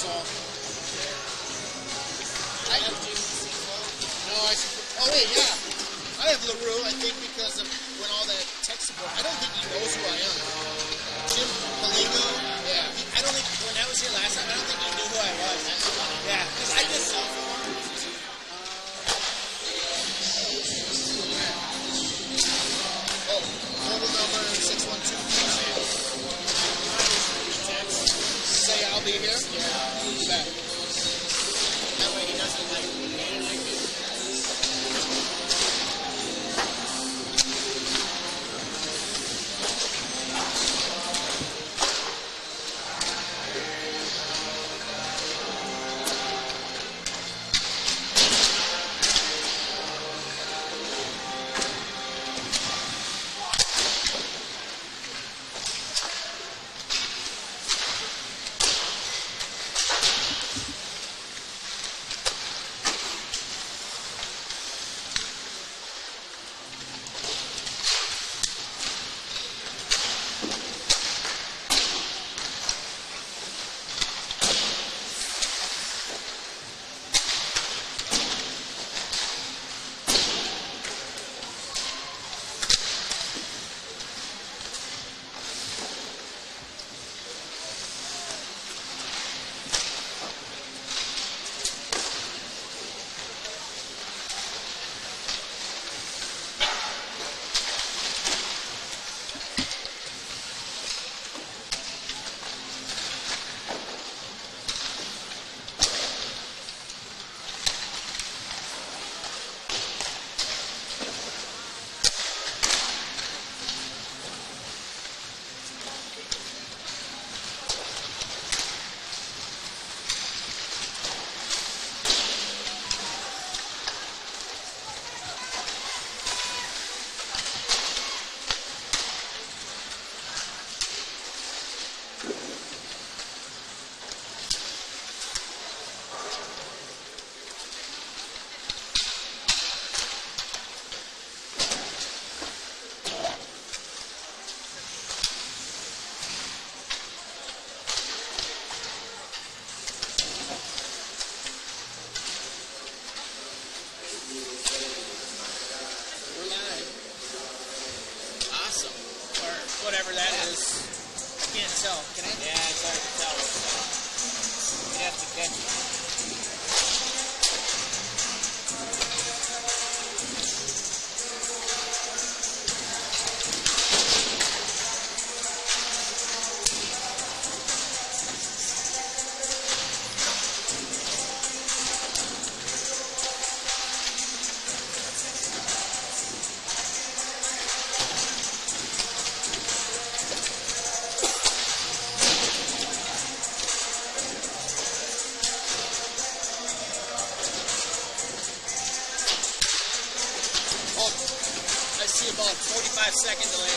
So oh wait, yeah. I have LaRue, I think, because of when all that tech support. I don't think he knows who I am. Jim Maligo, yeah. I don't think, when I was here last time, I don't think he knew who I was. Yeah, because I just... Oh, mobile number 612. Say I'll be here? Yeah. Bet. That way he doesn't like me. Whatever that is. I can't tell. Can I? Yeah, it's hard to tell. You have to catch it. About 45-second delay.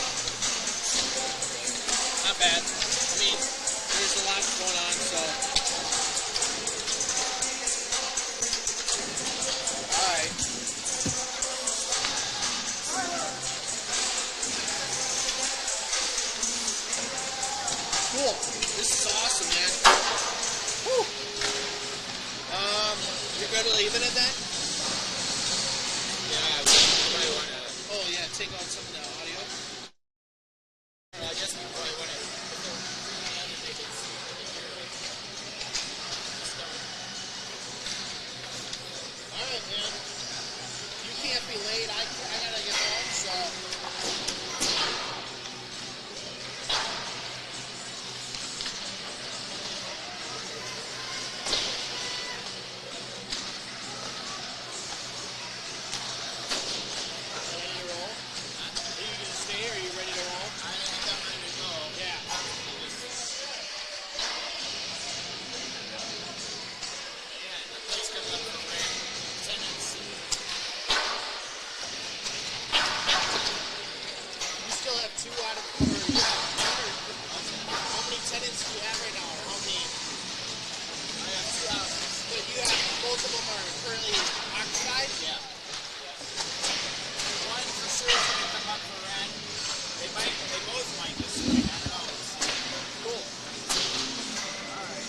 Not bad. I mean, there's a lot going on, so. Alright. Cool. This is awesome, man. Woo. You're good to leave it at that? Yeah, I probably want to. Oh yeah, take on some of the audio. I guess we probably want to. Alright, man. You can't be late. I gotta get home, so. Both of them are currently occupied? Yeah. One for sure is going to come up for rent. They both might this week. I don't know. Cool. Alright.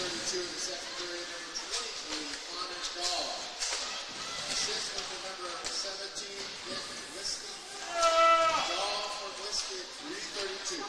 3:32 in the second period, number 28, Connor Dahl. Assist with the number 17, Nick Liskey. Dahl for Liskey, 3:32.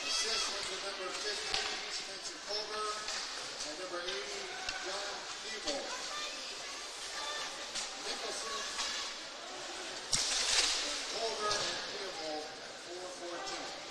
Assist with the number 15, Spencer Colbert, and number 80, John Thibault. Nicholson, Colbert, and Thibault, 4:14.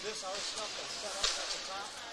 This our stuff that's set up at the top.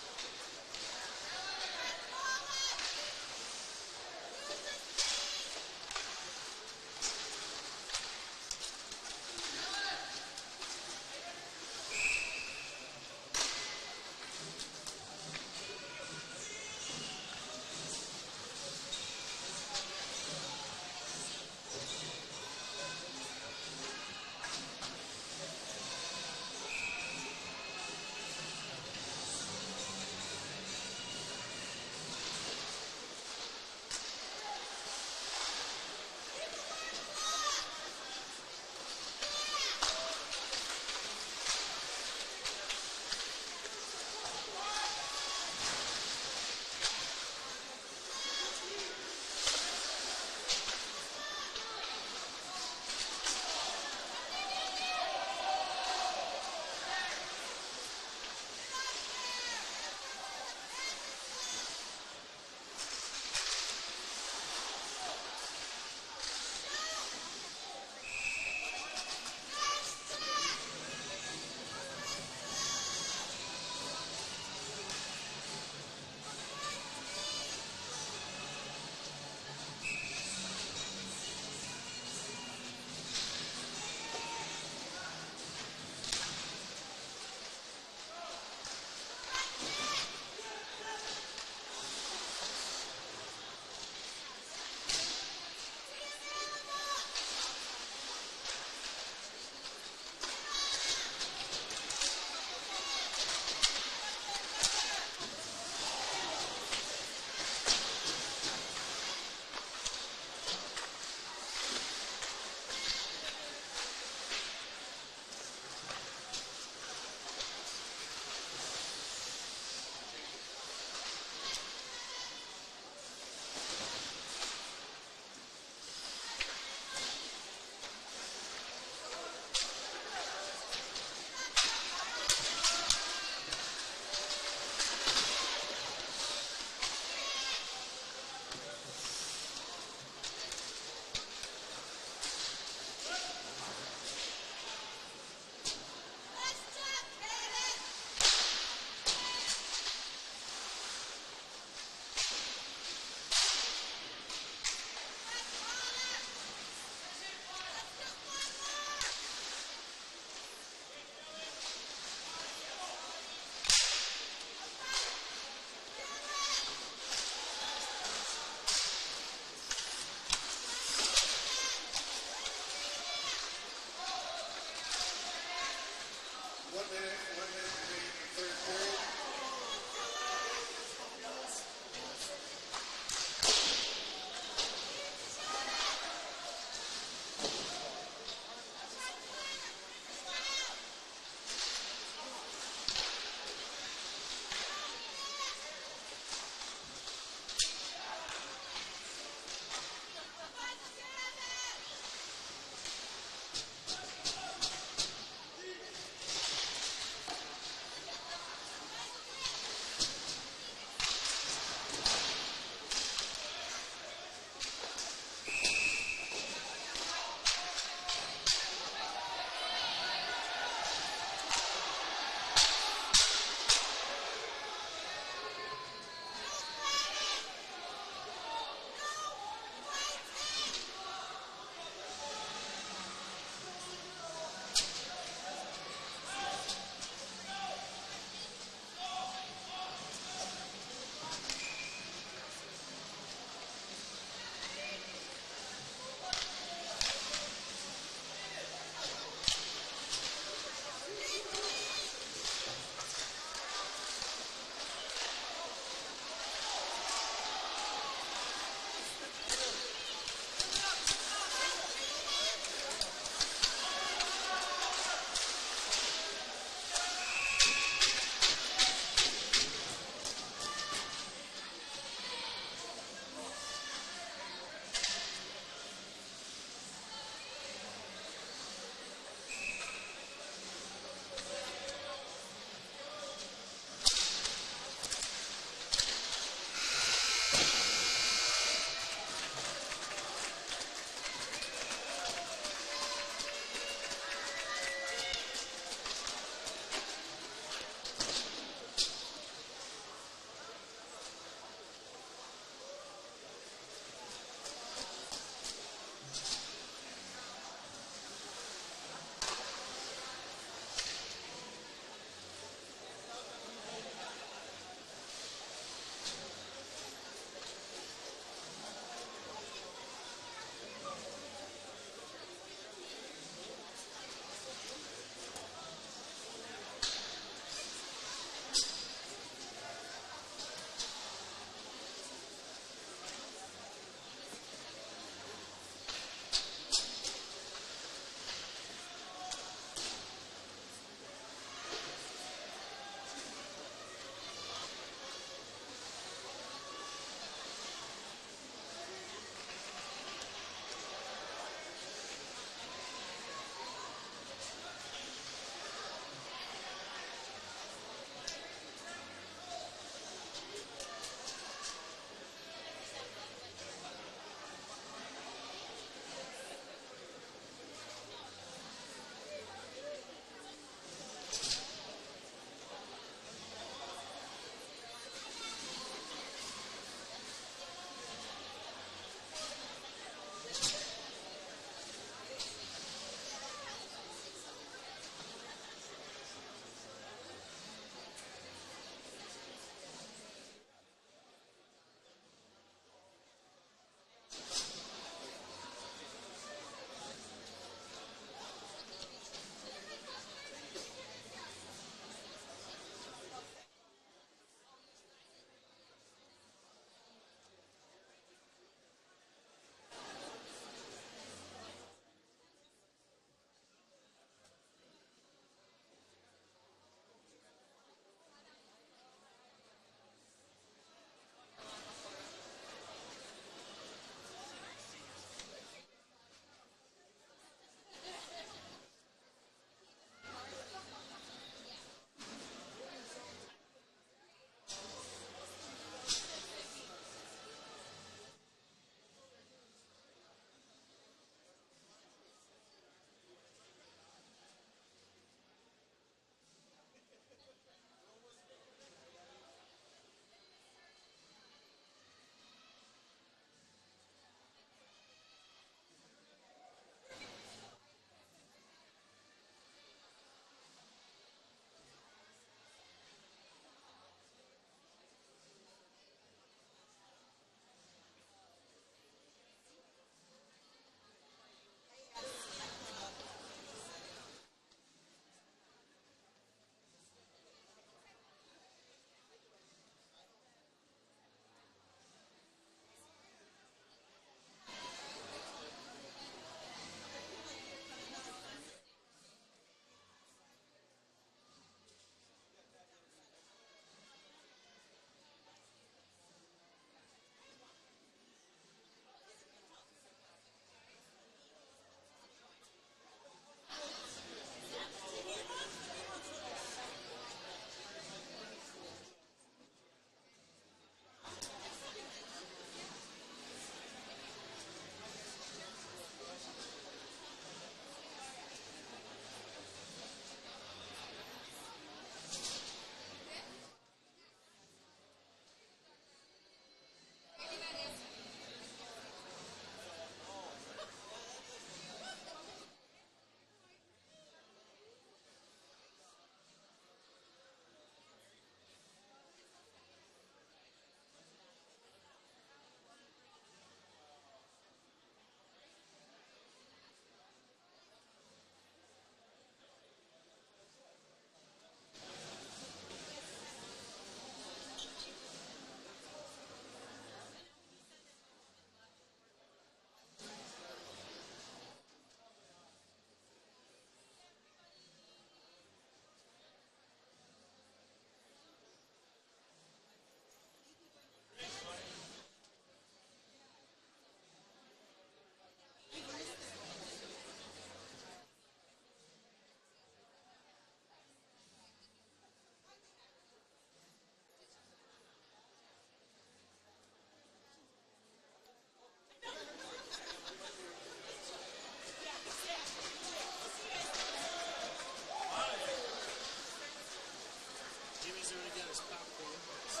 He's already got his popcorn, so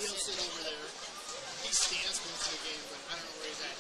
he'll sit over there. He stands most of the game, but I don't know where he's at.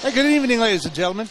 Hey, good evening, ladies and gentlemen.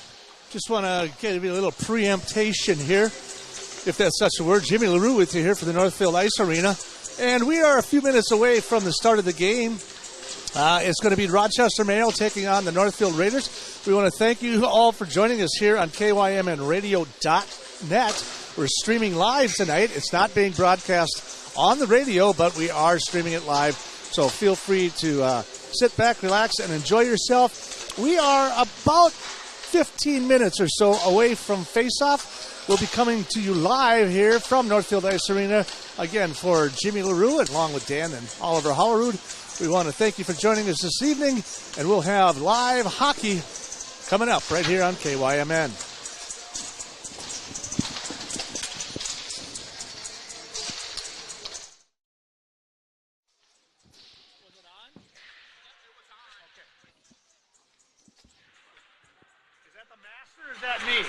Just want to give you a little preemptation here, if that's such a word. Jimmy LaRue with you here for the Northfield Ice Arena. And we are a few minutes away from the start of the game. It's going to be Rochester Mayo taking on the Northfield Raiders. We want to thank you all for joining us here on KYMNradio.net. We're streaming live tonight. It's not being broadcast on the radio, but we are streaming it live. So feel free to sit back, relax, and enjoy yourself. We are about 15 minutes or so away from face-off. We'll be coming to you live here from Northfield Ice Arena, again, for Jimmy LaRue, along with Dan and Oliver Hollerud. We want to thank you for joining us this evening, and we'll have live hockey coming up right here on KYMN. Is that the master or is that me?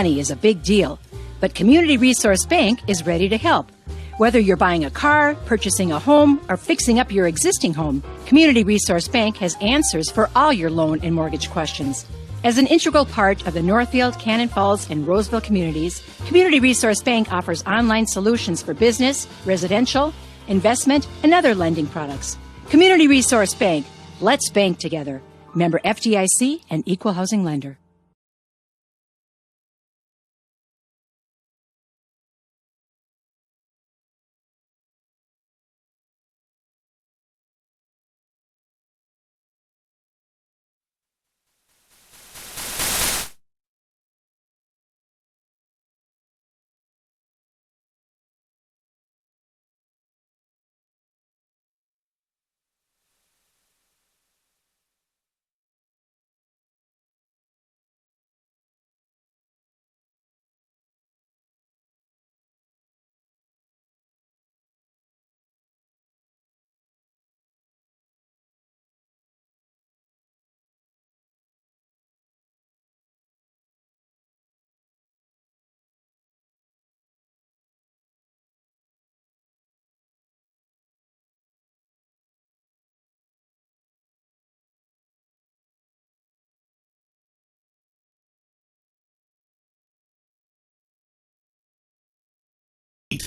Money is a big deal, but Community Resource Bank is ready to help. Whether you're buying a car, purchasing a home, or fixing up your existing home, Community Resource Bank has answers for all your loan and mortgage questions. As an integral part of the Northfield, Cannon Falls, and Roseville communities, Community Resource Bank offers online solutions for business, residential, investment, and other lending products. Community Resource Bank. Let's bank together. Member FDIC and Equal Housing Lender.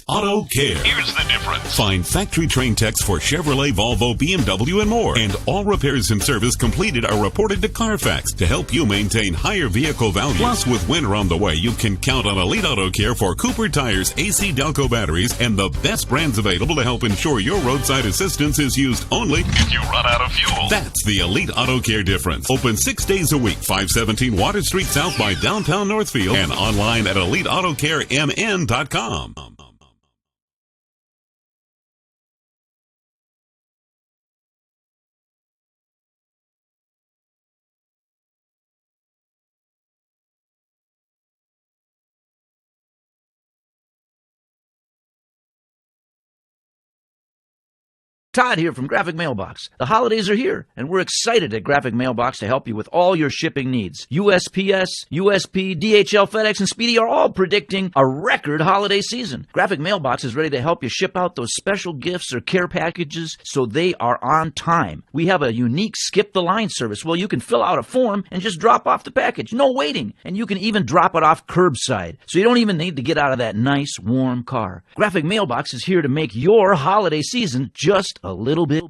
Auto Care. Here's the difference. Find factory trained techs for Chevrolet, Volvo, BMW, and more. And all repairs and service completed are reported to Carfax to help you maintain higher vehicle value. Plus, with winter on the way, you can count on Elite Auto Care for Cooper tires, AC Delco batteries, and the best brands available to help ensure your roadside assistance is used only if you run out of fuel. That's the Elite Auto Care difference. Open 6 days a week, 517 Water Street South by downtown Northfield, and online at EliteAutoCareMN.com. Todd here from Graphic Mailbox. The holidays are here, and we're excited at Graphic Mailbox to help you with all your shipping needs. USPS, USP, DHL, FedEx, and Speedy are all predicting a record holiday season. Graphic Mailbox is ready to help you ship out those special gifts or care packages so they are on time. We have a unique Skip the Line service where you can fill out a form and just drop off the package. No waiting. And you can even drop it off curbside, so you don't even need to get out of that nice, warm car. Graphic Mailbox is here to make your holiday season just a little bit.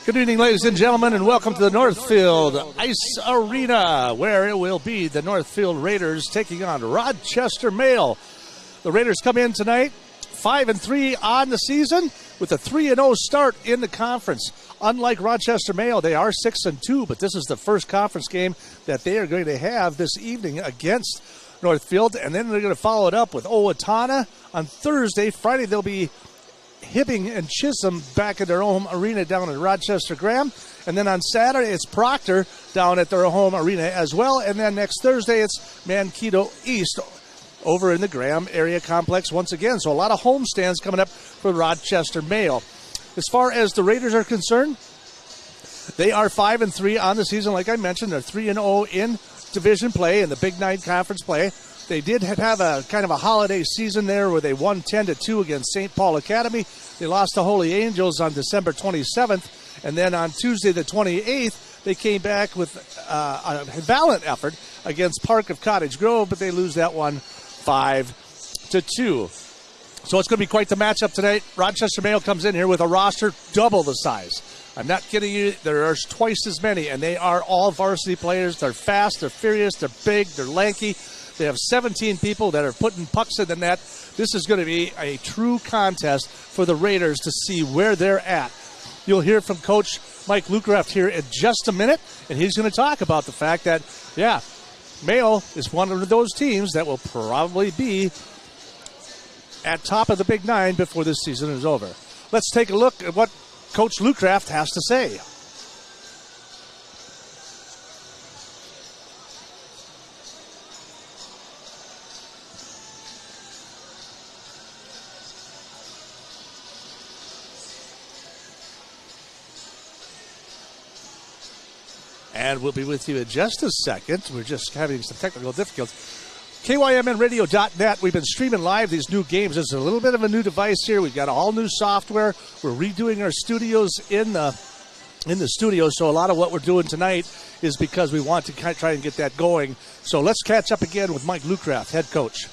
Good evening, ladies and gentlemen, and welcome to the Northfield Ice Arena, where it will be the Northfield Raiders taking on Rochester Mayo. The Raiders come in tonight 5-3 on the season with a 3-0 start in the conference. Unlike Rochester Mayo, they are 6-2, but this is the first conference game that they are going to have this evening against Northfield, and then they're going to follow it up with Owatonna on Thursday. Friday, they'll be Hibbing and Chisholm back at their home arena down in Rochester Graham. And then on Saturday, it's Proctor down at their home arena as well. And then next Thursday, it's Mankato East over in the Graham area complex once again. So a lot of home stands coming up for Rochester Mayo. As far as the Raiders are concerned, they are 5-3 on the season. Like I mentioned, they're 3-0 in division play, in the Big Nine Conference play. They did have a kind of a holiday season there where they won 10-2 against St. Paul Academy. They lost to Holy Angels on December 27th, and then on Tuesday the 28th, they came back with a valiant effort against Park of Cottage Grove, but they lose that one 5-2. So it's going to be quite the matchup tonight. Rochester Mayo comes in here with a roster double the size. I'm not kidding you. There are twice as many, and they are all varsity players. They're fast, they're furious, they're big, they're lanky. They have 17 people that are putting pucks in the net. This is going to be a true contest for the Raiders to see where they're at. You'll hear from Coach Mike Lucraft here in just a minute, and he's going to talk about the fact that, Mayo is one of those teams that will probably be at top of the Big Nine before this season is over. Let's take a look at what Coach Lucraft has to say. And we'll be with you in just a second. We're just having some technical difficulties. KYMNradio.net. We've been streaming live these new games. There's a little bit of a new device here. We've got all new software. We're redoing our studios in the studio. So a lot of what we're doing tonight is because we want to try and get that going. So let's catch up again with Mike Lucraft, head coach.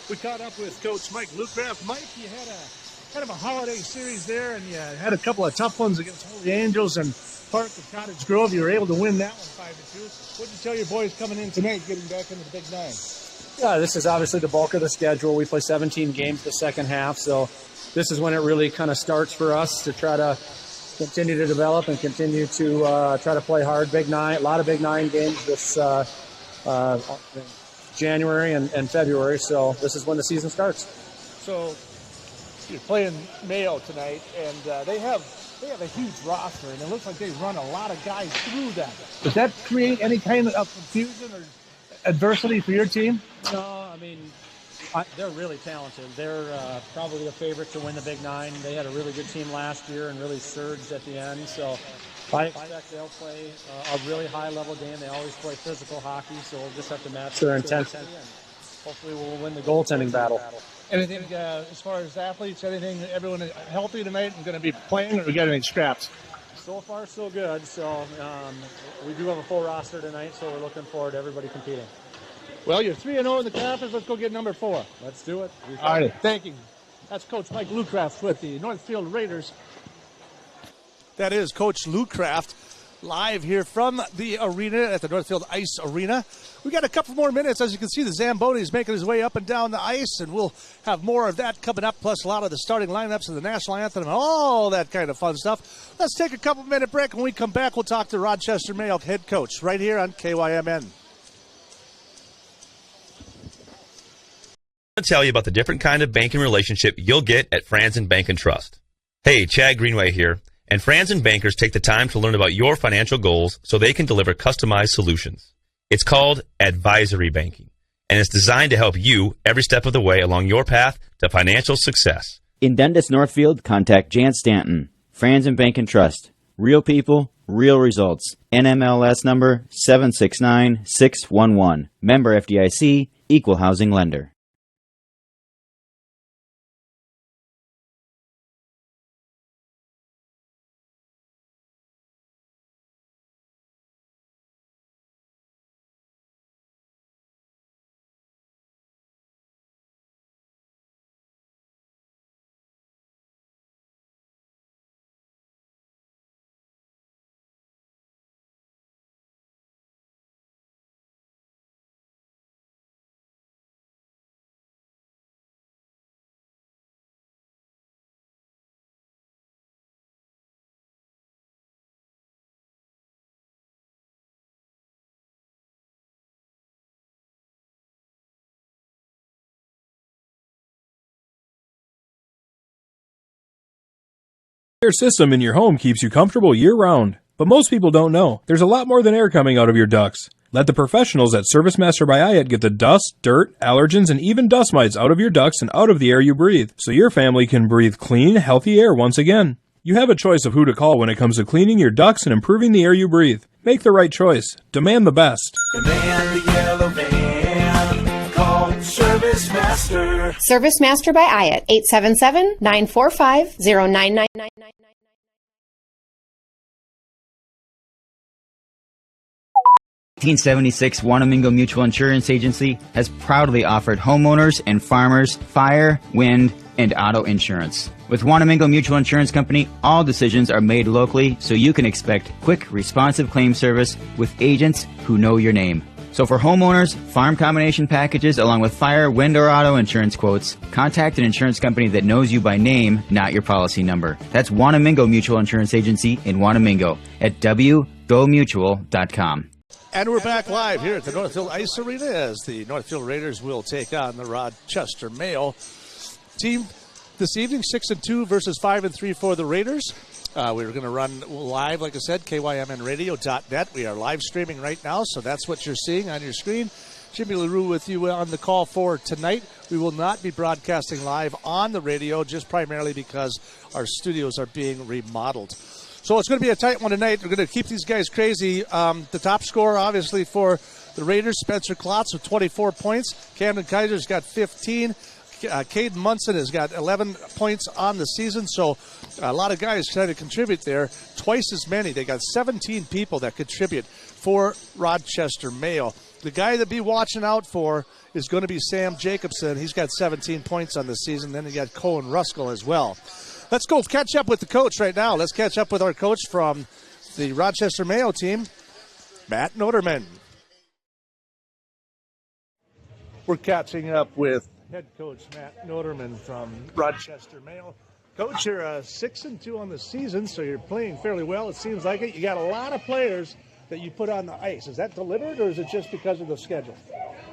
We caught up with Coach Mike Lucraft. Mike, you had a kind of a holiday series there, and you had a couple of tough ones against Holy Angels and Park of Cottage Grove. You were able to win that one 5-2. What did you tell your boys coming in tonight, getting back into the Big Nine? Yeah, this is obviously the bulk of the schedule. We play 17 games the second half, so this is when it really kind of starts for us to try to continue to develop and continue to try to play hard. Big Nine, a lot of Big Nine games this January and February, so this is when the season starts. So you're playing Mayo tonight, and they have a huge roster, and it looks like they run a lot of guys through that. Does that create any kind of confusion or adversity for your team? No, I mean, they're really talented. They're probably the favorite to win the Big Nine. They had a really good team last year and really surged at the end, so I expect they'll play a really high-level game. They always play physical hockey, so we'll just have to match their intensity, and hopefully we'll win the goaltending battle. Anything as far as athletes, everyone healthy tonight and going to be playing, or we got any scraps? So far, so good. So we do have a full roster tonight, so we're looking forward to everybody competing. Well, you're 3-0 in the conference. Let's go get number 4. Let's do it. All right, thank you. That's Coach Mike Lucraft with the Northfield Raiders. That is Coach Lucraft live here from the arena at the Northfield Ice Arena. We got a couple more minutes. As you can see, the Zamboni is making his way up and down the ice, and we'll have more of that coming up, plus a lot of the starting lineups of the national anthem and all that kind of fun stuff. Let's take a couple-minute break. When we come back, we'll talk to Rochester Mayo head coach right here on KYMN. To tell you about the different kind of banking relationship you'll get at Franzen Bank and Trust. Hey, Chad Greenway here, and Franzen Bankers take the time to learn about your financial goals so they can deliver customized solutions. It's called advisory banking, and it's designed to help you every step of the way along your path to financial success. In Dundas Northfield, contact Jan Stanton, Franzen Bank and Trust. Real people, real results. NMLS number 769611. Member FDIC, Equal Housing Lender. Air system in your home keeps you comfortable year-round. But most people don't know. There's a lot more than air coming out of your ducts. Let the professionals at ServiceMaster by IAT get the dust, dirt, allergens, and even dust mites out of your ducts and out of the air you breathe, so your family can breathe clean, healthy air once again. You have a choice of who to call when it comes to cleaning your ducts and improving the air you breathe. Make the right choice. Demand the best. Demand the yellow van. Service Master by IAT, 877-945-0999. 1976 Wanamingo Mutual Insurance Agency has proudly offered homeowners and farmers fire, wind, and auto insurance. With Wanamingo Mutual Insurance Company, all decisions are made locally, so you can expect quick, responsive claim service with agents who know your name. So for homeowners, farm combination packages, along with fire, wind, or auto insurance quotes, contact an insurance company that knows you by name, not your policy number. That's Wanamingo Mutual Insurance Agency in Wanamingo at wgomutual.com. And we're back live here at the Northfield Ice Arena as the Northfield Raiders will take on the Rochester Mayo team this evening. 6-2 versus 5-3 for the Raiders. We're going to run live, like I said, kymnradio.net. We are live streaming right now, so that's what you're seeing on your screen. Jimmy LaRue with you on the call for tonight. We will not be broadcasting live on the radio, just primarily because our studios are being remodeled. So it's going to be a tight one tonight. We're going to keep these guys crazy. The top scorer, obviously, for the Raiders, Spencer Klotz with 24 points. Camden Kaiser's got 15. Caden Munson has got 11 points on the season. So a lot of guys trying to contribute there. Twice as many. They got 17 people that contribute for Rochester Mayo. The guy to be watching out for is going to be Sam Jacobson. He's got 17 points on the season. Then you got Cohen Ruskell as well. Let's go catch up with the coach right now. Let's catch up with our coach from the Rochester Mayo team, Matt Noterman. We're catching up with head coach Matt Noterman from Rochester Mayo. Coach, you're 6-2 on the season, so you're playing fairly well. It seems like it. You got a lot of players that you put on the ice. Is that deliberate, or is it just because of the schedule?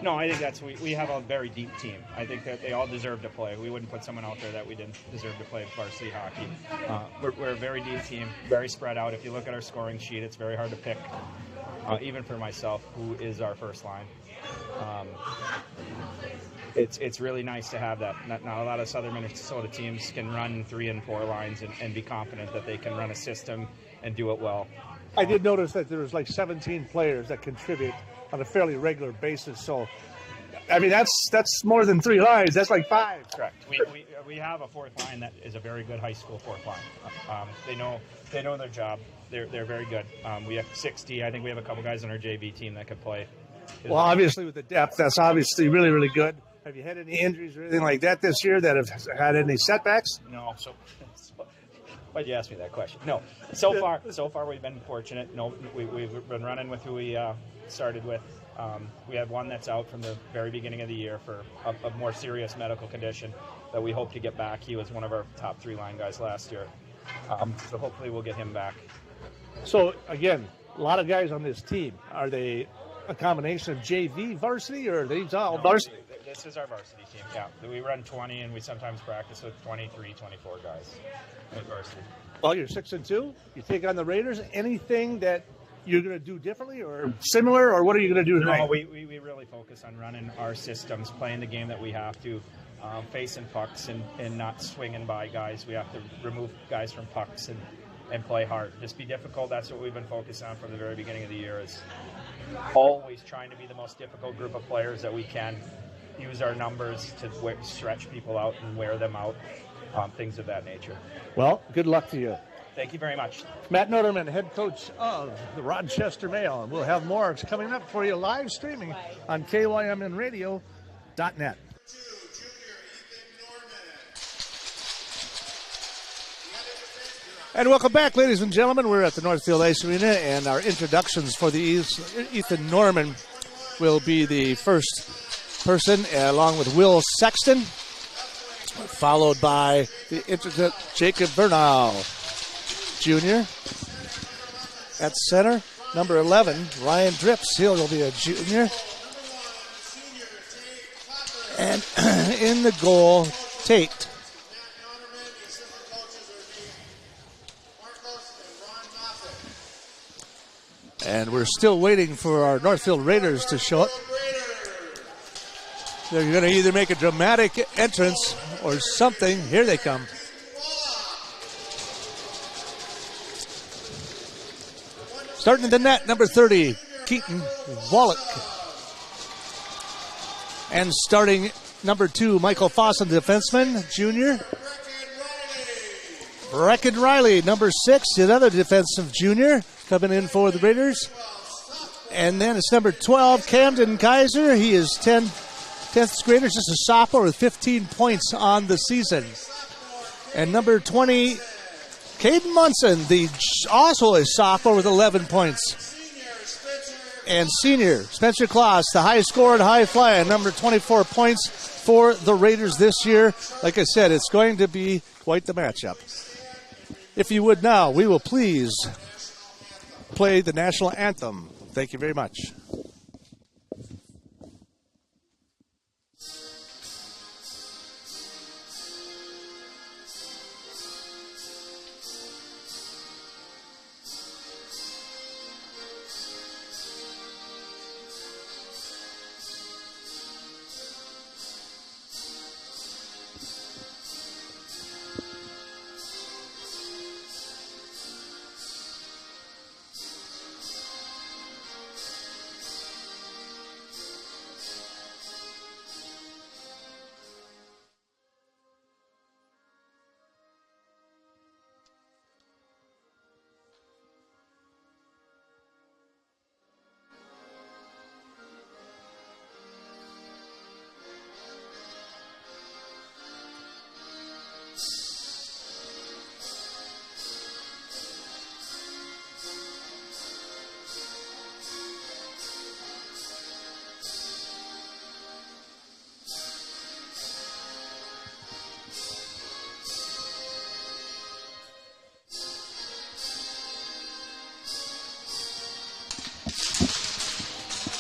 No, I think that's we have a very deep team. I think that they all deserve to play. We wouldn't put someone out there that we didn't deserve to play varsity hockey. We're a very deep team, very spread out. If you look at our scoring sheet, it's very hard to pick, even for myself, who is our first line. It's really nice to have that. Not a lot of Southern Minnesota teams can run 3 and 4 lines and be confident that they can run a system and do it well. I did notice that there was like 17 players that contribute on a fairly regular basis. So, I mean, that's more than 3 lines. That's like 5. Correct. We have a fourth line that is a very good high school fourth line. They know their job. They're very good. We have 60. I think we have a couple guys on our JV team that could play. Well, obviously with the depth, that's obviously really, really good. Have you had any injuries or anything like that this year that have had any setbacks? No. Why'd you ask me that question? No. So far we've been fortunate. No, we've been running with who we started with. We have one that's out from the very beginning of the year for a more serious medical condition that we hope to get back. He was one of our top 3 line guys last year. So hopefully we'll get him back. So, again, a lot of guys on this team. Are they a combination of JV varsity, or are they all varsity? This is our varsity team, yeah. We run 20, and we sometimes practice with 23, 24 guys at varsity. Well, you're 6-2. You take on the Raiders. Anything that you're going to do differently or similar, or what are you going to do tonight? No, we really focus on running our systems, playing the game that we have to, facing pucks and not swinging by guys. We have to remove guys from pucks and play hard. Just be difficult. That's what we've been focused on from the very beginning of the year, is always trying to be the most difficult group of players that we can. Use our numbers to stretch people out and wear them out, things of that nature. Well, good luck to you. Thank you very much. Matt Noterman, head coach of the Rochester Mayo. And we'll have more coming up for you live streaming on kymnradio.net. And welcome back, ladies and gentlemen. We're at the Northfield Ice Arena, and our introductions for the Ethan Norman will be the first person, along with Will Sexton, followed by the intricate Jacob Bernal Jr. At center, number 11, Ryan Drips. He'll be a junior. And in the goal, Tate. And we're still waiting for our Northfield Raiders to show up. They're going to either make a dramatic entrance or something. Here they come. Starting in the net, number 30, Keaton Wallach. And starting number 2, Michael Fossen, defenseman, junior. Brecken Riley, number 6, another defensive junior, coming in for the Raiders. And then it's number 12, Camden Kaiser. He is 10th grader, just a sophomore with 15 points on the season. And number 20, Caden Munson, also a sophomore with 11 points. And senior, Spencer Kloss, the high scorer and high flyer, number 24 points for the Raiders this year. Like I said, it's going to be quite the matchup. If you would now, we will please play the national anthem. Thank you very much.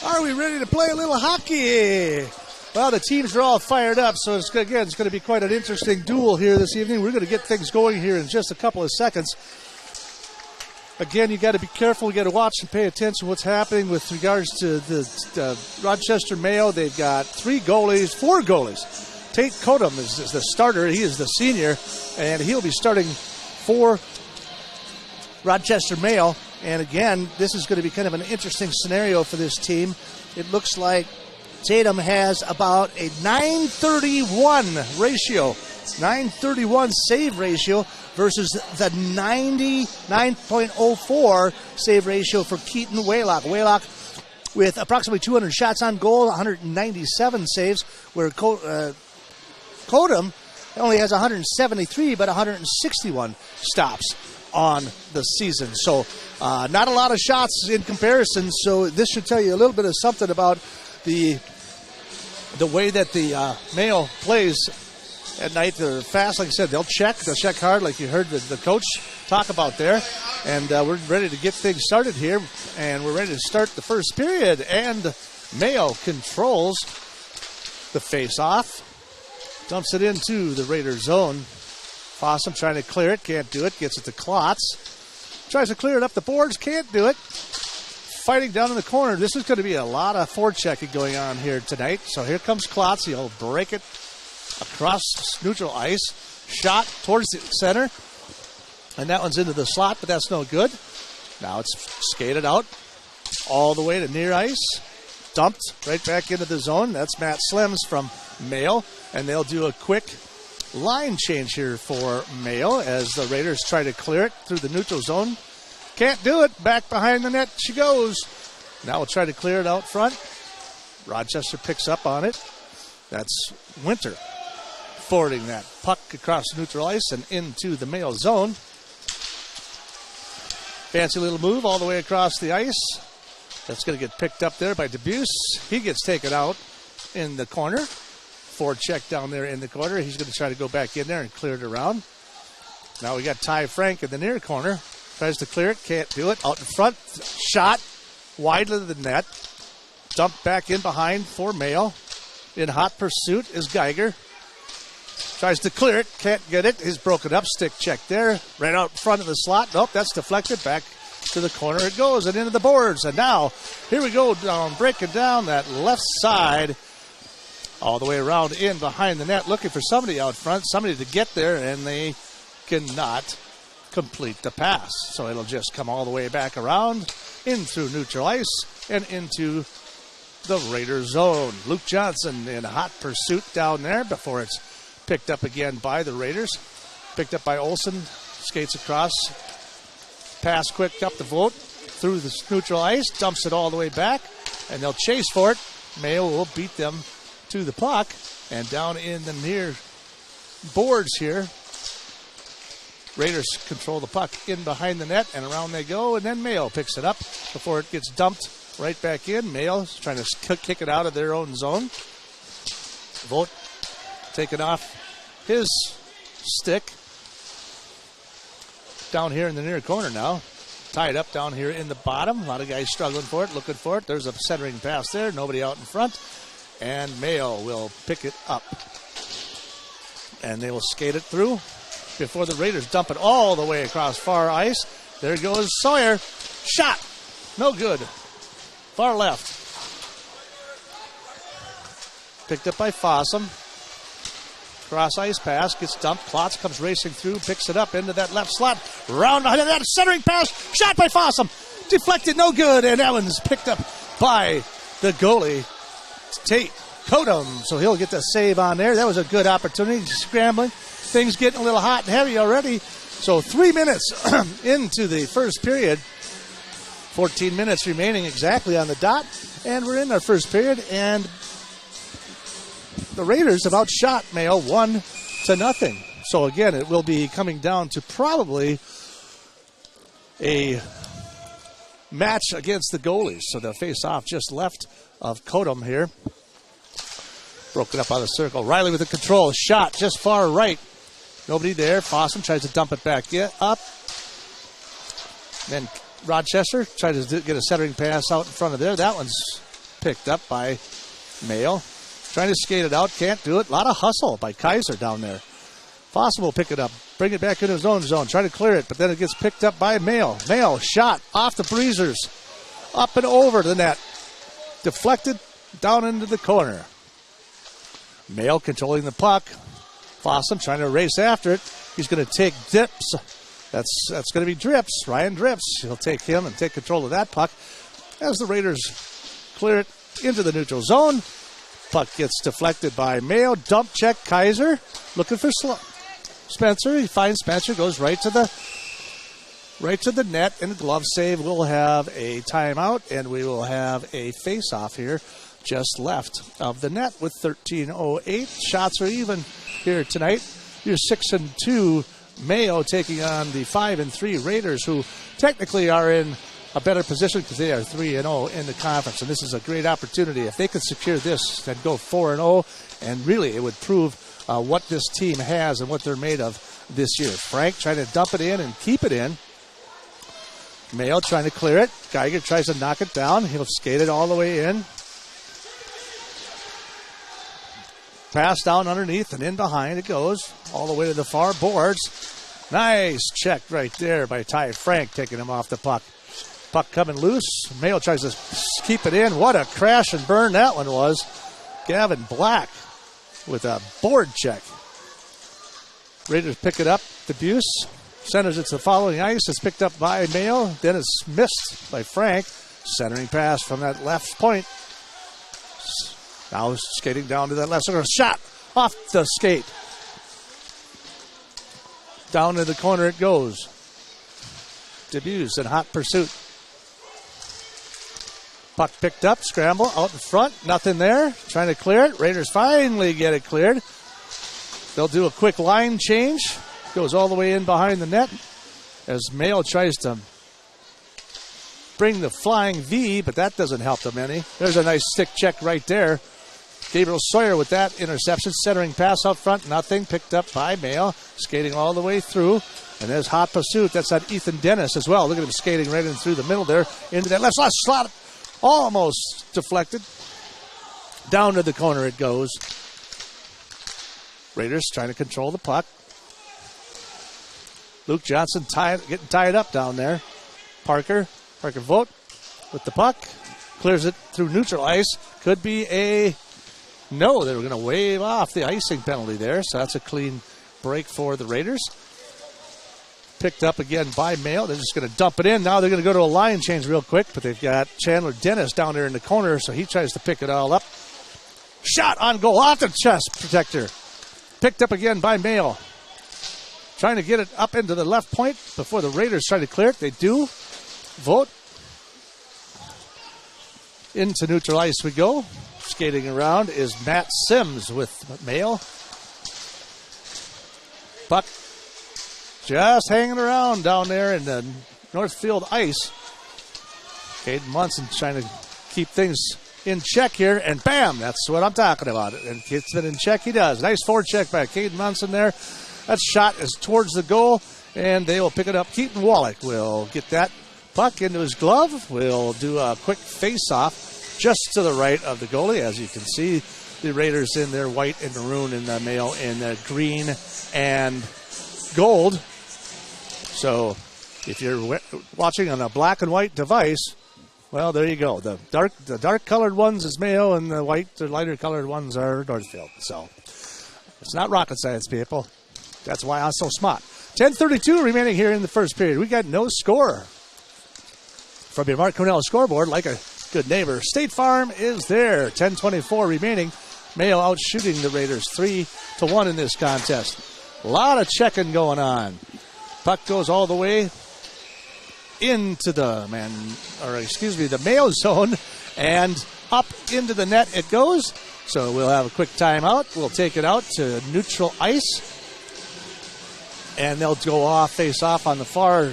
Are we ready to play a little hockey? Well, the teams are all fired up, so it's going to be quite an interesting duel here this evening. We're going to get things going here in just a couple of seconds. Again, you got to be careful. You got to watch and pay attention to what's happening with regards to the Rochester Mayo. They've got 4 goalies. Tate Kodum is the starter. He is the senior, and he'll be starting for Rochester Mayo. And again, this is going to be kind of an interesting scenario for this team. It looks like Tatum has about a 931 ratio, 931 save ratio versus the 99.04 save ratio for Keaton Waylock. Waylock with approximately 200 shots on goal, 197 saves, where Kodum only has 173, but 161 stops on the season. So not a lot of shots in comparison. So this should tell you a little bit of something about the way that the Mayo plays at night. They're fast, like I said. They'll check hard, like you heard the coach talk about there. And we're ready to get things started here. And we're ready to start the first period. And Mayo controls the face-off. Dumps it into the Raider zone. Fossum trying to clear it, can't do it. Gets it to Klotz. Tries to clear it up the boards, can't do it. Fighting down in the corner. This is going to be a lot of forechecking going on here tonight. So here comes Klotz. He'll break it across neutral ice. Shot towards the center. And that one's into the slot, but that's no good. Now it's skated out all the way to near ice. Dumped right back into the zone. That's Matt Slims from Mayo. And they'll do a quick line change here for Mayo as the Raiders try to clear it through the neutral zone. Can't do it. Back behind the net she goes. Now we'll try to clear it out front. Rochester picks up on it. That's Winter forwarding that puck across neutral ice and into the Mayo zone. Fancy little move all the way across the ice. That's going to get picked up there by Debuse. He gets taken out in the corner. Forecheck down there in the corner. He's going to try to go back in there and clear it around. Now we got Ty Frank in the near corner. Tries to clear it. Can't do it. Out in front. Shot wide of the net. Dumped back in behind for Mayo. In hot pursuit is Geiger. Tries to clear it. Can't get it. He's broken up. Stick check there. Right out in front of the slot. Nope, that's deflected. Back to the corner it goes and into the boards. And now here we go down, breaking down that left side. All the way around in behind the net, looking for somebody out front, somebody to get there, and they cannot complete the pass. So it'll just come all the way back around, in through neutral ice, and into the Raider zone. Luke Johnson in hot pursuit down there before it's picked up again by the Raiders. Picked up by Olsen, skates across. Pass quick up the Vogt through the neutral ice, dumps it all the way back, and they'll chase for it. Mayo will beat them to the puck, and down in the near boards here, Raiders control the puck in behind the net, and around they go, and then Mayo picks it up before it gets dumped right back in. Mayo's trying to kick it out of their own zone. Vogt taking off his stick. Down here in the near corner now. Tied up down here in the bottom. A lot of guys struggling for it, looking for it. There's a centering pass there. Nobody out in front. And Mayo will pick it up. And they will skate it through before the Raiders dump it all the way across far ice. There goes Sawyer. Shot. No good. Far left. Picked up by Fossum. Cross ice pass, gets dumped. Klotz comes racing through, picks it up into that left slot. Round behind that centering pass. Shot by Fossum. Deflected, no good. And that one's picked up by the goalie, Tate Kodum. So he'll get the save on there. That was a good opportunity. Scrambling. Things getting a little hot and heavy already. So 3 minutes into the first period. 14 minutes remaining exactly on the dot. And we're in our first period. And the Raiders have outshot Mayo 1-0. So again, it will be coming down to probably a match against the goalies. So they'll face off just left of Kodum here. Broken up out of the circle. Riley with the control. Shot just far right. Nobody there. Fossum tries to dump it back up. Then Rochester tries to get a centering pass out in front of there. That one's picked up by Mayo. Trying to skate it out, can't do it. A lot of hustle by Kaiser down there. Fossum will pick it up, bring it back into his own zone, try to clear it, but then it gets picked up by Mayo. Mayo shot off the breezers, up and over the net. Deflected down into the corner. Mayo controlling the puck. Fossum trying to race after it. He's going to take Dips. That's going to be Drips, Ryan Drips. He'll take him and take control of that puck as the Raiders clear it into the neutral zone. Puck gets deflected by Mayo. Dump check Kaiser. Looking for Spencer. He finds Spencer. Goes right to the net. And glove save. We'll have a timeout. And we will have a face-off here just left of the net with 13:08. Shots are even here tonight. You're 6-2. Mayo taking on the 5-3 Raiders, who technically are in a better position because they are 3-0 in the conference, and this is a great opportunity. If they could secure this and go 4-0, and really it would prove what this team has and what they're made of this year. Frank trying to dump it in and keep it in. Mayo trying to clear it. Geiger tries to knock it down. He'll skate it all the way in. Pass down underneath and in behind it goes all the way to the far boards. Nice check right there by Ty Frank, taking him off the puck. Puck coming loose. Mayo tries to keep it in. What a crash and burn that one was. Gavin Black with a board check. Raiders pick it up. Debuse centers it to the following ice. It's picked up by Mayo. Then it's missed by Frank. Centering pass from that left point. Now skating down to that left circle. Shot off the skate. Down to the corner it goes. Debuse in hot pursuit. Puck picked up, scramble, out in front, nothing there. Trying to clear it. Raiders finally get it cleared. They'll do a quick line change. Goes all the way in behind the net as Mayo tries to bring the flying V, but that doesn't help them any. There's a nice stick check right there. Gabriel Sawyer with that interception. Centering pass out front, nothing. Picked up by Mayo. Skating all the way through. And there's hot pursuit. That's that Ethan Dennis as well. Look at him skating right in through the middle there. Into that left slot. Almost deflected. Down to the corner it goes. Raiders trying to control the puck. Luke Johnson getting tied up down there. Parker Vogt with the puck. Clears it through neutral ice. Could be a... No, they were going to wave off the icing penalty there. So that's a clean break for the Raiders. Picked up again by Mayo. They're just going to dump it in. Now they're going to go to a line change real quick, but they've got Chandler Dennis down there in the corner, so he tries to pick it all up. Shot on goal off the chest protector. Picked up again by Mayo. Trying to get it up into the left point before the Raiders try to clear it. They do. Vote. Into neutral ice we go. Skating around is Matt Sims with Mayo. Puck just hanging around down there in the Northfield ice. Caden Munson trying to keep things in check here, and bam, that's what I'm talking about. And it's been in check, he does. Nice forecheck by Caden Munson there. That shot is towards the goal, and they will pick it up. Keaton Wallach will get that puck into his glove. We'll do a quick face-off just to the right of the goalie. As you can see, the Raiders in their white and maroon, and the Mayo in the green and gold. So if you're watching on a black and white device, well, there you go. The dark colored ones is Mayo, and the lighter colored ones are Northfield. So it's not rocket science, people. That's why I'm so smart. 10:32 remaining here in the first period. We got no score from your Mark Cornell scoreboard, like a good neighbor. State Farm is there. 10:24 remaining. Mayo out shooting the Raiders 3-1 in this contest. A lot of checking going on. Puck goes all the way into the Mayo zone, and up into the net it goes. So we'll have a quick timeout. We'll take it out to neutral ice, and they'll go face off on the far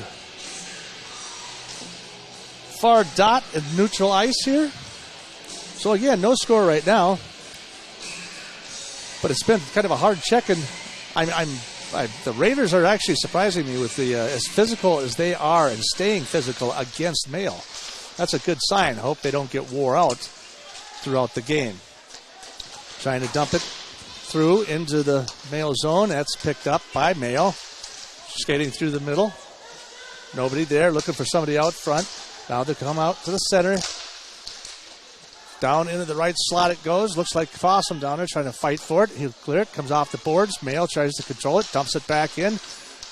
dot in neutral ice here. So again, no score right now, but it's been kind of a hard check-in. The Raiders are actually surprising me with the as physical as they are and staying physical against Mayo. That's a good sign. I hope they don't get wore out throughout the game. Trying to dump it through into the Mayo zone. That's picked up by Mayo. Skating through the middle. Nobody there. Looking for somebody out front. Now they come out to the center. Down into the right slot it goes. Looks like Fossum down there trying to fight for it. He'll clear it. Comes off the boards. Mayo tries to control it. Dumps it back in.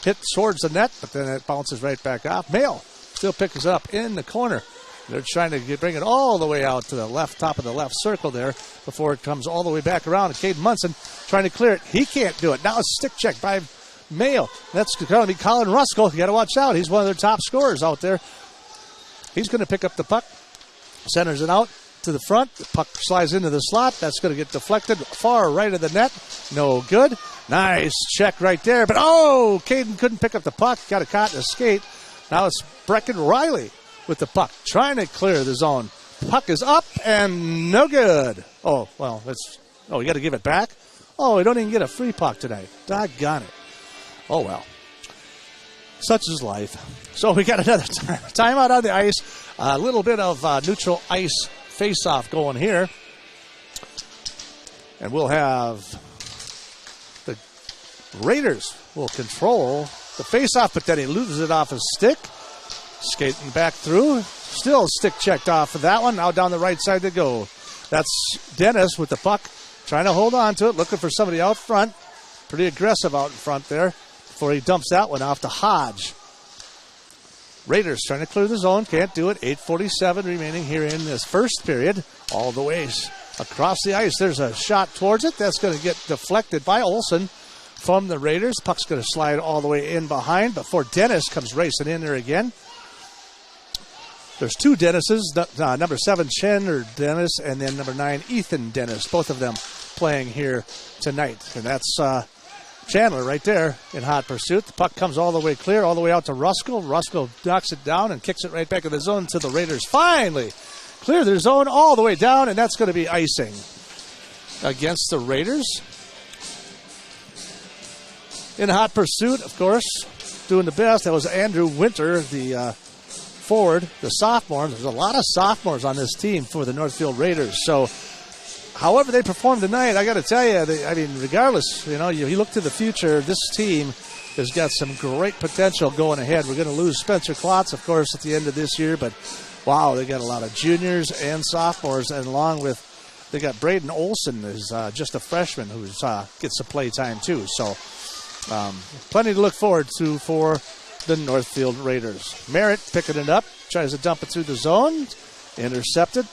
Hit towards the net, but then it bounces right back off. Mayo still picks it up in the corner. They're trying to bring it all the way out to the left, top of the left circle there before it comes all the way back around. And Caden Munson trying to clear it. He can't do it. Now a stick check by Mayo. That's going to be Colin Ruskell. You got to watch out. He's one of their top scorers out there. He's going to pick up the puck. Centers it out to the front. The puck slides into the slot. That's going to get deflected far right of the net. No good. Nice check right there. But, Caden couldn't pick up the puck. Got a caught in a skate. Now it's Brecken Riley with the puck, trying to clear the zone. Puck is up and no good. You got to give it back? We don't even get a free puck tonight. Doggone it. Oh, well. Such is life. So we got another timeout on the ice. A little bit of neutral ice face-off going here. And we'll have the Raiders will control the face-off, but then he loses it off his stick. Skating back through. Still stick checked off of that one. Now down the right side they go. That's Dennis with the puck. Trying to hold on to it. Looking for somebody out front. Pretty aggressive out in front there. Before he dumps that one off to Hodge. Raiders trying to clear the zone. Can't do it. 8:47 remaining here in this first period. All the way across the ice. There's a shot towards it. That's going to get deflected by Olsen from the Raiders. Puck's going to slide all the way in behind before Dennis comes racing in there again. There's two Dennises. Number 7, Chandler Dennis, and then number 9, Ethan Dennis. Both of them playing here tonight. And that's Chandler right there in hot pursuit. The puck comes all the way clear, all the way out to Ruskell. Ruskell knocks it down and kicks it right back in the zone to the Raiders. Finally clear their zone all the way down, and that's going to be icing against the Raiders. In hot pursuit, of course, doing the best. That was Andrew Winter, the forward, the sophomore. There's a lot of sophomores on this team for the Northfield Raiders. So however they perform tonight, I got to tell you, regardless, you look to the future, this team has got some great potential going ahead. We're going to lose Spencer Klotz, of course, at the end of this year, but wow, they got a lot of juniors and sophomores, and along with, they got Braden Olsen, who's just a freshman, who gets some play time too. So plenty to look forward to for the Northfield Raiders. Merritt picking it up, tries to dump it through the zone. Intercepted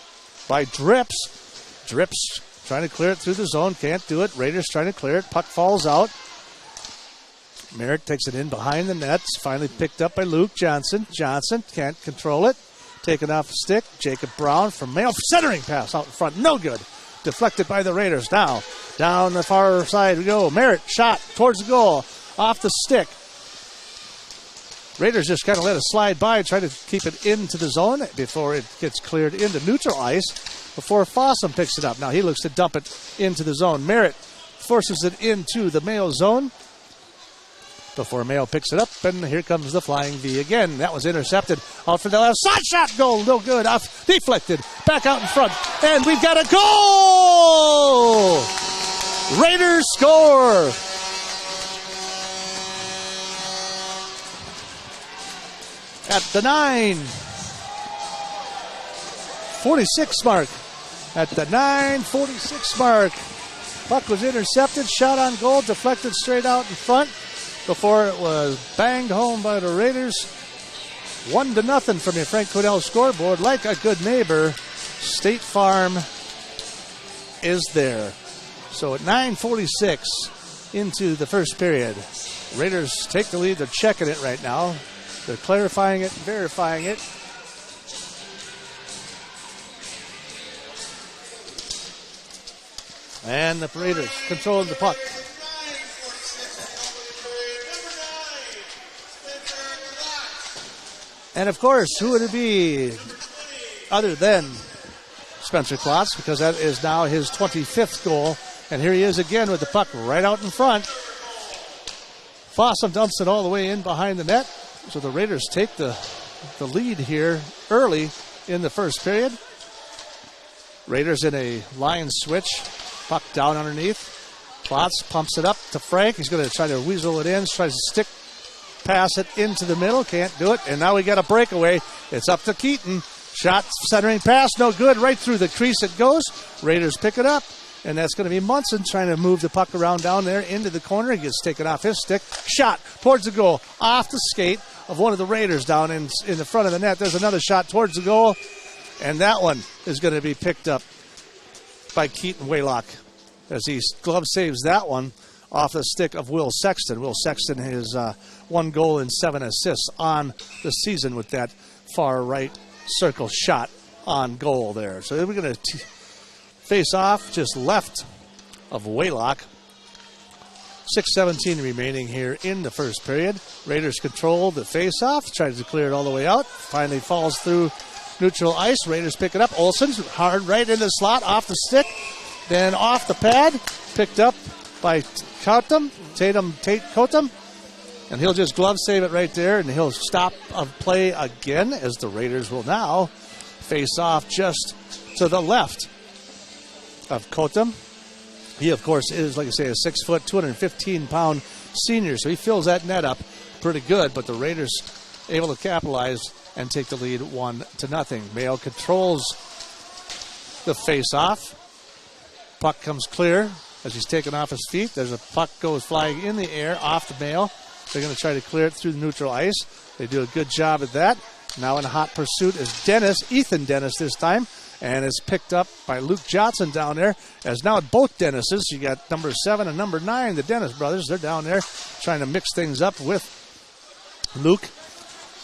by Drips. Drips trying to clear it through the zone, can't do it. Raiders trying to clear it, puck falls out. Merritt takes it in behind the nets, finally picked up by Luke Johnson. Johnson can't control it. Taken off the stick. Jacob Brown from Mayo. Centering pass out in front. No good. Deflected by the Raiders. Now, down the far side we go. Merritt shot towards the goal. Off the stick. Raiders just kind of let it slide by and try to keep it into the zone before it gets cleared into neutral ice before Fossum picks it up. Now he looks to dump it into the zone. Merritt forces it into the Mayo zone before Mayo picks it up, and here comes the flying V again. That was intercepted out for the left side shot. Goal, no good. Off, deflected, back out in front, and we've got a goal! Raiders score! At the 9:46 mark. At the 9:46 mark. Puck was intercepted, shot on goal, deflected straight out in front before it was banged home by the Raiders. 1-0 from your Frank Cordell scoreboard. Like a good neighbor, State Farm is there. So at 9:46 into the first period, Raiders take the lead. They're checking it right now. They're clarifying it, verifying it. And the Raiders controlling the puck. And of course, who would it be other than Spencer Klotz, because that is now his 25th goal. And here he is again with the puck right out in front. Fossum dumps it all the way in behind the net. So the Raiders take the lead here early in the first period. Raiders in a line switch. Puck down underneath. Klotz pumps it up to Frank. He's going to try to weasel it in. Tries to stick pass it into the middle. Can't do it. And now we got a breakaway. It's up to Keaton. Shot, centering pass. No good. Right through the crease it goes. Raiders pick it up. And that's going to be Munson trying to move the puck around down there into the corner. He gets taken off his stick. Shot towards the goal. Off the skate of one of the Raiders down in the front of the net. There's another shot towards the goal. And that one is going to be picked up by Keaton Waylock as he glove saves that one off the stick of Will Sexton. Will Sexton has 1 goal and 7 assists on the season with that far right circle shot on goal there. So we're going to face off just left of Waylock. 6:17 remaining here in the first period. Raiders control the face-off, tries to clear it all the way out. Finally falls through neutral ice. Raiders pick it up. Olsen's hard right in the slot, off the stick, then off the pad. Picked up by Tate Cotum. And he'll just glove save it right there, and he'll stop of play again as the Raiders will now face off just to the left of Cotum. He, of course, is, like I say, a 6 foot, 215-pound senior, so he fills that net up pretty good, but the Raiders able to capitalize and take the lead 1-0. Mayo controls the face-off. Puck comes clear as he's taken off his feet. There's a puck goes flying in the air off the Mayo. They're going to try to clear it through the neutral ice. They do a good job at that. Now in hot pursuit is Ethan Dennis this time. And it's picked up by Luke Johnson down there. As now at both Dennises, you got number 7 and number 9, the Dennis brothers. They're down there trying to mix things up with Luke.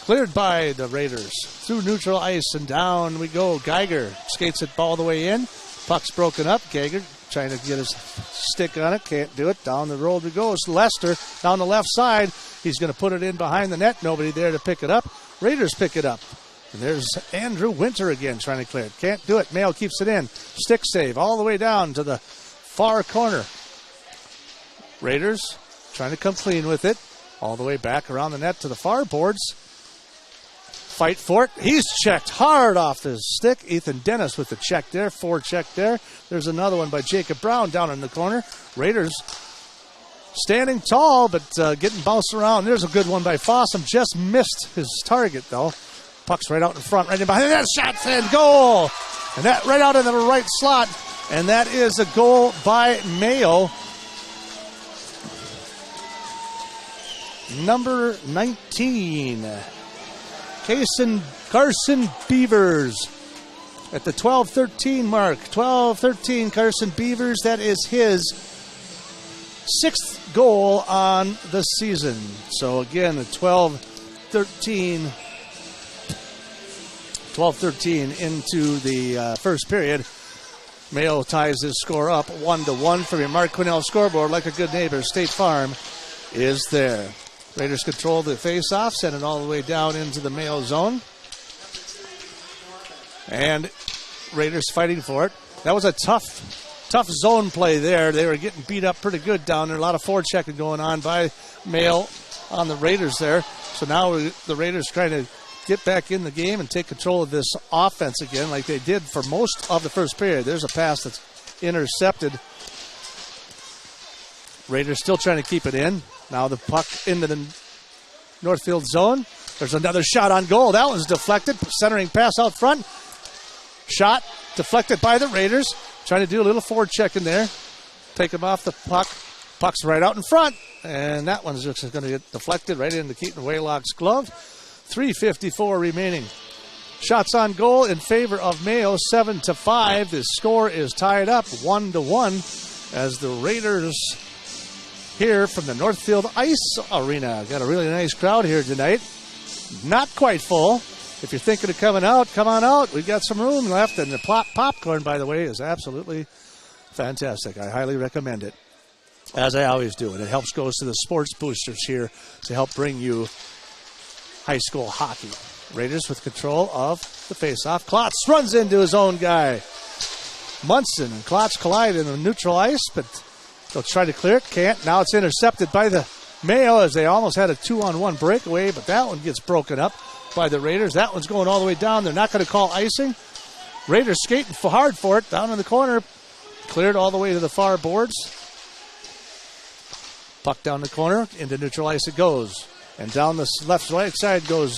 Cleared by the Raiders. Through neutral ice and down we go. Geiger skates it all the way in. Puck's broken up. Geiger trying to get his stick on it. Can't do it. Down the road we go. It's Lester down the left side. He's going to put it in behind the net. Nobody there to pick it up. Raiders pick it up. And there's Andrew Winter again trying to clear it. Can't do it. Mayo keeps it in. Stick save all the way down to the far corner. Raiders trying to come clean with it. All the way back around the net to the far boards. Fight for it. He's checked hard off his stick. Ethan Dennis with the check there. 4 check there. There's another one by Jacob Brown down in the corner. Raiders standing tall, but getting bounced around. There's a good one by Fossum. Just missed his target, though. Puck's right out in front, right in behind. That shot and goal. And that right out in the right slot. And that is a goal by Mayo. number 19. Carson Beavers at the 12-13 mark. 12-13 Carson Beavers. That is his 6th goal on the season. So again, the 12-13 into the first period. Mayo ties his score up 1-1 from your Mark Quinnell scoreboard. Like a good neighbor, State Farm is there. Raiders control the face-off, send it all the way down into the Mayo zone. And Raiders fighting for it. That was a tough zone play there. They were getting beat up pretty good down there. A lot of forechecking going on by Mayo on the Raiders there. So now the Raiders trying to get back in the game and take control of this offense again like they did for most of the first period. There's a pass that's intercepted. Raiders still trying to keep it in. Now the puck into the Northfield zone. There's another shot on goal. That one's deflected. Centering pass out front. Shot deflected by the Raiders. Trying to do a little forward check in there. Take him off the puck. Puck's right out in front. And that one's just going to get deflected right into Keaton Waylock's glove. 3:54 remaining. Shots on goal in favor of Mayo, 7-5. The score is tied up 1-1 as the Raiders here from the Northfield Ice Arena. Got a really nice crowd here tonight. Not quite full. If you're thinking of coming out, come on out. We've got some room left, and the popcorn, by the way, is absolutely fantastic. I highly recommend it, as I always do, and it helps goes to the sports boosters here to help bring you high school hockey. Raiders with control of the faceoff. Klotz runs into his own guy. Munson and Klotz collide in the neutral ice, but they'll try to clear it. Can't. Now it's intercepted by the Mayo as they almost had a 2-on-1 breakaway, but that one gets broken up by the Raiders. That one's going all the way down. They're not going to call icing. Raiders skating hard for it. Down in the corner. Cleared all the way to the far boards. Puck down the corner. Into neutral ice it goes. And down the right side goes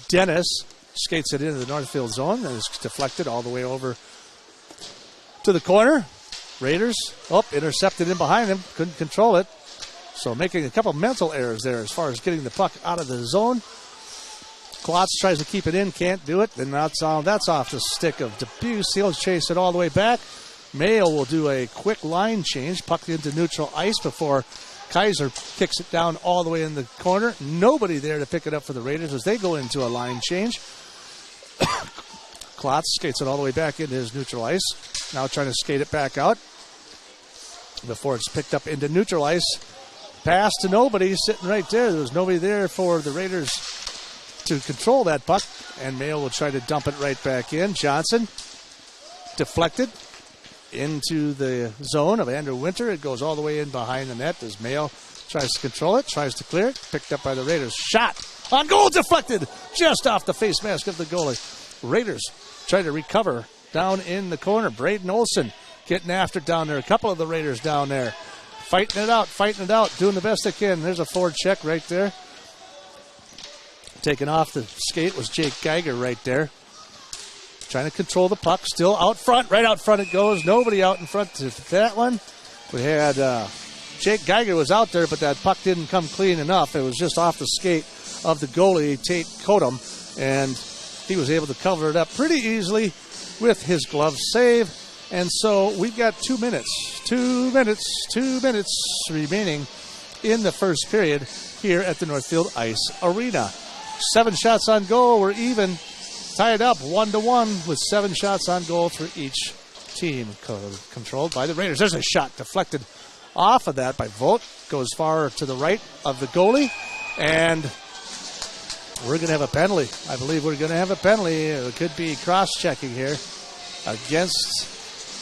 Dennis. Skates it into the Northfield zone. And it's deflected all the way over to the corner. Raiders, intercepted in behind them. Couldn't control it. So making a couple mental errors there as far as getting the puck out of the zone. Klotz tries to keep it in, can't do it. Then that's off the stick of Debuse. He'll chase it all the way back. Mayo will do a quick line change. Puck into neutral ice before Kaiser kicks it down all the way in the corner. Nobody there to pick it up for the Raiders as they go into a line change. Klotz skates it all the way back into his neutral ice. Now trying to skate it back out before it's picked up into neutral ice. Pass to nobody, sitting right there. There was nobody there for the Raiders to control that puck, and Mayo will try to dump it right back in. Johnson deflected into the zone of Andrew Winter. It goes all the way in behind the net as Mayo tries to control it, tries to clear it, picked up by the Raiders. Shot on goal, deflected just off the face mask of the goalie. Raiders try to recover down in the corner. Braden Olson getting after down there. A couple of the Raiders down there. Fighting it out, doing the best they can. There's a forward check right there. Taking off the skate was Jake Geiger right there. Trying to control the puck. Still out front. Right out front it goes. Nobody out in front to that one. We had Jake Geiger was out there, but that puck didn't come clean enough. It was just off the skate of the goalie, Tate Kodum, and he was able to cover it up pretty easily with his glove save. And so we've got 2 minutes remaining in the first period here at the Northfield Ice Arena. 7 shots on goal. We're even tied up 1-1 with 7 shots on goal for each team. Controlled by the Raiders. There's a shot deflected off of that by Vogt. Goes far to the right of the goalie. And we're going to have a penalty. I believe we're going to have a penalty. It could be cross-checking here against...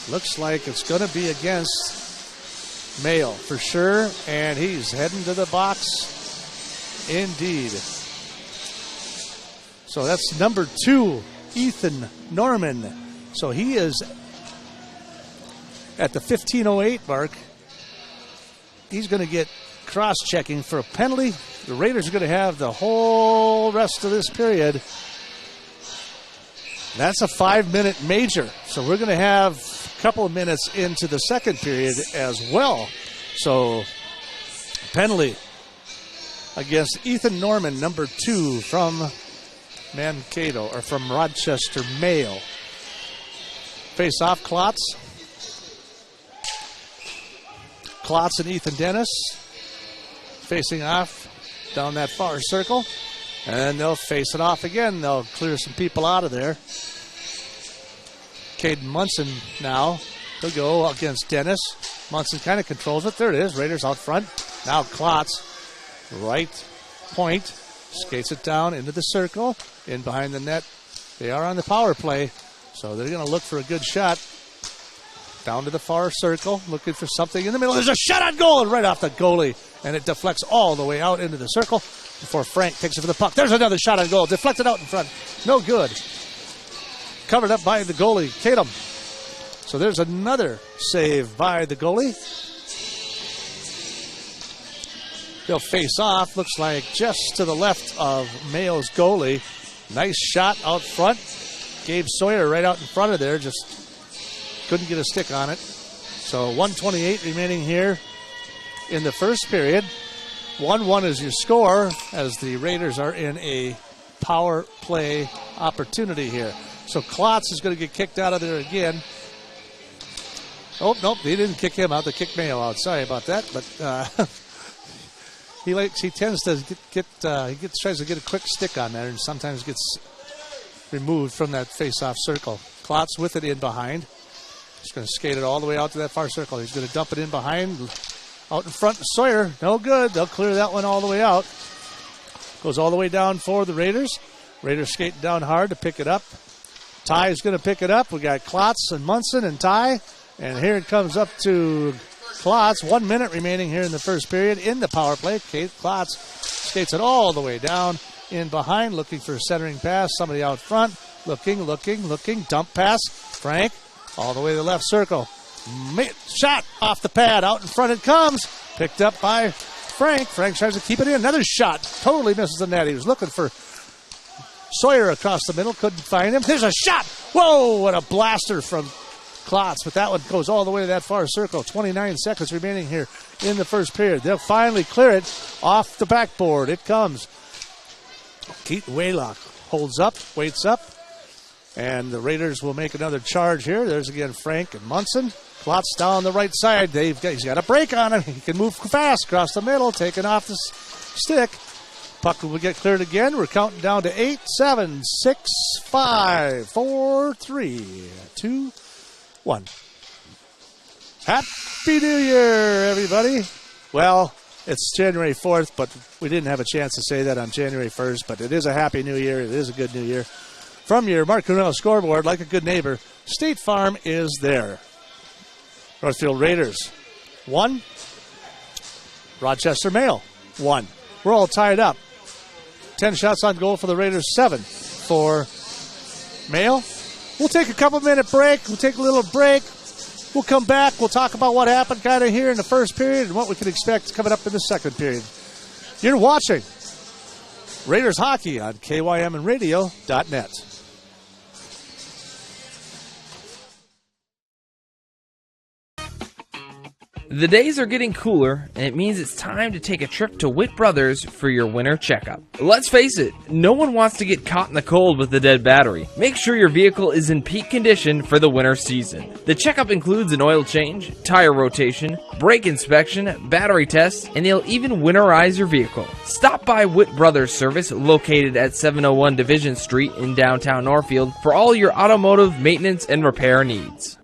Looks like it's going to be against Mayo for sure. And he's heading to the box indeed. So that's number 2, Ethan Norman. So he is at the 15:08 mark. He's going to get cross-checking for a penalty. The Raiders are going to have the whole rest of this period. That's a 5-minute major. So we're going to have a couple of minutes into the second period as well. So penalty against Ethan Norman, number 2 from Mankato, or from Rochester, Mayo. Face off, Klotz. Klotz and Ethan Dennis facing off down that far circle. And then they'll face it off again. They'll clear some people out of there. Caden Munson now. He'll go against Dennis. Munson kind of controls it. There it is. Raiders out front. Now Klotz, right point, skates it down into the circle, in behind the net. They are on the power play, so they're going to look for a good shot. Down to the far circle, looking for something in the middle. There's a shot on goal, and right off the goalie, and it deflects all the way out into the circle before Frank takes it for the puck. There's another shot on goal, deflected out in front. No good. Covered up by the goalie, Tatum. So there's another save by the goalie. They'll face off, looks like just to the left of Mayo's goalie. Nice shot out front. Gabe Sawyer right out in front of there, just couldn't get a stick on it. So 1:28 remaining here in the first period. 1-1 is your score as the Raiders are in a power play opportunity here. So Klotz is going to get kicked out of there again. Oh, nope, they didn't kick him out. They kicked Mayo out. Sorry about that, but he tends to tries to get a quick stick on there and sometimes gets removed from that face-off circle. Klotz with it in behind. He's going to skate it all the way out to that far circle. He's going to dump it in behind. Out in front, Sawyer. No good. They'll clear that one all the way out. Goes all the way down for the Raiders. Raiders skating down hard to pick it up. Ty is going to pick it up. We got Klotz and Munson and Ty. And here it comes up to Klotz. 1 minute remaining here in the first period in the power play. Klotz skates it all the way down in behind, looking for a centering pass. Somebody out front. Looking. Dump pass. Frank all the way to the left circle. Shot off the pad. Out in front it comes. Picked up by Frank. Frank tries to keep it in. Another shot. Totally misses the net. He was looking for Sawyer across the middle. Couldn't find him. There's a shot. Whoa, what a blaster from Klotz. But that one goes all the way to that far circle. 29 seconds remaining here in the first period. They'll finally clear it off the backboard. It comes. Keaton Waylock holds up, waits up. And the Raiders will make another charge here. There's again Frank and Munson. Klotz down the right side. He's got a break on him. He can move fast across the middle, taking off the stick. Puck will get cleared again. We're counting down to 8, 7, 6, 5, 4, 3, 2, 1. Happy New Year, everybody. Well, it's January 4th, but we didn't have a chance to say that on January 1st, but it is a Happy New Year. It is a good New Year. From your Mark Cornell scoreboard, like a good neighbor, State Farm is there. Northfield Raiders, 1. Rochester Mayo, 1. We're all tied up. 10 shots on goal for the Raiders, 7 for Mayo. We'll take a couple-minute break. We'll take a little break. We'll come back. We'll talk about what happened kind of here in the first period and what we can expect coming up in the second period. You're watching Raiders Hockey on KYMNradio.net. The days are getting cooler, and it means it's time to take a trip to Witt Brothers for your winter checkup. Let's face it, no one wants to get caught in the cold with a dead battery. Make sure your vehicle is in peak condition for the winter season. The checkup includes an oil change, tire rotation, brake inspection, battery tests, and they'll even winterize your vehicle. Stop by Witt Brothers Service, located at 701 Division Street in downtown Northfield, for all your automotive maintenance and repair needs.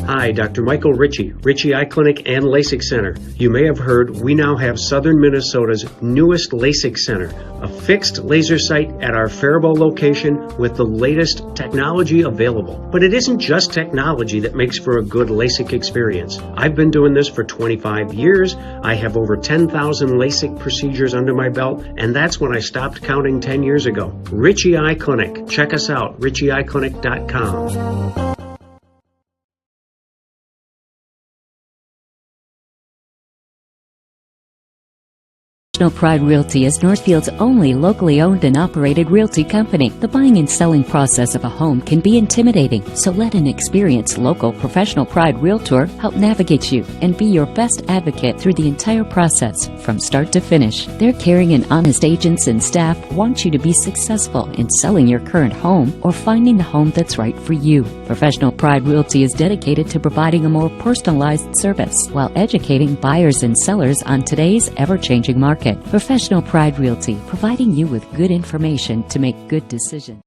Hi, Dr. Michael Ritchie Eye Clinic and LASIK Center. You may have heard we now have Southern Minnesota's newest LASIK Center, a fixed laser site at our Faribault location with the latest technology available. But it isn't just technology that makes for a good LASIK experience. I've been doing this for 25 years. I have over 10,000 LASIK procedures under my belt, and that's when I stopped counting 10 years ago. Ritchie Eye Clinic. Check us out, ritchieeyeclinic.com. Professional Pride Realty is Northfield's only locally owned and operated realty company. The buying and selling process of a home can be intimidating, so let an experienced local Professional Pride Realtor help navigate you and be your best advocate through the entire process from start to finish. Their caring and honest agents and staff want you to be successful in selling your current home or finding the home that's right for you. Professional Pride Realty is dedicated to providing a more personalized service while educating buyers and sellers on today's ever-changing market. Professional Pride Realty, providing you with good information to make good decisions.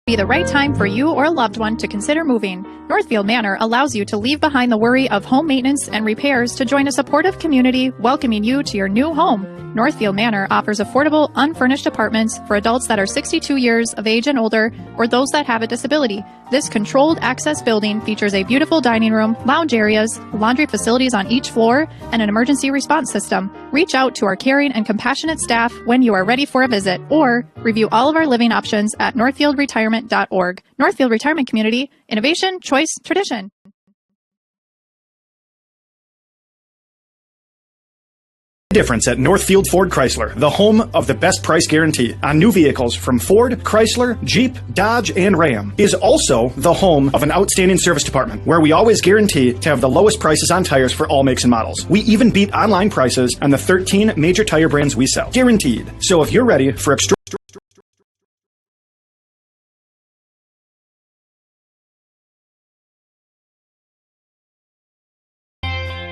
Be the right time for you or a loved one to consider moving. Northfield Manor allows you to leave behind the worry of home maintenance and repairs to join a supportive community welcoming you to your new home. Northfield Manor offers affordable, unfurnished apartments for adults that are 62 years of age and older or those that have a disability. This controlled access building features a beautiful dining room, lounge areas, laundry facilities on each floor, and an emergency response system. Reach out to our caring and compassionate staff when you are ready for a visit, or review all of our living options at northfieldretirement.org. Northfield Retirement Community, innovation, choice, tradition. Difference at Northfield Ford Chrysler, the home of the best price guarantee on new vehicles from Ford, Chrysler, Jeep, Dodge, and Ram, is also the home of an outstanding service department where we always guarantee to have the lowest prices on tires for all makes and models. We even beat online prices on the 13 major tire brands we sell. Guaranteed. So if you're ready for extra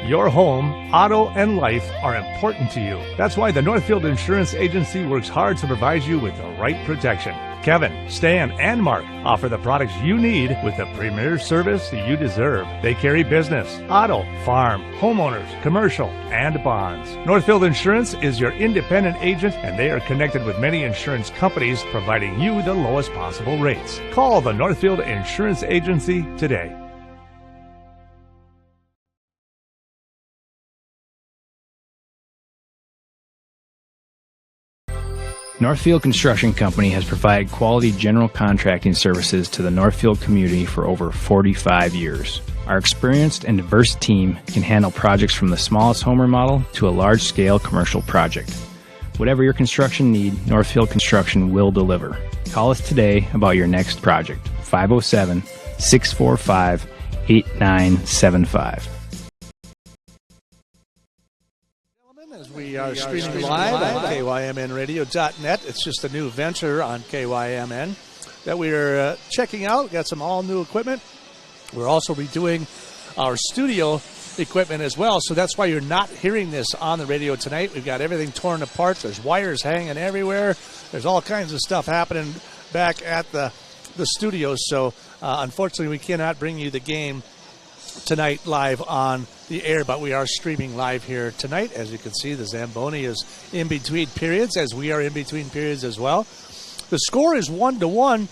Your home, auto, and life are important to you. That's why the Northfield Insurance Agency works hard to provide you with the right protection. Kevin, Stan, and Mark offer the products you need with the premier service you deserve. They carry business, auto, farm, homeowners, commercial, and bonds. Northfield Insurance is your independent agent, and they are connected with many insurance companies, providing you the lowest possible rates. Call the Northfield Insurance Agency today. Northfield Construction Company has provided quality general contracting services to the Northfield community for over 45 years. Our experienced and diverse team can handle projects from the smallest home remodel to a large-scale commercial project. Whatever your construction need, Northfield Construction will deliver. Call us today about your next project. 507-645-8975. We are streaming live on KYMNradio.net. It's just a new venture on KYMN that we are checking out. Got some all-new equipment. We're also redoing our studio equipment as well, so that's why you're not hearing this on the radio tonight. We've got everything torn apart. There's wires hanging everywhere. There's all kinds of stuff happening back at the studios, so unfortunately we cannot bring you the game tonight live on the air, but we are streaming live here tonight. As you can see, the Zamboni is in between periods, as we are in between periods as well. The score is 1-1,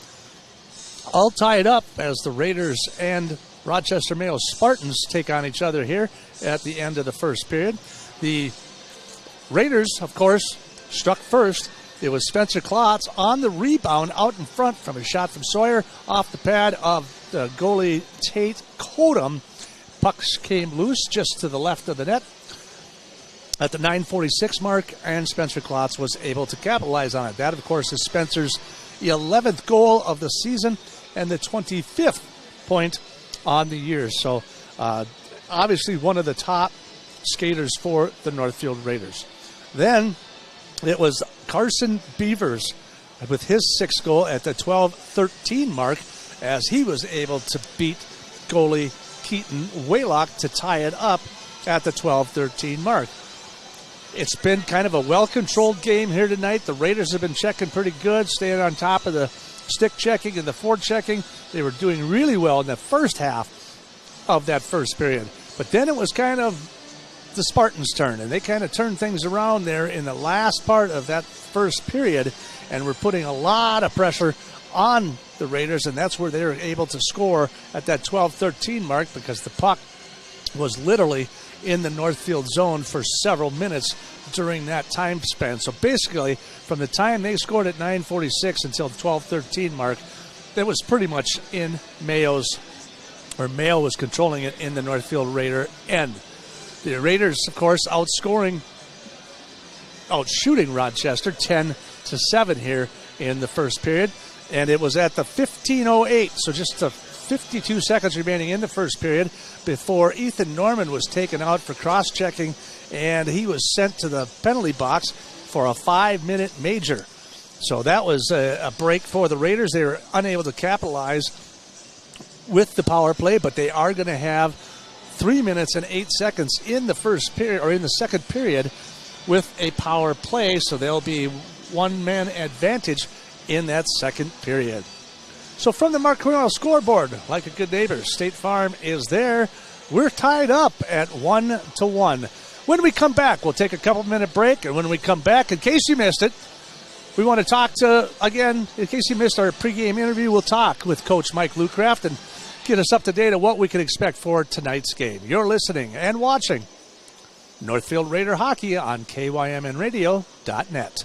all tied up as the Raiders and Rochester Mayo Spartans take on each other here at the end of the first period. The Raiders, of course, struck first. It was Spencer Klotz on the rebound out in front from a shot from Sawyer off the pad of the goalie Tate Kodum. Pucks came loose just to the left of the net at the 9:46 mark, and Spencer Klotz was able to capitalize on it. That, of course, is Spencer's 11th goal of the season and the 25th point on the year. So, obviously, one of the top skaters for the Northfield Raiders. Then it was Carson Beavers with his 6th goal at the 12:13 mark, as he was able to beat goalie Keaton Waylock to tie it up at the 12:13 mark. It's been kind of a well-controlled game here tonight. The Raiders have been checking pretty good, staying on top of the stick checking and the forward checking. They were doing really well in the first half of that first period. But then it was kind of the Spartans' turn, and they kind of turned things around there in the last part of that first period, and were putting a lot of pressure on the Raiders, and that's where they were able to score at that 12:13 mark, because the puck was literally in the Northfield zone for several minutes during that time span. So basically, from the time they scored at 9:46 until the 12:13 mark, that was pretty much in Mayo was controlling it in the Northfield Raider end. The Raiders, of course, outshooting Rochester 10-7 here in the first period. And it was at the 15:08, so just 52 seconds remaining in the first period before Ethan Norman was taken out for cross-checking, and he was sent to the penalty box for a 5-minute major. So that was a break for the Raiders. They were unable to capitalize with the power play, but they are going to have 3 minutes and 8 seconds in the first period, or in the second period, with a power play. So there'll be one-man advantage in that second period. So from the Mark Cornell scoreboard, like a good neighbor, State Farm is there. We're tied up at 1-1. When we come back, we'll take a couple-minute break, and when we come back, in case you missed it, we want to talk to, again, in case you missed our pregame interview, we'll talk with Coach Mike Lucraft and get us up to date on what we can expect for tonight's game. You're listening and watching Northfield Raider Hockey on KYMNradio.net.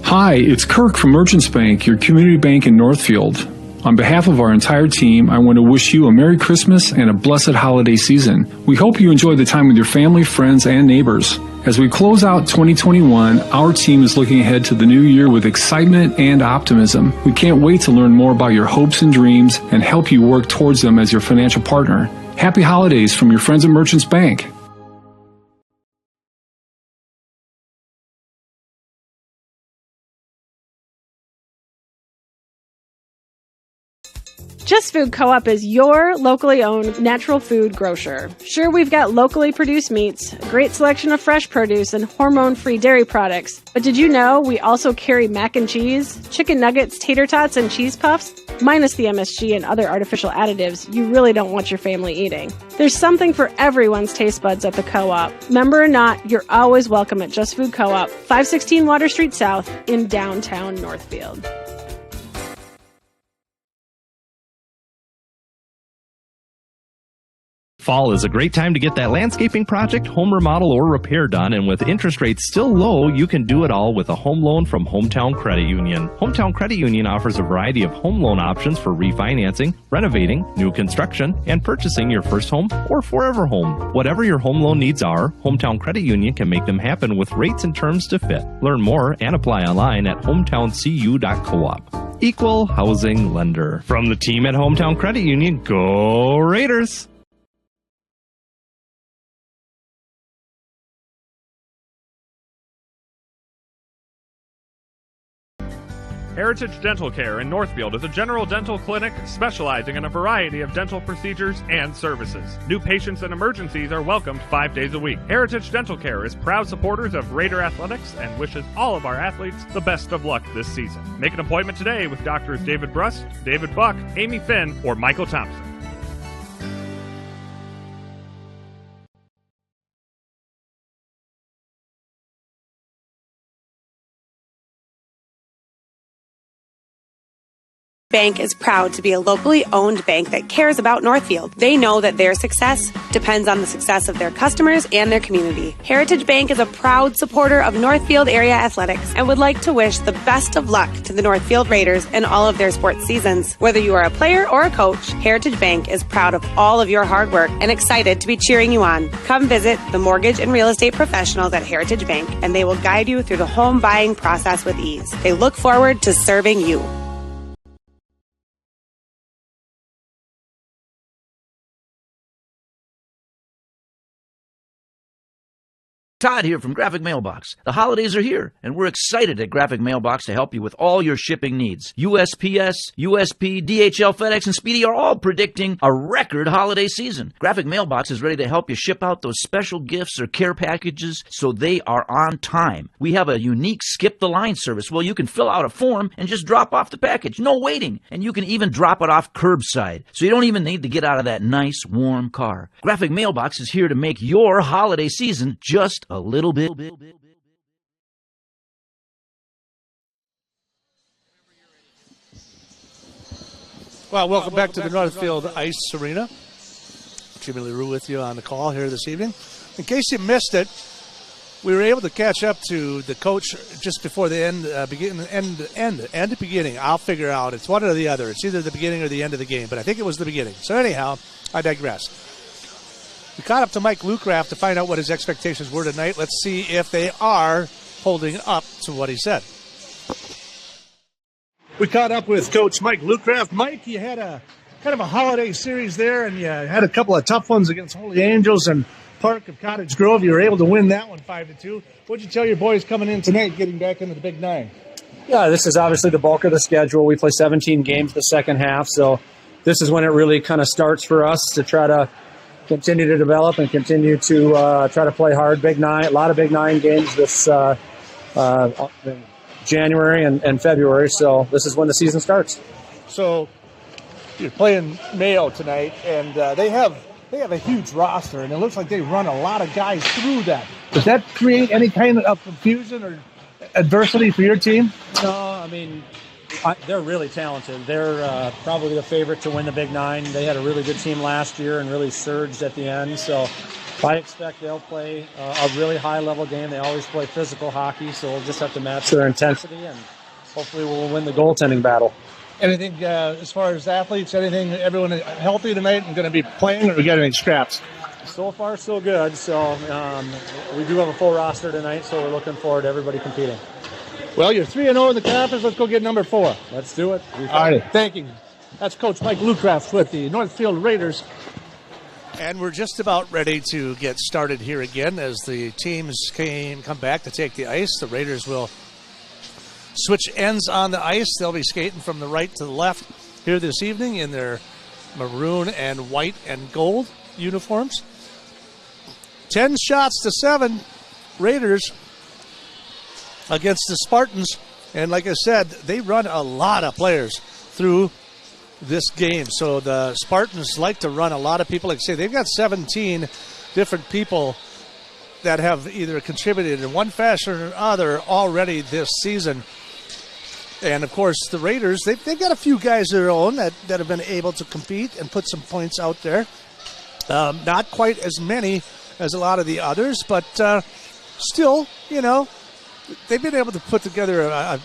Hi, it's Kirk from Merchants Bank, your community bank in Northfield. On behalf of our entire team, I want to wish you a Merry Christmas and a blessed holiday season. We hope you enjoy the time with your family, friends, and neighbors. As we close out 2021, our team is looking ahead to the new year with excitement and optimism. We can't wait to learn more about your hopes and dreams and help you work towards them as your financial partner. Happy holidays from your friends at Merchants Bank. Just Food Co-op is your locally owned natural food grocer. Sure, we've got locally produced meats, a great selection of fresh produce, and hormone-free dairy products. But did you know we also carry mac and cheese, chicken nuggets, tater tots, and cheese puffs? Minus the MSG and other artificial additives you really don't want your family eating. There's something for everyone's taste buds at the Co-op. Member or not, you're always welcome at Just Food Co-op, 516 Water Street South in downtown Northfield. Fall is a great time to get that landscaping project, home remodel, or repair done, and with interest rates still low, you can do it all with a home loan from Hometown Credit Union. Hometown Credit Union offers a variety of home loan options for refinancing, renovating, new construction, and purchasing your first home or forever home. Whatever your home loan needs are, Hometown Credit Union can make them happen with rates and terms to fit. Learn more and apply online at hometowncu.coop. Equal housing lender. From the team at Hometown Credit Union, go Raiders! Heritage Dental Care in Northfield is a general dental clinic specializing in a variety of dental procedures and services. New patients and emergencies are welcomed 5 days a week. Heritage Dental Care is proud supporters of Raider Athletics and wishes all of our athletes the best of luck this season. Make an appointment today with Doctors David Brust, David Buck, Amy Finn, or Michael Thompson. Bank is proud to be a locally owned bank that cares about Northfield. They know that their success depends on the success of their customers and their community. Heritage Bank is a proud supporter of Northfield area athletics and would like to wish the best of luck to the Northfield Raiders in all of their sports seasons. Whether you are a player or a coach, Heritage Bank is proud of all of your hard work and excited to be cheering you on. Come visit the mortgage and real estate professionals at Heritage Bank, and they will guide you through the home buying process with ease. They look forward to serving you. Todd here from Graphic Mailbox. The holidays are here, and we're excited at Graphic Mailbox to help you with all your shipping needs. USPS, USP, DHL, FedEx, and Speedy are all predicting a record holiday season. Graphic Mailbox is ready to help you ship out those special gifts or care packages so they are on time. We have a unique Skip the Line service where you can fill out a form and just drop off the package. No waiting. And you can even drop it off curbside, so you don't even need to get out of that nice, warm car. Graphic Mailbox is here to make your holiday season just a little bit. Well, welcome back to the Northfield Ice Arena. Jimmy LaRue with you on the call here this evening. In case you missed it, we were able to catch up to the coach just before the beginning. I'll figure out. It's one or the other. It's either the beginning or the end of the game, but I think it was the beginning. So anyhow, I digress. We caught up to Mike Lucraft to find out what his expectations were tonight. Let's see if they are holding up to what he said. We caught up with Coach Mike Lucraft. Mike, you had a kind of a holiday series there, and you had a couple of tough ones against Holy Angels and Park of Cottage Grove. You were able to win that one 5-2. What'd you tell your boys coming in tonight, getting back into the Big Nine? Yeah, this is obviously the bulk of the schedule. We play 17 games the second half, so this is when it really kind of starts for us to try to continue to develop and continue to try to play hard. Big Nine, a lot of Big Nine games this January and February, so this is when the season starts. So you're playing Mayo tonight, and they have a huge roster, and it looks like they run a lot of guys through that. Does that create any kind of confusion or adversity for your team? No, I mean, they're really talented. They're probably the favorite to win the Big Nine. They had a really good team last year and really surged at the end, so I expect they'll play a really high-level game. They always play physical hockey, so we'll just have to match their intensity, and hopefully we'll win the goaltending battle. Anything as far as athletes, everyone healthy tonight and going to be playing, or we got any scraps? So far, so good. So we do have a full roster tonight, so we're looking forward to everybody competing. Well, you're 3-0 in the conference. Let's go get number 4. Let's do it. All right. Thank you. That's Coach Mike Lucraft with the Northfield Raiders. And we're just about ready to get started here again as the teams come back to take the ice. The Raiders will switch ends on the ice. They'll be skating from the right to the left here this evening in their maroon and white and gold uniforms. 10-7 Raiders against the Spartans. And like I said, they run a lot of players through this game. So the Spartans like to run a lot of people. Like I say, they've got 17 different people that have either contributed in one fashion or another already this season. And, of course, the Raiders, they've got a few guys of their own that have been able to compete and put some points out there. Not quite as many as a lot of the others, but still, they've been able to put together,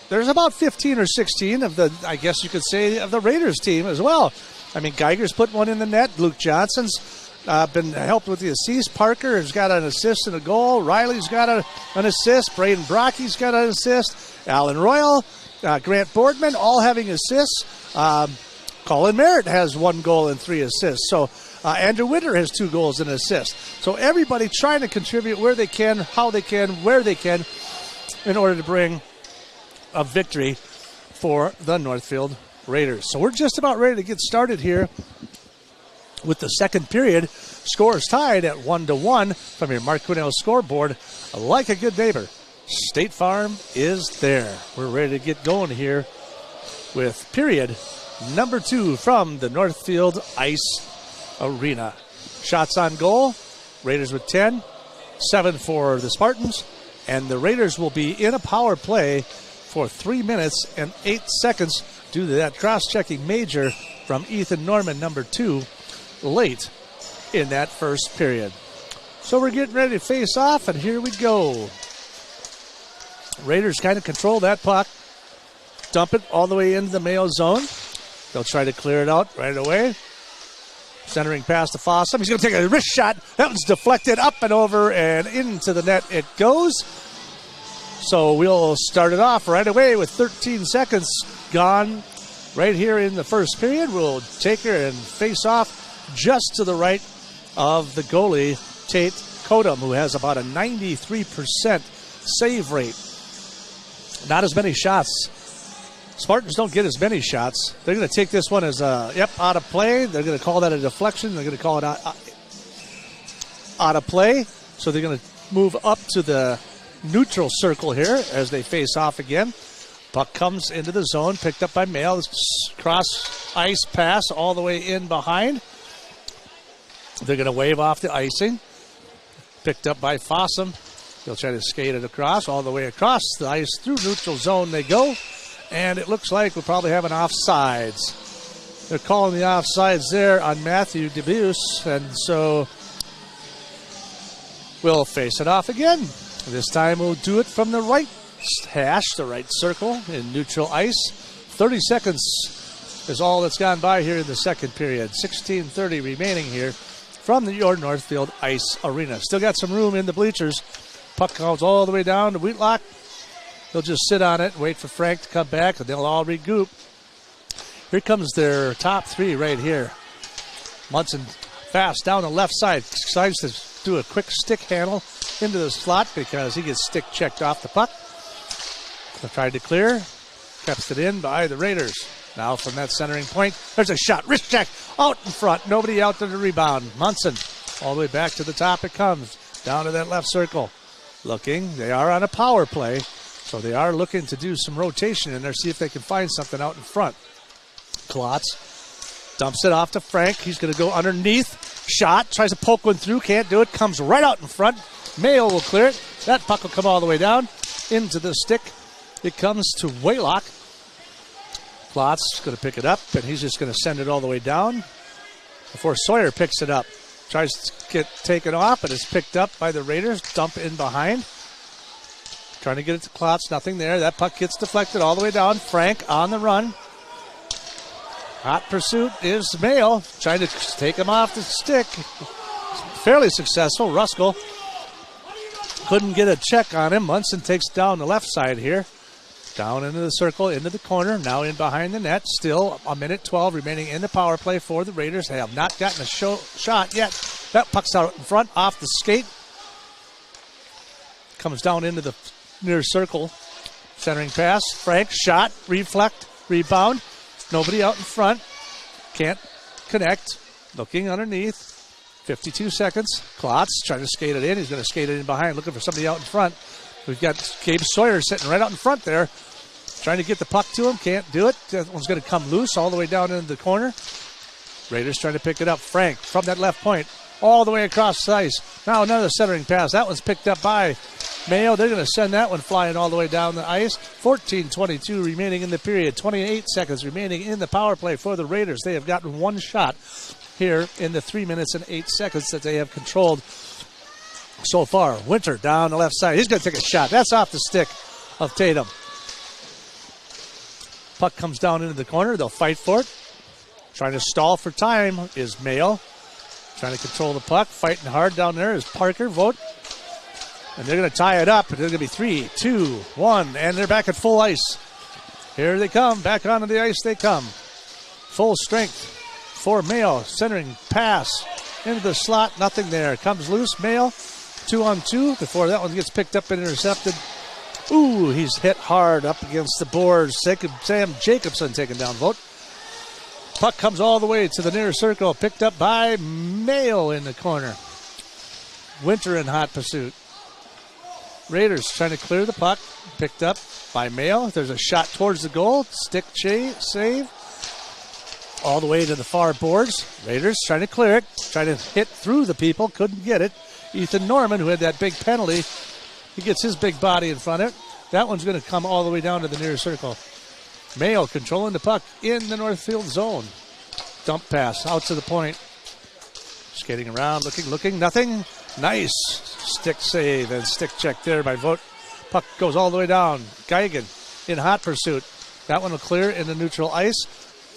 there's about 15 or 16 of the, I guess you could say, of the Raiders team as well. I mean, Geiger's put one in the net. Luke Johnson's been helped with the assist. Parker has got an assist and a goal. Riley's got an assist. Braden Brocky's got an assist. Alan Royal, Grant Boardman, all having assists. Colin Merritt has 1 goal and 3 assists. So Andrew Winter has 2 goals and an assist. So everybody trying to contribute where they can, how they can, where they can, in order to bring a victory for the Northfield Raiders. So we're just about ready to get started here with the second period. Scores tied at 1-1 from your Mark Quinnell scoreboard. Like a good neighbor, State Farm is there. We're ready to get going here with period number 2 from the Northfield Ice Arena. Shots on goal, Raiders with 10, 7 for the Spartans, and the Raiders will be in a power play for 3 minutes and 8 seconds due to that cross-checking major from Ethan Norman, number 2, late in that first period. So we're getting ready to face off, and here we go. Raiders kind of control that puck, dump it all the way into the Mayo zone. They'll try to clear it out right away. Centering pass to Fossum. He's going to take a wrist shot. That one's deflected up and over and into the net it goes. So we'll start it off right away with 13 seconds gone right here in the first period. We'll take her and face off just to the right of the goalie, Tate Kodum, who has about a 93% save rate. Not as many shots. Spartans don't get as many shots. They're going to take this one as out of play. They're going to call that a deflection. They're going to call it out of play. So they're going to move up to the neutral circle here as they face off again. Puck comes into the zone, picked up by Mayo. Cross ice pass all the way in behind. They're going to wave off the icing. Picked up by Fossum. They'll try to skate it across, all the way across the ice through neutral zone they go. And it looks like we'll probably have an offsides. They're calling the offsides there on Matthew DeBuse. And so will face it off again. This time we'll do it from the right hash, the right circle in neutral ice. 30 seconds is all that's gone by here in the second period. 16:30 remaining here from your Northfield Ice Arena. Still got some room in the bleachers. Puck comes all the way down to Wheatlock. They'll just sit on it and wait for Frank to come back, and they'll all regroup. Here comes their top three right here. Munson fast down the left side. Decides to do a quick stick handle into the slot because he gets stick checked off the puck. Tried to clear. Kept it in by the Raiders. Now from that centering point, there's a shot. Wrist check out in front. Nobody out to the rebound. Munson all the way back to the top it comes. Down to that left circle. Looking. They are on a power play. So they are looking to do some rotation in there. See if they can find something out in front. Klotz dumps it off to Frank. He's going to go underneath. Shot. Tries to poke one through. Can't do it. Comes right out in front. Mayo will clear it. That puck will come all the way down into the stick. It comes to Waylock. Klotz is going to pick it up, and he's just going to send it all the way down before Sawyer picks it up. Tries to get taken off, but it's picked up by the Raiders. Dump in behind. Trying to get it to Klotz. Nothing there. That puck gets deflected all the way down. Frank on the run. Hot pursuit is Mayo. Trying to take him off the stick. Fairly successful. Ruskell couldn't get a check on him. Munson takes down the left side here. Down into the circle, into the corner, now in behind the net. Still a minute 12 remaining in the power play for the Raiders. They have not gotten a shot yet. That puck's out in front, off the skate. Comes down into the near circle. Centering pass. Frank, shot, reflect, rebound. Nobody out in front. Can't connect. Looking underneath. 52 seconds. Klotz trying to skate it in. He's going to skate it in behind, looking for somebody out in front. We've got Gabe Sawyer sitting right out in front there. Trying to get the puck to him. Can't do it. That one's going to come loose all the way down into the corner. Raiders trying to pick it up. Frank from that left point all the way across the ice. Now another centering pass. That one's picked up by Mayo. They're going to send that one flying all the way down the ice. 14:22 remaining in the period. 28 seconds remaining in the power play for the Raiders. They have gotten one shot here in the 3 minutes and 8 seconds that they have controlled so far. Winter down the left side. He's going to take a shot. That's off the stick of Tatum. Puck comes down into the corner. They'll fight for it. Trying to stall for time is Mayo. Trying to control the puck. Fighting hard down there is Parker Vogt. And they're going to tie it up. It's going to be 3, 2, 1. And they're back at full ice. Here they come. Back onto the ice they come. Full strength for Mayo. Centering pass into the slot. Nothing there. Comes loose. Mayo 2-on-2 before that one gets picked up and intercepted. Ooh, he's hit hard up against the boards. Sam Jacobson taking down Vogt. Puck comes all the way to the near circle. Picked up by Mayo in the corner. Winter in hot pursuit. Raiders trying to clear the puck. Picked up by Mayo. There's a shot towards the goal. Stick save. All the way to the far boards. Raiders trying to clear it. Trying to hit through the people. Couldn't get it. Ethan Norman, who had that big penalty, he gets his big body in front of it. That one's going to come all the way down to the near circle. Mayo controlling the puck in the Northfield zone. Dump pass out to the point. Skating around, looking, nothing. Nice stick save and stick check there by Vogt. Puck goes all the way down. Geigen in hot pursuit. That one will clear in the neutral ice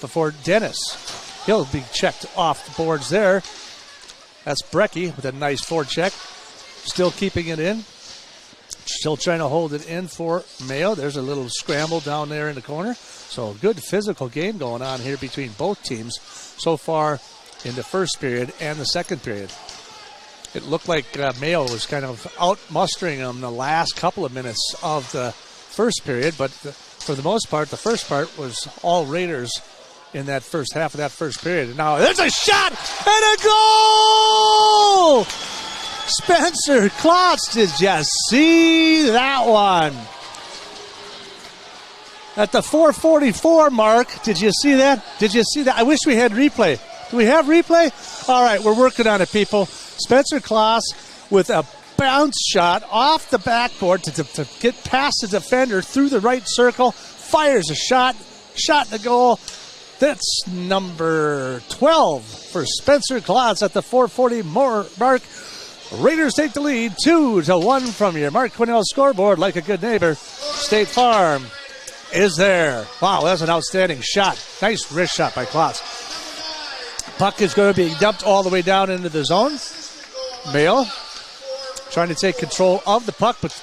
before Dennis. He'll be checked off the boards there. That's Brecky with a nice forecheck. Still keeping it in. Still trying to hold it in for Mayo. There's a little scramble down there in the corner. So good physical game going on here between both teams so far in the first period and the second period. It looked like Mayo was kind of out-mustering them the last couple of minutes of the first period, but for the most part, the first part was all Raiders in that first half of that first period. And now there's a shot and a goal! Spencer Klotz, did you see that one? At the 4:44 mark, did you see that? Did you see that? I wish we had replay. Do we have replay? All right, we're working on it, people. Spencer Klotz with a bounce shot off the backboard to get past the defender through the right circle, fires a shot in the goal. That's number 12 for Spencer Klotz at the 4:40 mark. Raiders take the lead 2-1 from your Mark Quinnell scoreboard. Like a good neighbor, State Farm is there. Wow, that's an outstanding shot. Nice wrist shot by Klotz. Puck is going to be dumped all the way down into the zone. Mayo trying to take control of the puck, but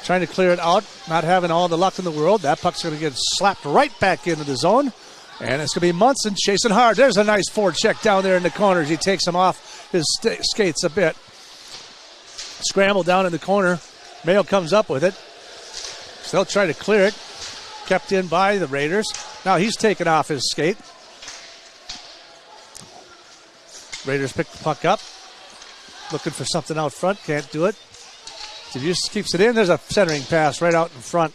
trying to clear it out, not having all the luck in the world. That puck's going to get slapped right back into the zone, and it's going to be Munson chasing hard. There's a nice forecheck down there in the corners. He takes him off his skates a bit. Scramble down in the corner. Mayo comes up with it. Still trying to clear it. Kept in by the Raiders. Now he's taken off his skate. Raiders pick the puck up. Looking for something out front. Can't do it. Just keeps it in. There's a centering pass right out in front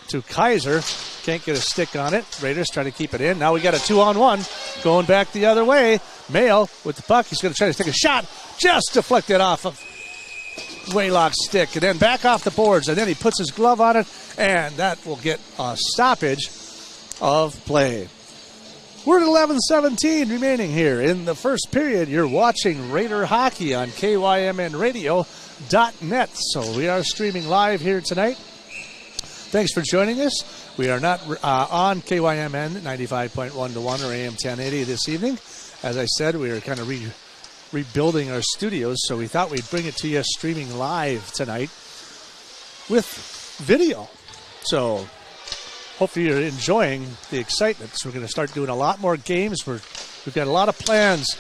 to Kaiser. Can't get a stick on it. Raiders try to keep it in. Now we got a 2-on-1 going back the other way. Mayo with the puck. He's going to try to take a shot. Just deflected off of Waylock's stick. And then back off the boards. And then he puts his glove on it. And that will get a stoppage of play. We're at 11:17 remaining here in the first period. You're watching Raider hockey on KYMNradio.net. So we are streaming live here tonight. Thanks for joining us. We are not on KYMN 95.1 to 1 or AM 1080 this evening. As I said, we are kind of rebuilding our studios, so we thought we'd bring it to you streaming live tonight with video. So hopefully you're enjoying the excitement. So we're going to start doing a lot more games. We've got a lot of plans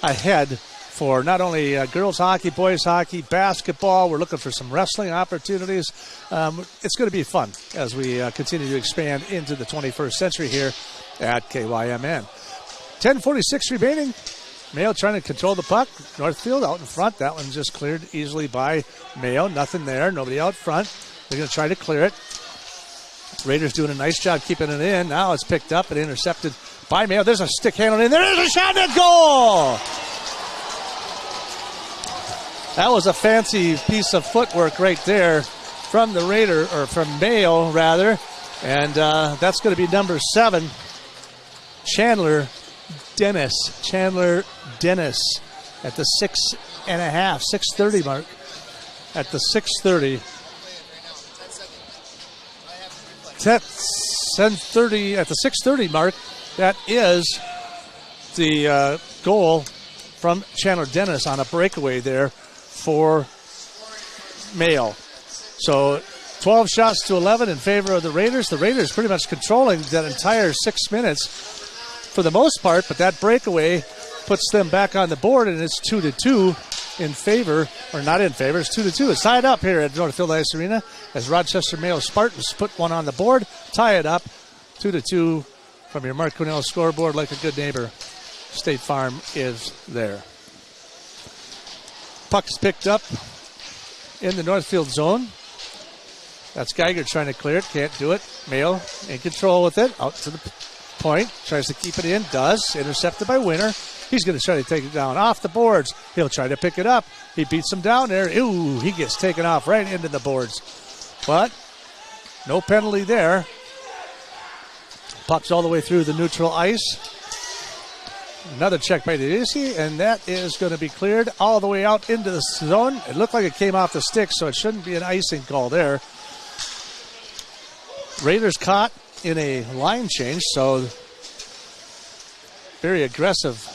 ahead for not only girls hockey, boys hockey, basketball. We're looking for some wrestling opportunities. It's going to be fun as we continue to expand into the 21st century here at KYMN. 10:46 remaining. Mayo trying to control the puck. Northfield out in front. That one just cleared easily by Mayo. Nothing there. Nobody out front. They're going to try to clear it. Raiders doing a nice job keeping it in. Now it's picked up and intercepted by Mayo. There's a stick handled in. There's a shot at goal! That was a fancy piece of footwork right there from the Raider, or from Mayo rather. And that's going to be number 7, Chandler Dennis at the 6:30 mark. At the 6:30. 10:30 at the 6:30 mark. That is the goal from Chandler Dennis on a breakaway there for Mayo. So 12 shots to 11 in favor of the Raiders. The Raiders pretty much controlling that entire 6 minutes for the most part, but that breakaway puts them back on the board, and it's 2-2 in favor, or not in favor, it's 2-2. It's tied up here at Northfield Ice Arena as Rochester Mayo Spartans put one on the board, tie it up, 2-2 from your Mark Quinnell scoreboard. Like a good neighbor, State Farm is there. Puck is picked up in the Northfield zone. That's Geiger trying to clear it, can't do it. Mayo in control with it, out to the point, tries to keep it in, does, intercepted by Winter. He's going to try to take it down off the boards. He'll try to pick it up. He beats him down there. Ooh, he gets taken off right into the boards. But no penalty there. Puck's all the way through the neutral ice. Another check by Dedisi, and that is going to be cleared all the way out into the zone. It looked like it came off the stick, so it shouldn't be an icing call there. Raiders caught in a line change, so very aggressive.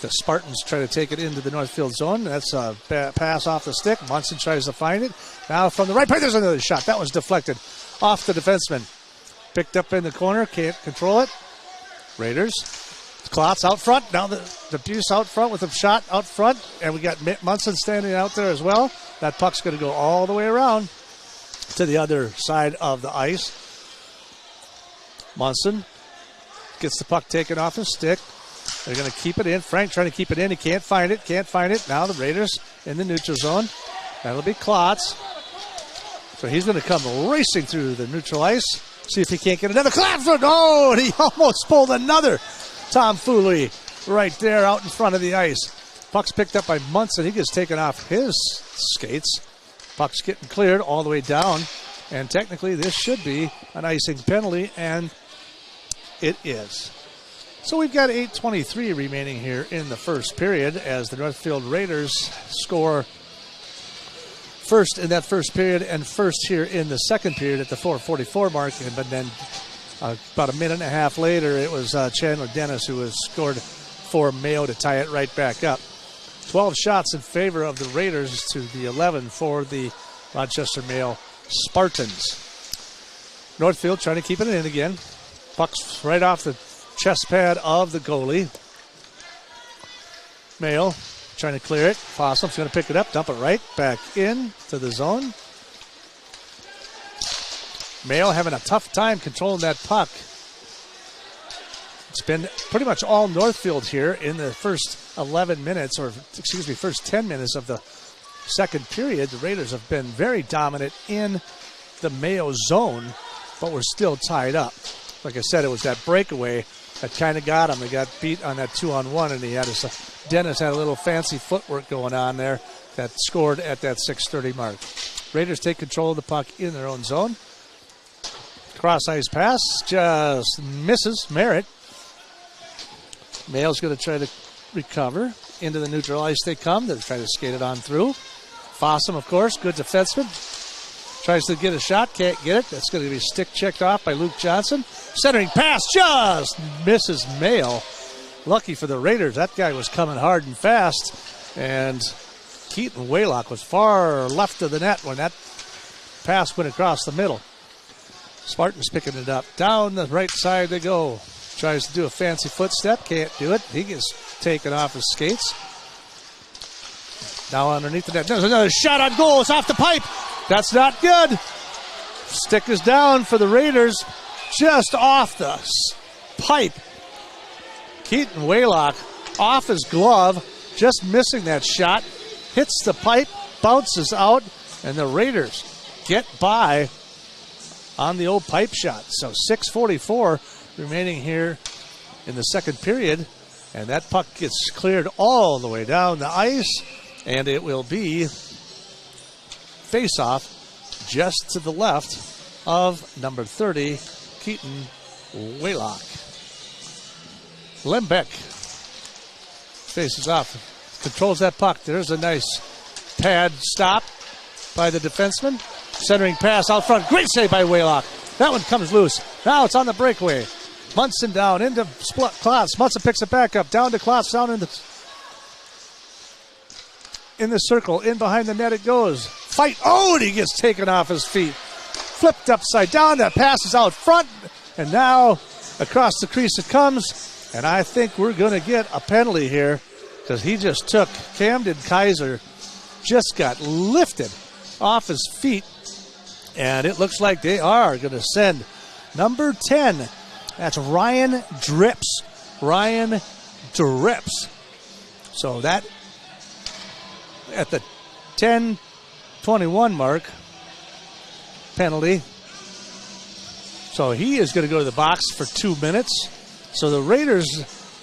The Spartans try to take it into the Northfield zone. That's a pass off the stick. Munson tries to find it. Now from the right point, there's another shot. That was deflected off the defenseman. Picked up in the corner, can't control it. Raiders. Klotz out front. Now the Buse out front with a shot out front. And we got Munson standing out there as well. That puck's going to go all the way around to the other side of the ice. Munson gets the puck taken off his stick. They're going to keep it in. Frank trying to keep it in. He can't find it. Now the Raiders in the neutral zone. That'll be Klotz. So he's going to come racing through the neutral ice. See if he can't get another Klotz. Oh, and he almost pulled another tomfoolery right there out in front of the ice. Puck's picked up by Munson. He gets taken off his skates. Puck's getting cleared all the way down. And technically this should be an icing penalty, and it is. So we've got 8:23 remaining here in the first period as the Northfield Raiders score first in that first period and first here in the second period at the 4:44 mark. But then about a minute and a half later, it was Chandler Dennis who was scored for Mayo to tie it right back up. 12 shots in favor of the Raiders to the 11 for the Rochester Mayo Spartans. Northfield trying to keep it in again. Puck's right off the chest pad of the goalie. Mayo trying to clear it. Fossum's going to pick it up, dump it right back in to the zone. Mayo having a tough time controlling that puck. It's been pretty much all Northfield here in the first 11 minutes, or excuse me, first 10 minutes of the second period. The Raiders have been very dominant in the Mayo zone, but we're still tied up. Like I said, it was that breakaway that kind of got him. They got beat on that 2-on-1, and Dennis had a little fancy footwork going on there that scored at that 6:30 mark. Raiders take control of the puck in their own zone. Cross-ice pass just misses Merritt. Mayo's going to try to recover. Into the neutral ice they come. They're trying to skate it on through. Fossum, of course, good defenseman. Tries to get a shot, can't get it. That's going to be stick checked off by Luke Johnson. Centering pass just misses Mayo. Lucky for the Raiders, that guy was coming hard and fast. And Keaton Waylock was far left of the net when that pass went across the middle. Spartans picking it up. Down the right side they go. Tries to do a fancy footstep, can't do it. He gets taken off his skates. Now underneath the net. There's another shot on goal. It's off the pipe. That's not good. Stick is down for the Raiders. Just off the pipe. Keaton Waylock off his glove. Just missing that shot. Hits the pipe. Bounces out. And the Raiders get by on the old pipe shot. So 6:44 remaining here in the second period. And that puck gets cleared all the way down the ice. And it will be face-off just to the left of number 30, Keaton Waylock. Lembeck faces off, controls that puck. There's a nice pad stop by the defenseman. Centering pass out front. Great save by Waylock. That one comes loose. Now it's on the breakaway. Munson down into Klotz. Munson picks it back up. Down to Klotz. Down in the circle. In behind the net it goes. Fight. Oh, and he gets taken off his feet. Flipped upside down. That pass is out front. And now across the crease it comes. And I think we're going to get a penalty here because he just took Camden Kaiser. Just got lifted off his feet. And it looks like they are going to send number 10. That's Ryan Drips. Ryan Drips. So that at the 10:21 mark, penalty. So he is going to go to the box for 2 minutes. So the Raiders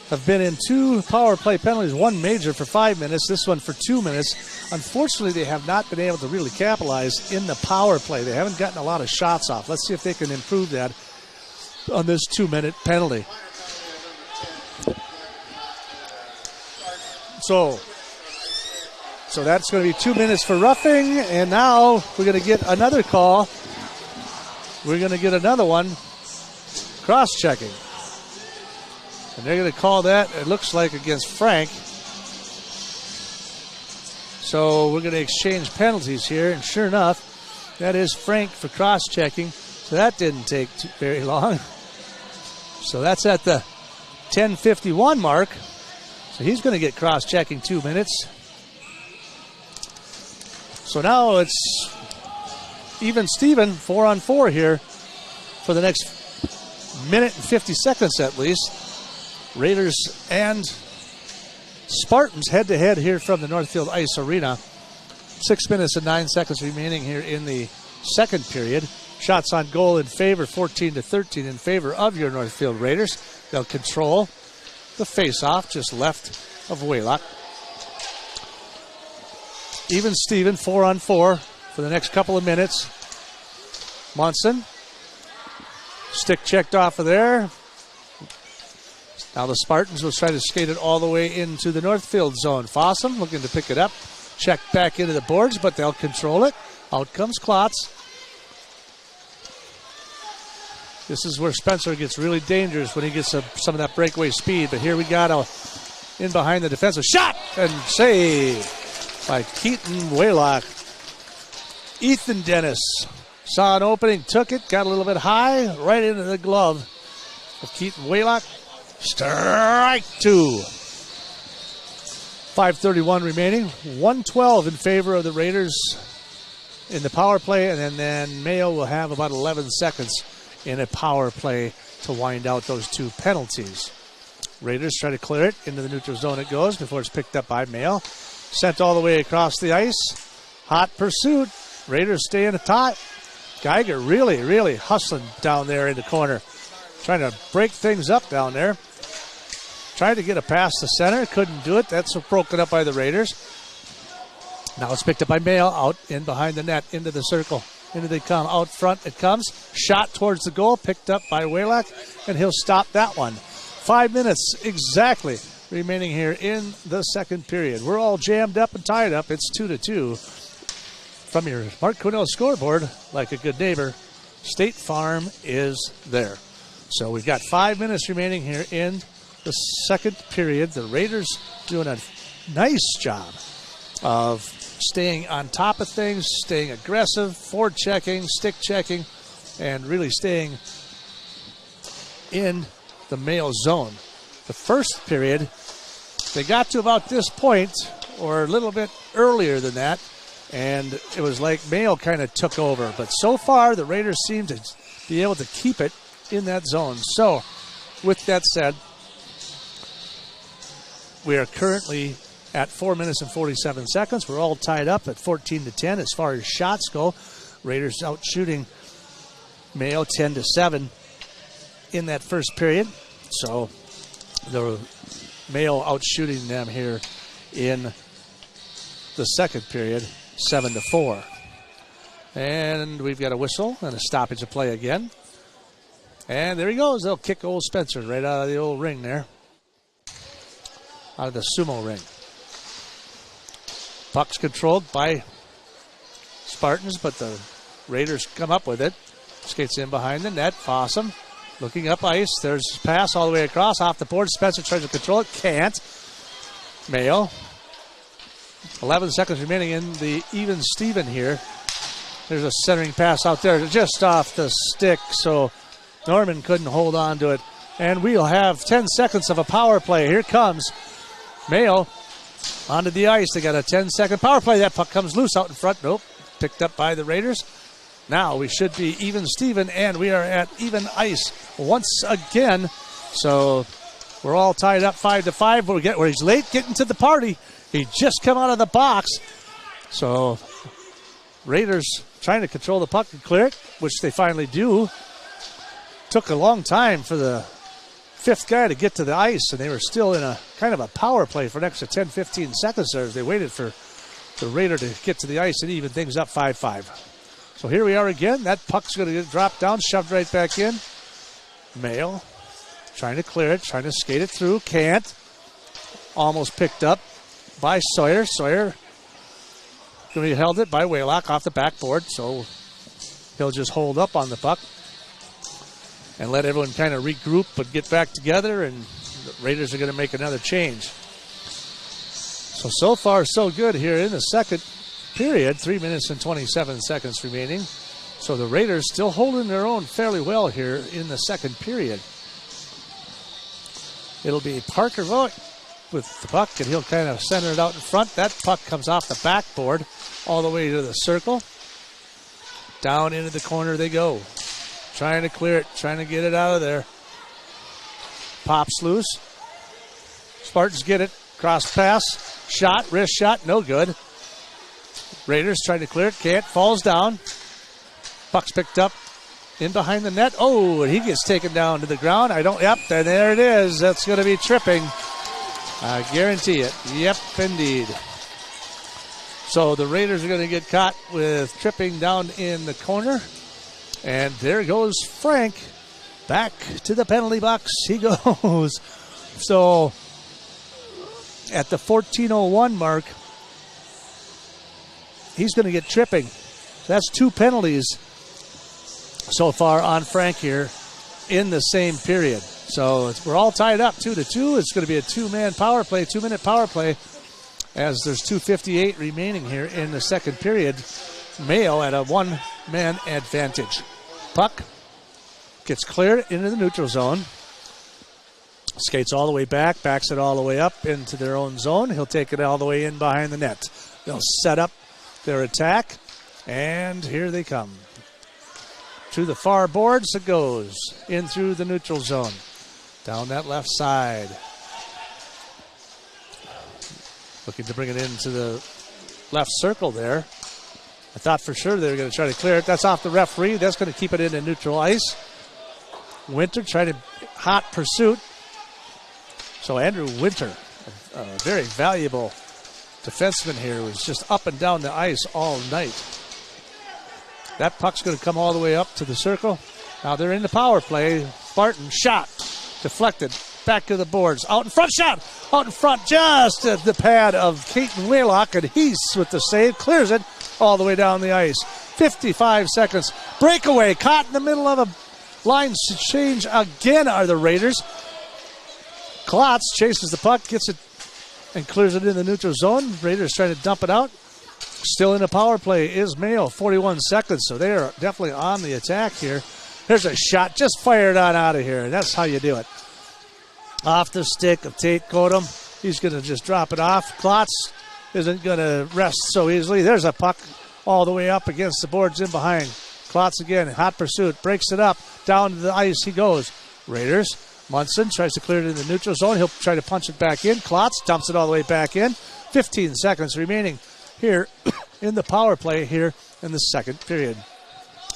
have been in 2 power play penalties, 1 major for 5 minutes, this one for 2 minutes. Unfortunately, they have not been able to really capitalize in the power play. They haven't gotten a lot of shots off. Let's see if they can improve that on this 2-minute penalty. So that's going to be 2 minutes for roughing, and now we're going to get another call. We're going to get another one, cross-checking. And they're going to call that, it looks like, against Frank. So we're going to exchange penalties here, and sure enough, that is Frank for cross-checking. So that didn't take very long. So that's at the 10:51 mark. So he's going to get cross-checking 2 minutes. So now it's even Steven, 4-on-4 here for the next minute and 50 seconds at least. Raiders and Spartans head-to-head here from the Northfield Ice Arena. 6 minutes and 9 seconds remaining here in the second period. Shots on goal in favor, 14-13 in favor of your Northfield Raiders. They'll control the face-off just left of Waylock. Even Steven, 4-on-4 for the next couple of minutes. Munson, stick checked off of there. Now the Spartans will try to skate it all the way into the Northfield zone. Fossum looking to pick it up. Check back into the boards, but they'll control it. Out comes Klotz. This is where Spencer gets really dangerous when he gets some of that breakaway speed. But here we got in behind the defensive shot and save by Keaton Waylock. Ethan Dennis saw an opening, took it, got a little bit high, right into the glove of Keaton Waylock. Strike two. 5:31 remaining. 112 in favor of the Raiders in the power play, and then Mayo will have about 11 seconds in a power play to wind out those two penalties. Raiders try to clear it. Into the neutral zone it goes before it's picked up by Mayo. Sent all the way across the ice. Hot pursuit. Raiders stay in a tie. Geiger really hustling down there in the corner. Trying to break things up down there. Tried to get a pass to center. Couldn't do it. That's broken up by the Raiders. Now it's picked up by Mayo. Out in behind the net. Into the circle. Into they come. Out front it comes. Shot towards the goal. Picked up by Waylock. And he'll stop that one. 5 minutes exactly remaining here in the second period. We're all jammed up and tied up. It's 2-2. From your Mark Quinnell scoreboard, like a good neighbor, State Farm is there. So we've got 5 minutes remaining here in the second period. The Raiders doing a nice job of staying on top of things, staying aggressive, forechecking, stick checking, and really staying in the Mayo zone. The first period, they got to about this point, or a little bit earlier than that, and it was like Mayo kind of took over. But so far, the Raiders seem to be able to keep it in that zone. So, with that said, we are currently at 4 minutes and 47 seconds. We're all tied up at 14-10 as far as shots go. Raiders out shooting Mayo 10-7 in that first period. So, the Mayo out shooting them here in the second period, 7-4. And we've got a whistle and a stoppage of play again. And there he goes. They'll kick old Spencer right out of the old ring there. Out of the sumo ring. Puck's controlled by Spartans, but the Raiders come up with it. Skates in behind the net. Fossum looking up ice. There's his pass all the way across. Off the board. Spencer tries to control it. Can't. Mayo. 11 seconds remaining in the even Steven here. There's a centering pass out there just off the stick, so Norman couldn't hold on to it. And we'll have 10 seconds of a power play. Here comes Mayo onto the ice. They got a 10-second power play. That puck comes loose out in front. Nope. Picked up by the Raiders. Now we should be even Steven, and we are at even ice once again. So we're all tied up 5-5. Where he's late getting to the party. He just come out of the box. So Raiders trying to control the puck and clear it, which they finally do. Took a long time for the fifth guy to get to the ice, and they were still in a kind of a power play for an extra 10-15 seconds there as they waited for the Raider to get to the ice and even things up 5-5. So here we are again. That puck's going to get dropped down, shoved right back in. Mayo trying to clear it, trying to skate it through. Can't. Almost picked up by Sawyer. Sawyer going to be held it by Waylock off the backboard, so he'll just hold up on the puck and let everyone kind of regroup but get back together, and the Raiders are going to make another change. So far, so good here in the second period. 3 minutes and 27 seconds remaining. So the Raiders still holding their own fairly well here in the second period. It'll be Parker Vogt with the puck, and he'll kind of center it out in front. That puck comes off the backboard all the way to the circle. Down into the corner they go. Trying to clear it, trying to get it out of there. Pops loose. Spartans get it. Cross pass. Shot, wrist shot, no good. Raiders trying to clear it, can't. Falls down. Puck's picked up in behind the net. Oh, and he gets taken down to the ground. Yep, and there it is. That's going to be tripping. I guarantee it. Yep, indeed. So the Raiders are going to get caught with tripping down in the corner. And there goes Frank back to the penalty box. He goes So at the 14:01 mark, he's going to get tripping. So that's 2 penalties so far on Frank here in the same period. So we're all tied up 2-2. It's going to be a 2-man power play, 2-minute power play, as there's 2:58 remaining here in the second period. Mayo at a 1-man advantage. Puck gets cleared into the neutral zone. Skates all the way back, backs it all the way up into their own zone. He'll take it all the way in behind the net. They'll set up their attack, and here they come. To the far boards it goes, in through the neutral zone. Down that left side. Looking to bring it into the left circle there. I thought for sure they were going to try to clear it. That's off the referee. That's going to keep it into neutral ice. Winter trying to hot pursuit. So Andrew Winter, a very valuable defenseman here, was just up and down the ice all night. That puck's going to come all the way up to the circle. Now they're in the power play. Barton shot, deflected, back to the boards. Out in front, shot, out in front, just at the pad of Caton Waylock, and he's with the save, clears it all the way down the ice. 55 seconds. Breakaway, caught in the middle of a line change again are the Raiders. Klotz chases the puck, gets it, and clears it in the neutral zone. Raiders trying to dump it out. Still in the power play is Mayo, 41 seconds, so they are definitely on the attack here. There's a shot, just fired on out of here, and that's how you do it. Off the stick of Tate Kodum. He's going to just drop it off. Klotz isn't going to rest so easily. There's a puck all the way up against the boards in behind. Klotz again, hot pursuit, breaks it up. Down to the ice he goes. Raiders. Munson tries to clear it in the neutral zone. He'll try to punch it back in. Klotz dumps it all the way back in. 15 seconds remaining here in the power play here in the second period.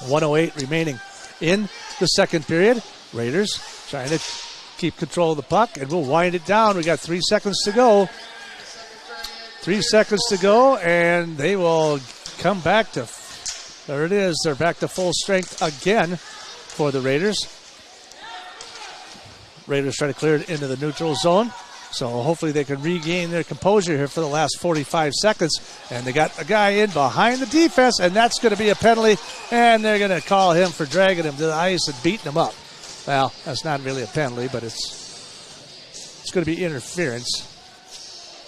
1:08 remaining in the second period. Raiders trying to keep control of the puck, and we'll wind it down. We got 3 seconds to go. 3 seconds to go, and they will come back to, there it is, they're back to full strength again for the Raiders. Raiders try to clear it into the neutral zone. So hopefully they can regain their composure here for the last 45 seconds. And they got a guy in behind the defense, and that's going to be a penalty. And they're going to call him for dragging him to the ice and beating him up. Well, that's not really a penalty, but it's going to be interference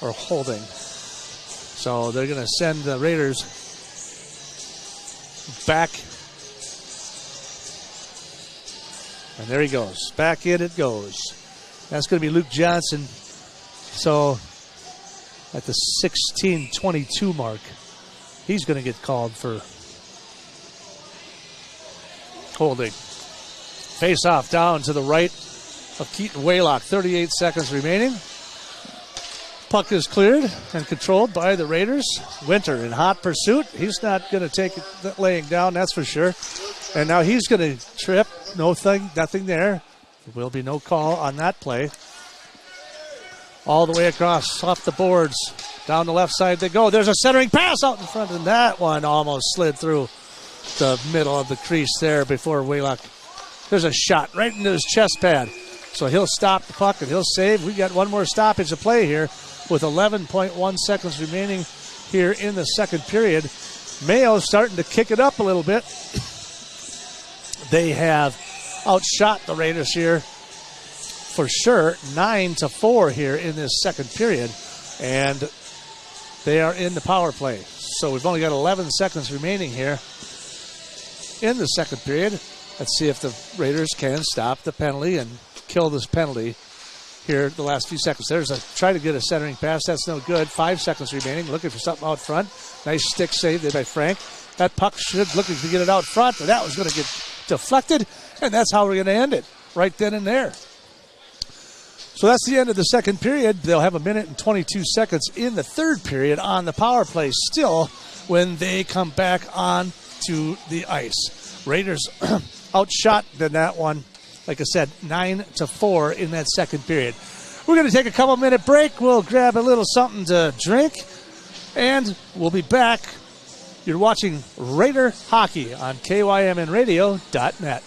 or holding. So they're going to send the Raiders back. And there he goes. Back in it goes. That's going to be Luke Johnson. So at the 16:22 mark, he's going to get called for holding. Face off down to the right of Keaton Waylock. 38 seconds remaining. Puck is cleared and controlled by the Raiders. Winter in hot pursuit. He's not going to take it laying down, that's for sure. And now he's going to trip. Nothing there. There will be no call on that play. All the way across, off the boards. Down the left side they go. There's a centering pass out in front, and that one almost slid through the middle of the crease there before Waylock. There's a shot right into his chest pad. So he'll stop the puck and he'll save. We got one more stoppage of play here with 11.1 seconds remaining here in the second period. Mayo starting to kick it up a little bit. They have outshot the Raiders here for sure, 9-4 here in this second period, and they are in the power play. So we've only got 11 seconds remaining here in the second period. Let's see if the Raiders can stop the penalty and kill this penalty here the last few seconds. There's a try to get a centering pass. That's no good. 5 seconds remaining. Looking for something out front. Nice stick save there by Frank. That puck should looking to get it out front, but that was going to get deflected, and that's how we're going to end it right then and there. So that's the end of the second period. They'll have 1 minute and 22 seconds in the third period on the power play still when they come back on to the ice. Raiders outshot in that one, like I said, 9-4 in that second period. We're going to take a couple-minute break. We'll grab a little something to drink, and we'll be back. You're watching Raider Hockey on KYMNradio.net.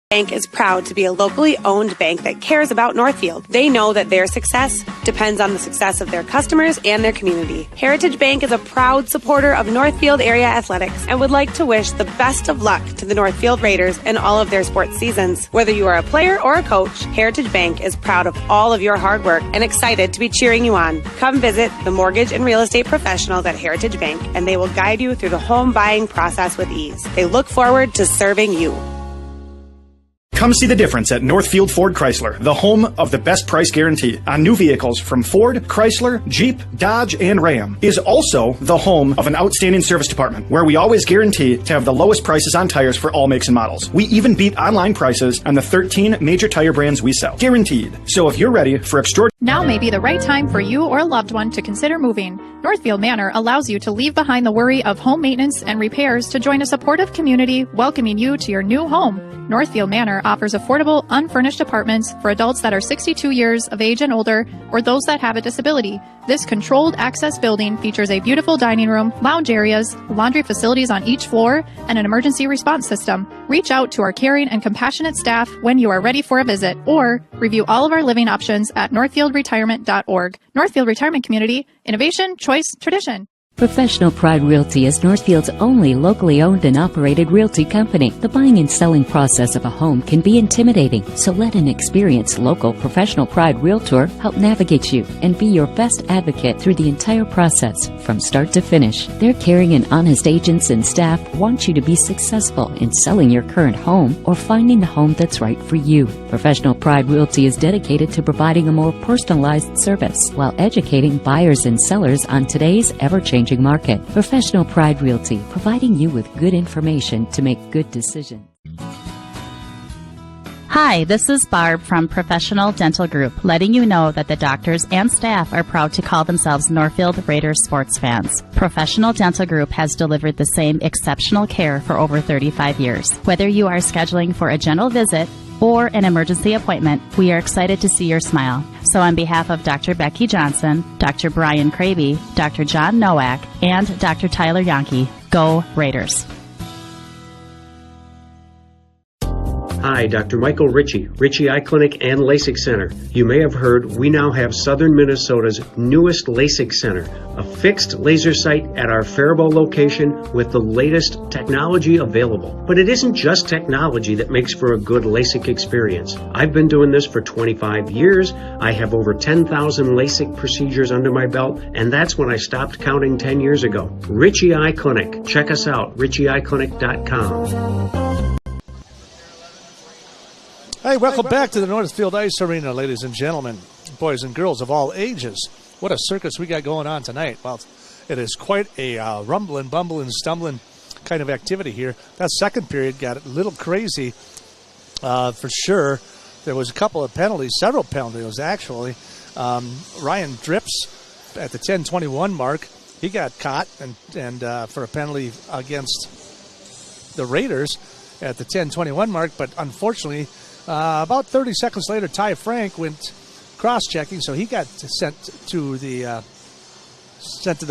Bank is proud to be a locally owned bank that cares about Northfield. They know that their success depends on the success of their customers and their community. Heritage Bank is a proud supporter of Northfield area athletics and would like to wish the best of luck to the Northfield Raiders in all of their sports seasons. Whether you are a player or a coach, Heritage Bank is proud of all of your hard work and excited to be cheering you on. Come visit the mortgage and real estate professionals at Heritage Bank, and they will guide you through the home buying process with ease. They look forward to serving you. Come see the difference at Northfield Ford Chrysler, the home of the best price guarantee on new vehicles from Ford, Chrysler, Jeep, Dodge, and Ram. Is also the home of an outstanding service department where we always guarantee to have the lowest prices on tires for all makes and models. We even beat online prices on the 13 major tire brands we sell. Guaranteed. So if you're ready for extraordinary... Now may be the right time for you or a loved one to consider moving. Northfield Manor allows you to leave behind the worry of home maintenance and repairs to join a supportive community welcoming you to your new home. Northfield Manor offers affordable, unfurnished apartments for adults that are 62 years of age and older or those that have a disability. This controlled access building features a beautiful dining room, lounge areas, laundry facilities on each floor, and an emergency response system. Reach out to our caring and compassionate staff when you are ready for a visit, or review all of our living options at northfieldretirement.org. Northfield Retirement Community, innovation, choice, tradition. Professional Pride Realty is Northfield's only locally owned and operated realty company. The buying and selling process of a home can be intimidating, so let an experienced local Professional Pride Realtor help navigate you and be your best advocate through the entire process from start to finish. Their caring and honest agents and staff want you to be successful in selling your current home or finding the home that's right for you. Professional Pride Realty is dedicated to providing a more personalized service while educating buyers and sellers on today's ever-changing market. Professional Pride Realty, providing you with good information to make good decisions. Hi, this is Barb from Professional Dental Group, letting you know that the doctors and staff are proud to call themselves Northfield Raiders sports fans. Professional Dental Group has delivered the same exceptional care for over 35 years. Whether you are scheduling for a general visit or an emergency appointment, we are excited to see your smile. So on behalf of Dr. Becky Johnson, Dr. Brian Kraby, Dr. John Nowak, and Dr. Tyler Yonke, go Raiders. Hi, Dr. Michael Ritchie Eye Clinic and LASIK Center. You may have heard we now have Southern Minnesota's newest LASIK Center, a fixed laser site at our Faribault location with the latest technology available. But it isn't just technology that makes for a good LASIK experience. I've been doing this for 25 years. I have over 10,000 LASIK procedures under my belt, and that's when I stopped counting 10 years ago. Ritchie Eye Clinic. Check us out, ritchieeyeclinic.com. Hey, welcome back to the Northfield Ice Arena, ladies and gentlemen, boys and girls of all ages. What a circus we got going on tonight. Well, it is quite a rumbling, bumbling, stumbling kind of activity here. That second period got a little crazy for sure. There was a couple of penalties, several penalties actually. Ryan Drips at the 10:21 mark, he got caught and for a penalty against the Raiders at the 10:21 mark, but unfortunately, about 30 seconds later, Ty Frank went cross-checking, so he got sent to the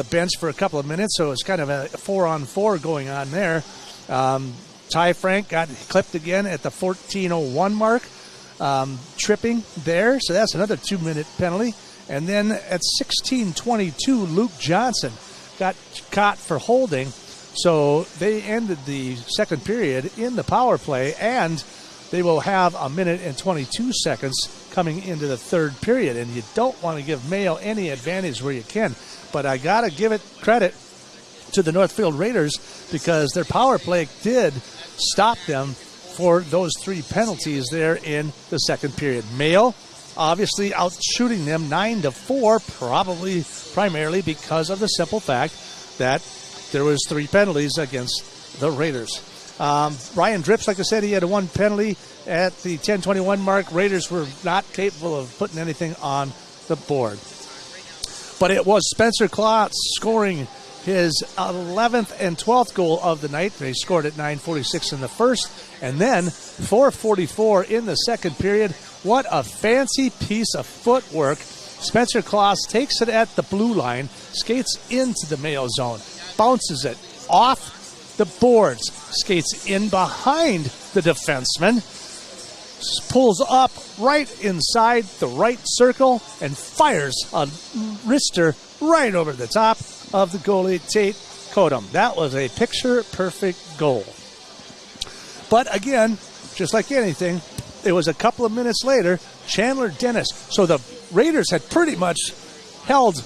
bench for a couple of minutes. So it was kind of a 4-on-4 going on there. Ty Frank got clipped again at the 14:01 mark, tripping there. So that's another 2-minute penalty. And then at 16:22, Luke Johnson got caught for holding. So they ended the second period in the power play, and they will have 1 minute and 22 seconds coming into the third period. And you don't want to give Mayo any advantage where you can. But I got to give it credit to the Northfield Raiders because their power play did stop them for those 3 penalties there in the second period. Mayo obviously out shooting them 9-4, probably primarily because of the simple fact that there was 3 penalties against the Raiders. Ryan Drips, like I said, he had a 1 penalty at the 10:21 mark. Raiders were not capable of putting anything on the board. But it was Spencer Klotz scoring his 11th and 12th goal of the night. They scored at 9:46 in the first, and then 4:44 in the second period. What a fancy piece of footwork. Spencer Klotz takes it at the blue line, skates into the Mayo zone, bounces it off the boards, skates in behind the defenseman, pulls up right inside the right circle and fires a wrister right over the top of the goalie, Tate Kodum. That was a picture-perfect goal. But again, just like anything, it was a couple of minutes later, Chandler Dennis. So the Raiders had pretty much held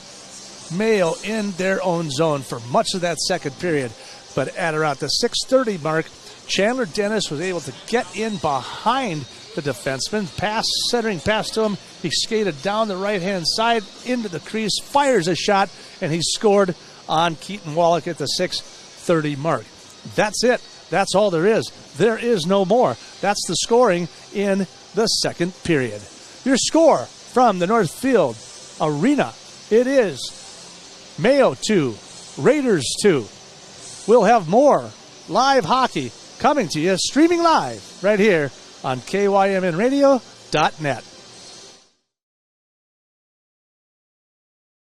Mayo in their own zone for much of that second period. But at around the 6:30 mark, Chandler Dennis was able to get in behind the defenseman, centering pass to him. He skated down the right-hand side into the crease, fires a shot, and he scored on Keaton Wallach at the 6:30 mark. That's it. That's all there is. There is no more. That's the scoring in the second period. Your score from the Northfield Arena, it is Mayo 2, Raiders 2. We'll have more live hockey coming to you, streaming live right here on KYMNradio.net.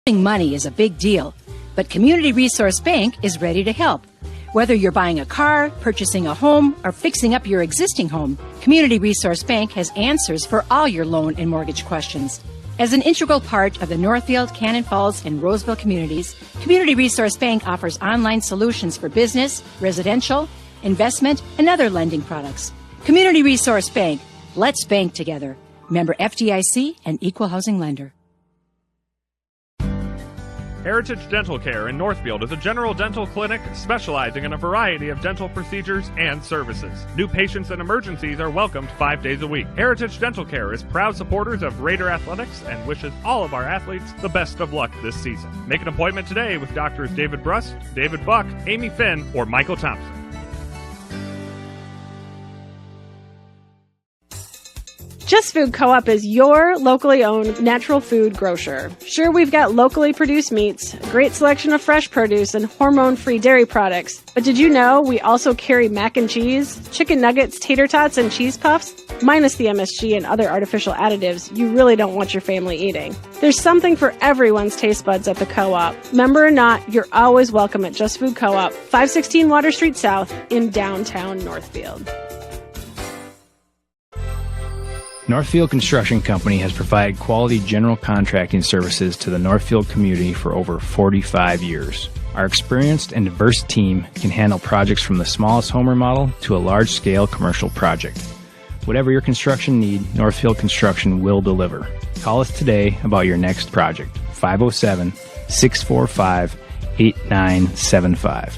Money is a big deal, but Community Resource Bank is ready to help. Whether you're buying a car, purchasing a home, or fixing up your existing home, Community Resource Bank has answers for all your loan and mortgage questions. As an integral part of the Northfield, Cannon Falls, and Roseville communities, Community Resource Bank offers online solutions for business, residential, investment, and other lending products. Community Resource Bank. Let's bank together. Member FDIC and Equal Housing Lender. Heritage Dental Care in Northfield is a general dental clinic specializing in a variety of dental procedures and services. New patients and emergencies are welcomed 5 days a week. Heritage Dental Care is proud supporters of Raider Athletics and wishes all of our athletes the best of luck this season. Make an appointment today with Doctors David Brust, David Buck, Amy Finn, or Michael Thompson. Just Food Co-op is your locally owned natural food grocer. Sure, we've got locally produced meats, a great selection of fresh produce, and hormone-free dairy products. But did you know we also carry mac and cheese, chicken nuggets, tater tots, and cheese puffs? Minus the MSG and other artificial additives you really don't want your family eating. There's something for everyone's taste buds at the Co-op. Member or not, you're always welcome at Just Food Co-op, 516 Water Street South in downtown Northfield. Northfield Construction Company has provided quality general contracting services to the Northfield community for over 45 years. Our experienced and diverse team can handle projects from the smallest home remodel to a large-scale commercial project. Whatever your construction need, Northfield Construction will deliver. Call us today about your next project. 507-645-8975.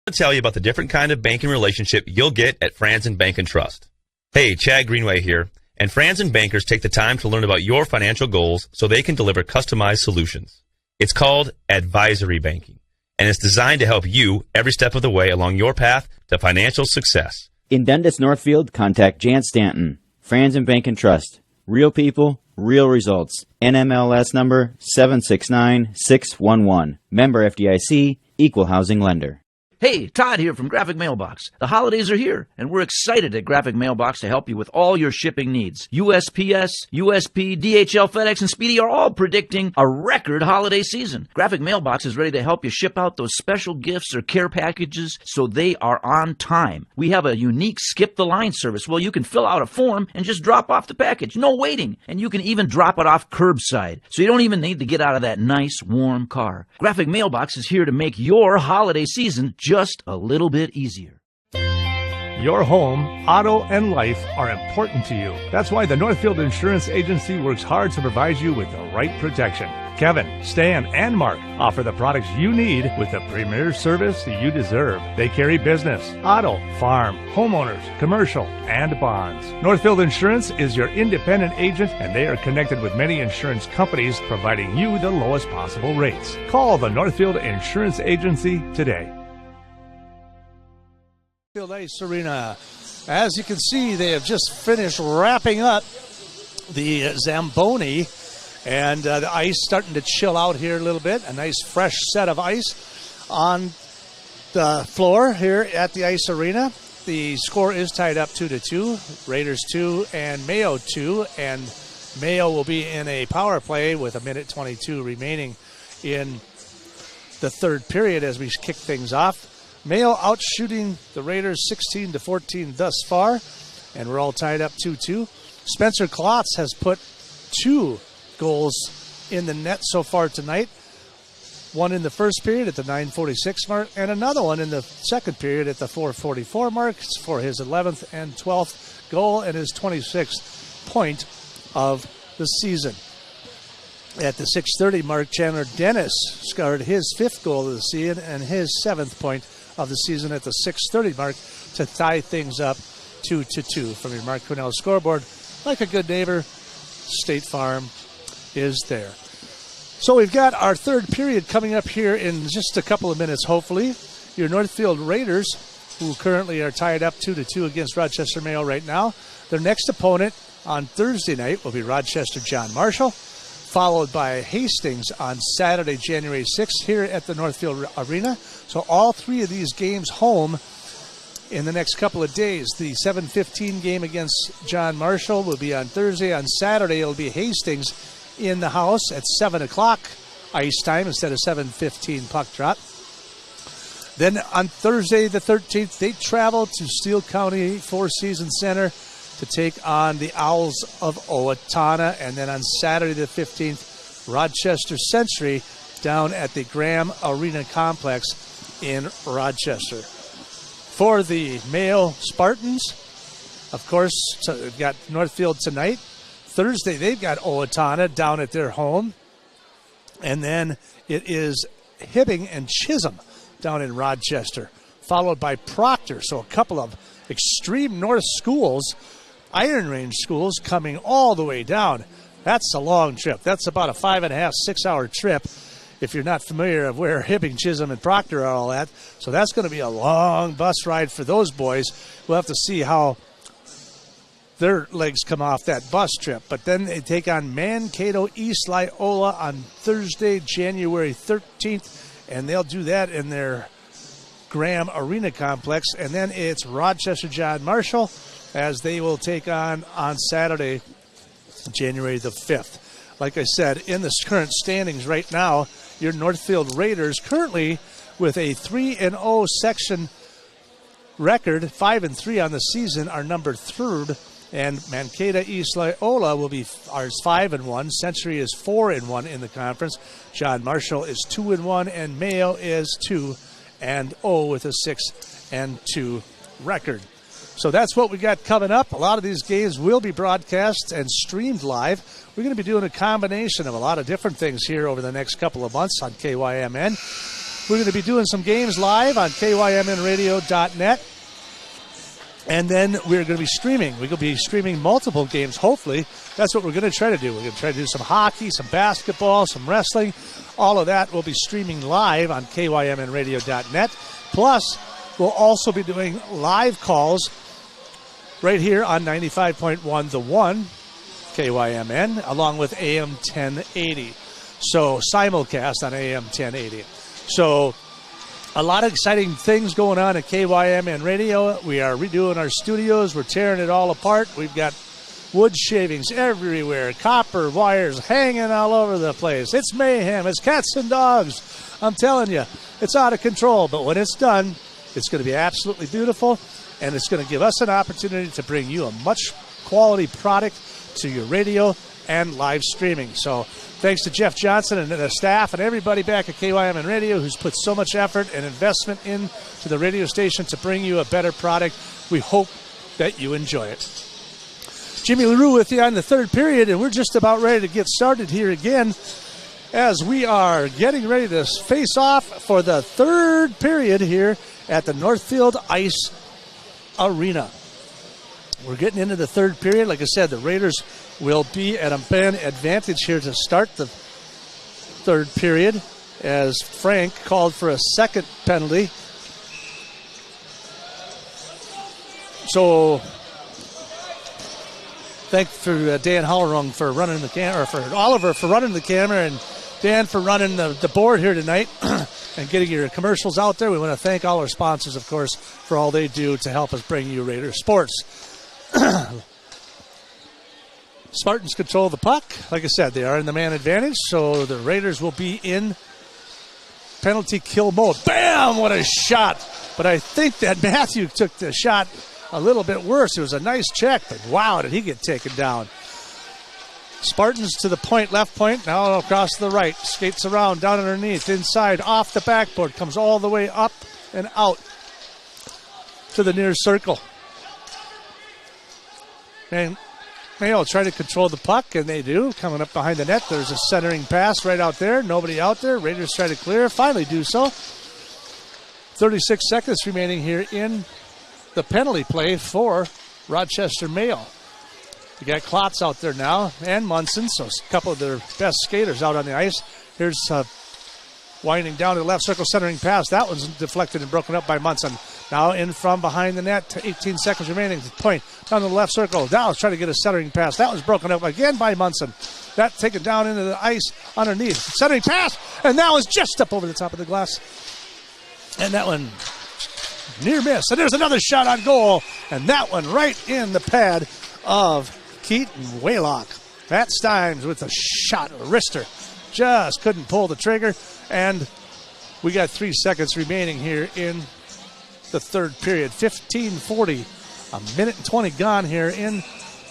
To tell you about the different kind of banking relationship you'll get at Franzen Bank and Trust. Hey, Chad Greenway here, and Franzen bankers take the time to learn about your financial goals so they can deliver customized solutions. It's called advisory banking, and it's designed to help you every step of the way along your path to financial success. In Dundas Northfield, contact Jan Stanton, Franzen Bank and Trust. Real people, real results. NMLS number 769611. Member FDIC, Equal Housing Lender. Hey, Todd here from Graphic Mailbox. The holidays are here, and we're excited at Graphic Mailbox to help you with all your shipping needs. USPS, USP, DHL, FedEx, and Speedy are all predicting a record holiday season. Graphic Mailbox is ready to help you ship out those special gifts or care packages so they are on time. We have a unique Skip the Line service where you can fill out a form and just drop off the package. No waiting. And you can even drop it off curbside, so you don't even need to get out of that nice, warm car. Graphic Mailbox is here to make your holiday season just a little bit easier. Your home, auto, and life are important to you. That's why the Northfield Insurance Agency works hard to provide you with the right protection. Kevin, Stan, and Mark offer the products you need with the premier service you deserve. They carry business, auto, farm, homeowners, commercial, and bonds. Northfield Insurance is your independent agent, and they are connected with many insurance companies, providing you the lowest possible rates. Call the Northfield Insurance Agency today. Northfield Ice Arena. As you can see, they have just finished wrapping up the Zamboni, and the ice starting to chill out here a little bit. A nice fresh set of ice on the floor here at the Ice Arena. The score is tied up 2-2. Raiders 2 and Mayo 2, and Mayo will be in a power play with 1:22 remaining in the third period as we kick things off. Mayo out shooting the Raiders 16-14 thus far, and we're all tied up 2-2. Spencer Klotz has put 2 goals in the net so far tonight. One in the first period at the 9:46 mark, and another one in the second period at the 4:44 mark for his 11th and 12th goal and his 26th point of the season. At the 6:30 mark, Chandler Dennis scored his 5th goal of the season and his 7th point of the season at the 6:30 mark to tie things up 2-2. From your Mark Cornell scoreboard, like a good neighbor, State Farm is there. So we've got our third period coming up here in just a couple of minutes, hopefully. Your Northfield Raiders, who currently are tied up 2-2 against Rochester Mayo right now. Their next opponent on Thursday night will be Rochester John Marshall, followed by Hastings on Saturday, January 6th here at the Northfield Arena. So all 3 of these games home in the next couple of days. The 7:15 game against John Marshall will be on Thursday. On Saturday, it'll be Hastings in the house at 7 o'clock ice time instead of 7:15 puck drop. Then on Thursday the 13th, they travel to Steele County Four Seasons Center to take on the Owls of Owatonna. And then on Saturday the 15th, Rochester Century down at the Graham Arena Complex in Rochester. For the Mayo Spartans, of course, so they've got Northfield tonight. Thursday, they've got Owatonna down at their home. And then it is Hibbing and Chisholm down in Rochester, followed by Proctor. So a couple of extreme north schools, Iron Range schools, coming all the way down. That's a long trip. That's about a 5.5, 6-hour trip if you're not familiar of where Hibbing, Chisholm, and Proctor are all at. So that's going to be a long bus ride for those boys. We'll have to see how their legs come off that bus trip. But then they take on Mankato East Loyola on Thursday, January 13th, and they'll do that in their Graham Arena Complex. And then it's Rochester John Marshall as they will take on Saturday, January the 5th. Like I said, in the current standings right now, your Northfield Raiders currently with a 3-0 section record, 5-3 on the season, are numbered 3rd. And Mankato East Loyola will be 5-1. Century is 4-1 in the conference. John Marshall is 2-1, and Mayo is 2-0 with a 6-2 record. So that's what we got coming up. A lot of these games will be broadcast and streamed live. We're going to be doing a combination of a lot of different things here over the next couple of months on KYMN. We're going to be doing some games live on KYMNradio.net. And then we're going to be streaming. We're going to be streaming multiple games, hopefully. That's what we're going to try to do. We're going to try to do some hockey, some basketball, some wrestling. All of that will be streaming live on KYMNradio.net. Plus, we'll also be doing live calls right here on 95.1 The One, KYMN, along with AM 1080. So, simulcast on AM 1080. So, a lot of exciting things going on at KYMN Radio. We are redoing our studios. We're tearing it all apart. We've got wood shavings everywhere, copper wires hanging all over the place. It's mayhem. It's cats and dogs. I'm telling you, it's out of control. But when it's done, it's going to be absolutely beautiful, and it's going to give us an opportunity to bring you a much quality product to your radio and live streaming. So thanks to Jeff Johnson and the staff and everybody back at KYMN Radio who's put so much effort and investment into the radio station to bring you a better product. We hope that you enjoy it. Jimmy LaRue with you on the third period, and we're just about ready to get started here again as we are getting ready to face off for the third period here at the Northfield Ice Arena. We're getting into the third period. Like I said, the Raiders will be at a man advantage here to start the third period as Frank called for a second penalty. So thank for Dan Hallerung for running the camera, or for Oliver for running the camera, and Dan for running the board here tonight and getting your commercials out there. We want to thank all our sponsors, of course, for all they do to help us bring you Raider sports. Spartans control the puck. Like I said, they are in the man advantage, so the Raiders will be in penalty kill mode. Bam! What a shot. But I think that Matthew took the shot a little bit worse. It was a nice check, but wow, did he get taken down. Spartans to the point, left point, now across to the right. Skates around, down underneath, inside, off the backboard. Comes all the way up and out to the near circle. And Mayo try to control the puck, and they do. Coming up behind the net, there's a centering pass right out there. Nobody out there. Raiders try to clear, finally do so. 36 seconds remaining here in the penalty play for Rochester Mayo. You got Klotz out there now, and Munson, so a couple of their best skaters out on the ice. Here's winding down to the left circle, centering pass. That one's deflected and broken up by Munson. Now in from behind the net, 18 seconds remaining. Point down to the left circle. Now trying to get a centering pass. That was broken up again by Munson. That taken down into the ice underneath. Centering pass, and that was just up over the top of the glass. And that one near miss. And there's another shot on goal, and that one right in the pad of Keaton Waylock. Matt Stimes with a shot, a wrister. Just couldn't pull the trigger, and we got 3 seconds remaining here in the third period. 15:40, a minute and 20 gone here in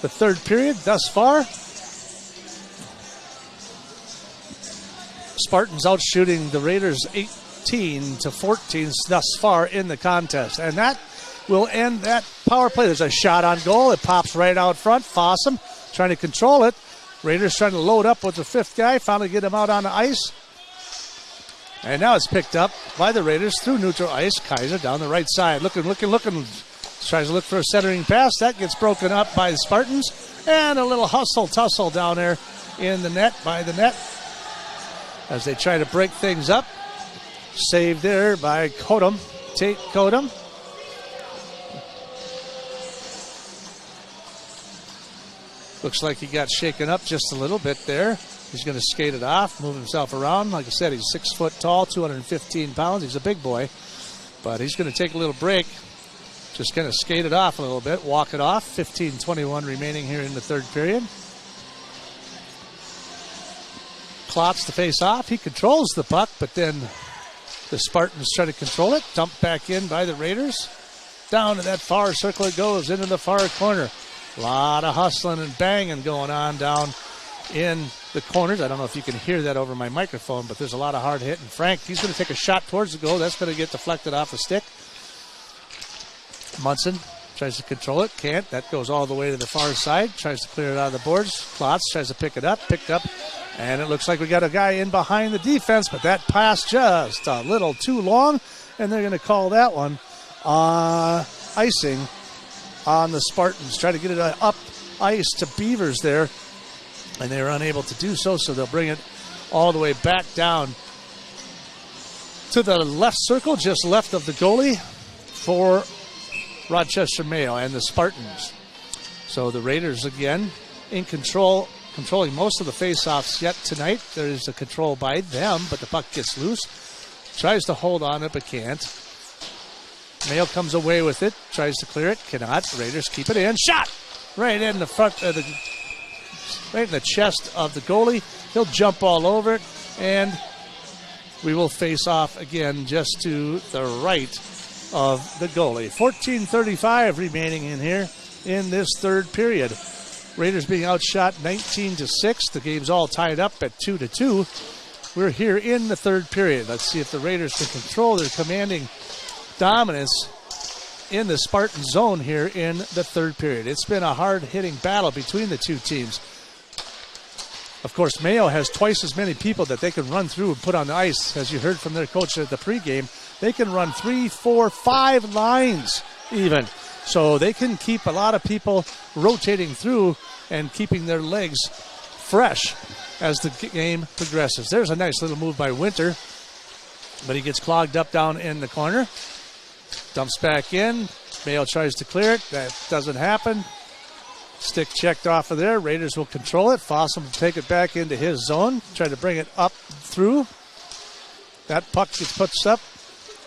the third period thus far. Spartans out shooting the Raiders 18-14 thus far in the contest, and that will end that power play. There's a shot on goal. It pops right out front. Fossum trying to control it. Raiders trying to load up with the fifth guy. Finally get him out on the ice. And now it's picked up by the Raiders through neutral ice. Kaiser down the right side. Looking. Tries to look for a centering pass. That gets broken up by the Spartans. And a little tussle down there in the net, by the net, as they try to break things up. Saved there by Kodum. Tate Kodum. Looks like he got shaken up just a little bit there. He's going to skate it off, move himself around. Like I said, he's 6 foot tall, 215 pounds. He's a big boy. But he's going to take a little break. Just going to skate it off a little bit, walk it off. 15:21 remaining here in the third period. Klotz to face off. He controls the puck, but then the Spartans try to control it. Dumped back in by the Raiders. Down to that far circle it goes, into the far corner. A lot of hustling and banging going on down in the corners. I don't know if you can hear that over my microphone, but there's a lot of hard hitting. Frank, he's going to take a shot towards the goal. That's going to get deflected off the stick. Munson tries to control it. Can't. That goes all the way to the far side. Tries to clear it out of the boards. Klotz tries to pick it up. Picked up. And it looks like we got a guy in behind the defense, but that pass just a little too long, and they're going to call that one icing on the Spartans. Try to get it up ice to Beavers there, and they were unable to do so, so they'll bring it all the way back down to the left circle, just left of the goalie for Rochester Mayo and the Spartans. So the Raiders again in controlling most of the face-offs yet tonight. There is a control by them, but the puck gets loose. Tries to hold on it, but can't. Mayo comes away with it, tries to clear it, cannot. Raiders keep it in. Shot! Right in the front of right in the chest of the goalie. He'll jump all over it, and we will face off again just to the right of the goalie. 14:35 remaining in here in this third period. Raiders being outshot 19-6. The game's all tied up at 2-2. We're here in the third period. Let's see if the Raiders can control their commanding dominance in the Spartan zone here in the third period. It's been a hard-hitting battle between the two teams. Of course, Mayo has twice as many people that they can run through and put on the ice. As you heard from their coach at the pregame, they can run 3, 4, 5 lines even. So they can keep a lot of people rotating through and keeping their legs fresh as the game progresses. There's a nice little move by Winter, but he gets clogged up down in the corner. Dumps back in. Mayo tries to clear it. That doesn't happen. Stick checked off of there. Raiders will control it. Fossum will take it back into his zone. Try to bring it up through. That puck gets put up.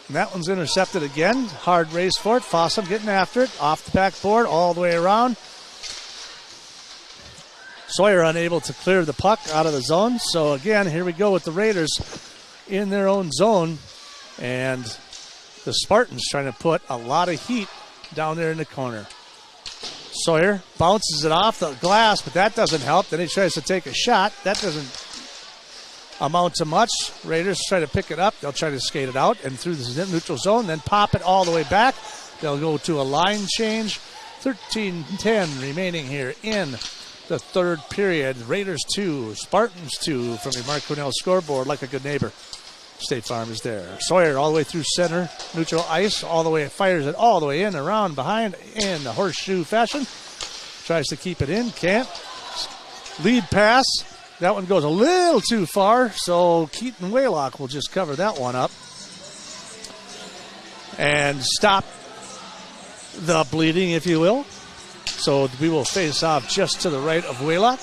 And that one's intercepted again. Hard race for it. Fossum getting after it. Off the backboard all the way around. Sawyer unable to clear the puck out of the zone. So again, here we go with the Raiders in their own zone. And the Spartans trying to put a lot of heat down there in the corner. Sawyer bounces it off the glass, but that doesn't help. Then he tries to take a shot. That doesn't amount to much. Raiders try to pick it up. They'll try to skate it out and through the neutral zone, then pop it all the way back. They'll go to a line change. 13-10 remaining here in the third period. Raiders 2, Spartans 2 from the Mark Cornell scoreboard, like a good neighbor. State Farm is there. Sawyer all the way through center, neutral ice, all the way, fires it all the way in, around, behind, in the horseshoe fashion. Tries to keep it in, can't. Lead pass. That one goes a little too far, so Keaton Waylock will just cover that one up and stop the bleeding, if you will. So we will face off just to the right of Waylock.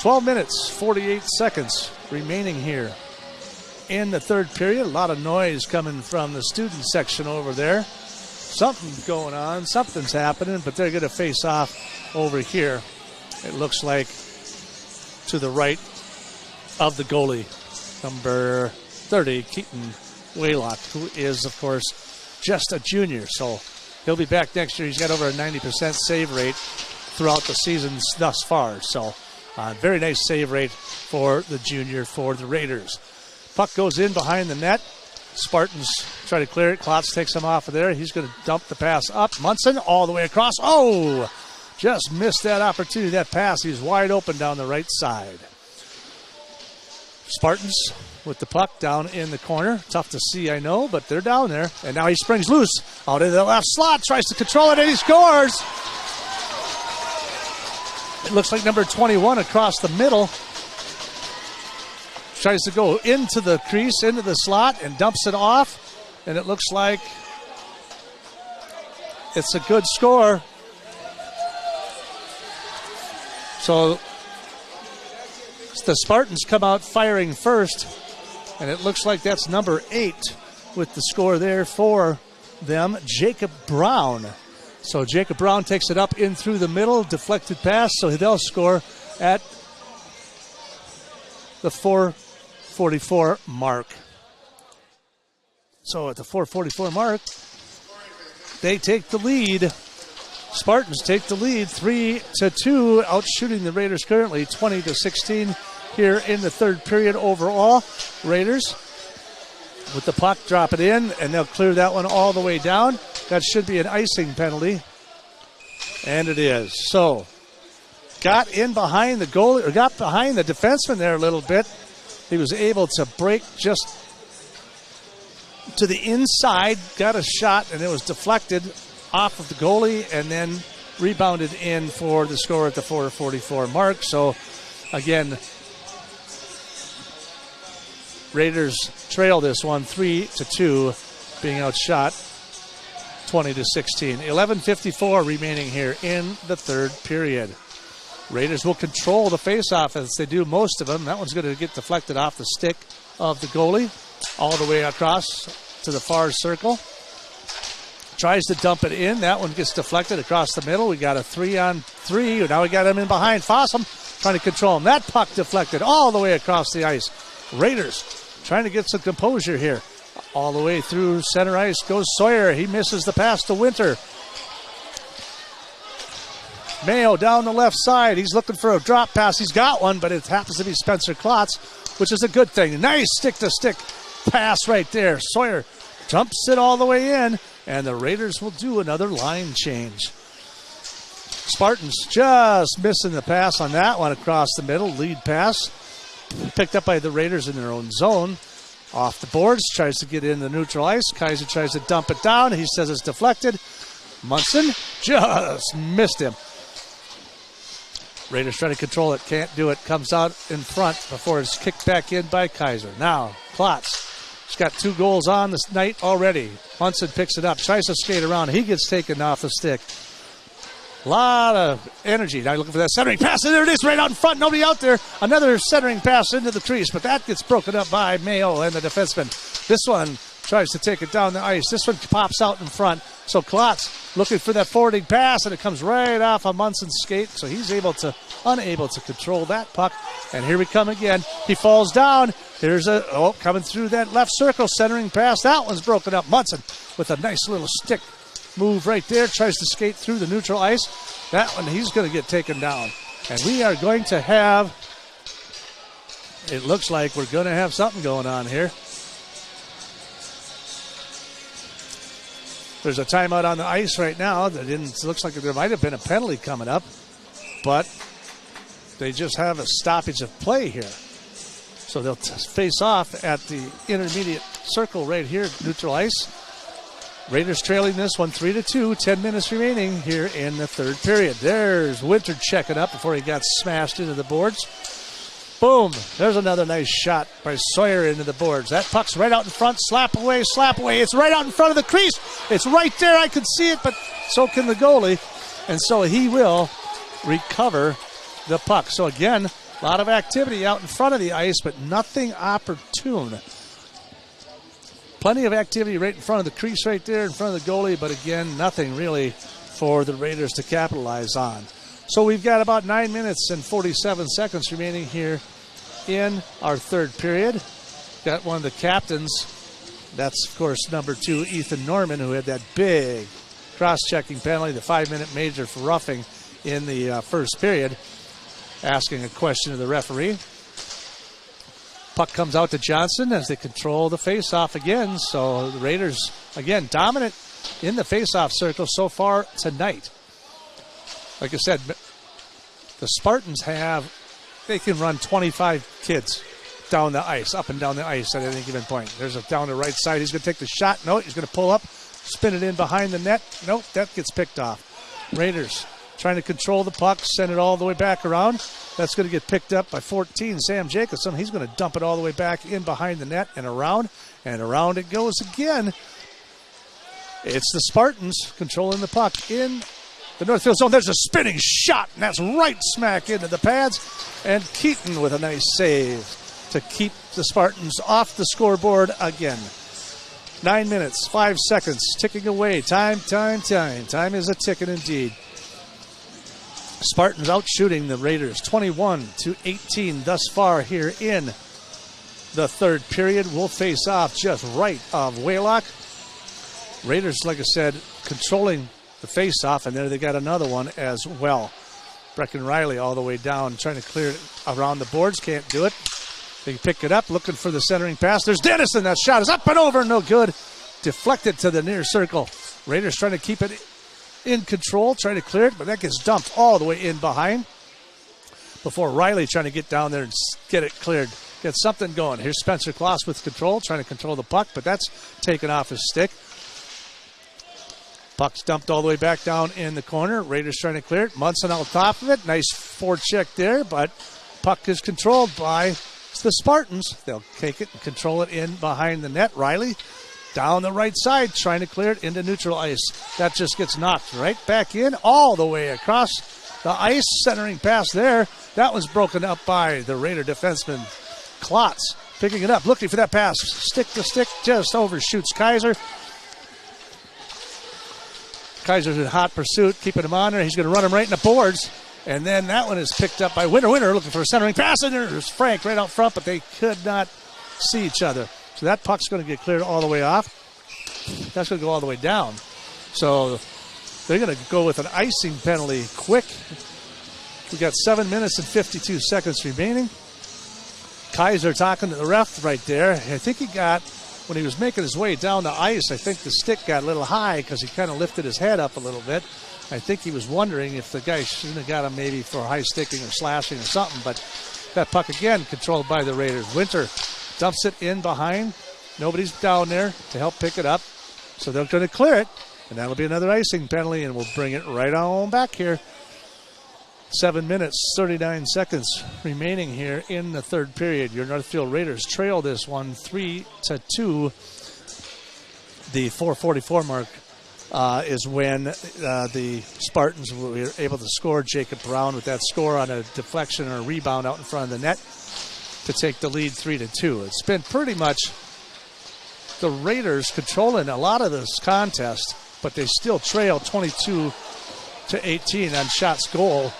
12 minutes, 48 seconds remaining here in the third period. A lot of noise coming from the student section over there. Something's going on, something's happening, but they're going to face off over here. It looks like to the right of the goalie, number 30, Keaton Waylock, who is, of course, just a junior. So he'll be back next year. He's got over a 90% save rate throughout the seasons thus far. So very nice save rate for the junior for the Raiders. Puck goes in behind the net. Spartans try to clear it. Klotz takes him off of there. He's going to dump the pass up. Munson all the way across. Oh! Just missed that opportunity, that pass. He's wide open down the right side. Spartans with the puck down in the corner. Tough to see, I know, but they're down there. And now he springs loose out in the left slot. Tries to control it, and he scores! It looks like number 21 across the middle. Tries to go into the crease, into the slot, and dumps it off. And it looks like it's a good score. So the Spartans come out firing first, and it looks like that's number 8 with the score there for them, Jacob Brown. So Jacob Brown takes it up in through the middle, deflected pass, so they'll score at the 4:44 mark. So at the 4:44 mark, they take the lead. Spartans take the lead 3-2, outshooting the Raiders currently 20-16 here in the third period overall. Raiders with the puck, drop it in, and they'll clear that one all the way down. That should be an icing penalty, and it is. So got in behind the goalie, or got behind the defenseman there a little bit. He was able to break just to the inside, got a shot, and it was deflected off of the goalie and then rebounded in for the score at the 4:44 mark. So, again, Raiders trail this one 3-2, being outshot 20-16. 11:54 remaining here in the third period. Raiders will control the faceoff as they do most of them. That one's going to get deflected off the stick of the goalie all the way across to the far circle. Tries to dump it in. That one gets deflected across the middle. We got a 3-on-3. Now we got him in behind. Fossum trying to control him. That puck deflected all the way across the ice. Raiders trying to get some composure here. All the way through center ice goes Sawyer. He misses the pass to Winter. Mayo down the left side. He's looking for a drop pass. He's got one, but it happens to be Spencer Klotz, which is a good thing. Nice stick-to-stick pass right there. Sawyer dumps it all the way in, and the Raiders will do another line change. Spartans just missing the pass on that one across the middle. Lead pass picked up by the Raiders in their own zone. Off the boards, tries to get in the neutral ice. Kaiser tries to dump it down. He says it's deflected. Munson just missed him. Raiders trying to control it, can't do it. Comes out in front before it's kicked back in by Kaiser. Now, Klotz. He's got 2 goals on this night already. Munson picks it up, tries to skate around. He gets taken off the stick. A lot of energy. Now you're looking for that centering pass. And there it is, right out in front. Nobody out there. Another centering pass into the crease, but that gets broken up by Mayo and the defenseman. This one tries to take it down the ice. This one pops out in front. So Klotz looking for that forwarding pass, and it comes right off of Munson's skate. So he's unable to control that puck. And here we come again. He falls down. Here's coming through that left circle, centering pass. That one's broken up. Munson with a nice little stick move right there. Tries to skate through the neutral ice. That one, he's going to get taken down. And we are going to have, it looks like we're going to have something going on here. There's a timeout on the ice right now. It looks like there might have been a penalty coming up, but they just have a stoppage of play here. So they'll face off at the intermediate circle right here, neutral ice. Raiders trailing this one 3-2, 10 minutes remaining here in the third period. There's Winter checking up before he got smashed into the boards. Boom, there's another nice shot by Sawyer into the boards. That puck's right out in front, slap away. It's right out in front of the crease. It's right there, I can see it, but so can the goalie. And so he will recover the puck. So again, a lot of activity out in front of the ice, but nothing opportune. Plenty of activity right in front of the crease right there, in front of the goalie, but again, nothing really for the Raiders to capitalize on. So we've got about 9 minutes and 47 seconds remaining here in our third period. Got one of the captains. That's, of course, number 2, Ethan Norman, who had that big cross-checking penalty, the 5-minute major for roughing in the first period, asking a question to the referee. Puck comes out to Johnson as they control the face-off again. So the Raiders, again, dominant in the face-off circle so far tonight. Like I said, the Spartans they can run 25 kids down the ice, up and down the ice at any given point. There's down the right side. He's going to take the shot. No, he's going to pull up, spin it in behind the net. Nope, that gets picked off. Raiders trying to control the puck, send it all the way back around. That's going to get picked up by 14, Sam Jacobson. He's going to dump it all the way back in behind the net and around it goes again. It's the Spartans controlling the puck in the Northfield zone. There's a spinning shot, and that's right smack into the pads. And Keaton with a nice save to keep the Spartans off the scoreboard again. 9 minutes, 5 seconds, ticking away. Time. Time is a ticking indeed. Spartans out shooting the Raiders 21-18 thus far here in the third period. Will face off just right of Waylock. Raiders, like I said, controlling the face-off, and there they got another one as well. Brecken Riley all the way down, trying to clear it around the boards. Can't do it. They pick it up, looking for the centering pass. There's Dennison. That shot is up and over. No good. Deflected to the near circle. Raiders trying to keep it in control, trying to clear it, but that gets dumped all the way in behind before Riley trying to get down there and get it cleared. Get something going. Here's Spencer Kloss with control, trying to control the puck, but that's taken off his stick. Puck's dumped all the way back down in the corner. Raiders trying to clear it. Munson on top of it. Nice forecheck there, but puck is controlled by the Spartans. They'll take it and control it in behind the net. Riley down the right side trying to clear it into neutral ice. That just gets knocked right back in all the way across the ice. Centering pass there. That was broken up by the Raider defenseman Klotz. Picking it up, looking for that pass. Stick to stick, just overshoots Kaiser. Kaiser's in hot pursuit, keeping him on there. He's going to run him right in the boards. And then that one is picked up by Winter. Winter looking for a centering pass. And there's Frank right out front, but they could not see each other. So that puck's going to get cleared all the way off. That's going to go all the way down. So they're going to go with an icing penalty quick. We got 7 minutes and 52 seconds remaining. Kaiser talking to the ref right there. I think he got, when he was making his way down the ice, I think the stick got a little high because he kind of lifted his head up a little bit. I think he was wondering if the guy shouldn't have got him maybe for high sticking or slashing or something. But that puck again controlled by the Raiders. Winter dumps it in behind. Nobody's down there to help pick it up. So they're going to clear it. And that'll be another icing penalty, and we'll bring it right on back here. 7 minutes, 39 seconds remaining here in the third period. Your Northfield Raiders trail this one 3-2. The 4:44 mark is when the Spartans were able to score. Jacob Brown with that score on a deflection or a rebound out in front of the net to take the lead 3-2. It's been pretty much the Raiders controlling a lot of this contest, but they still trail 22-18 on shots goal.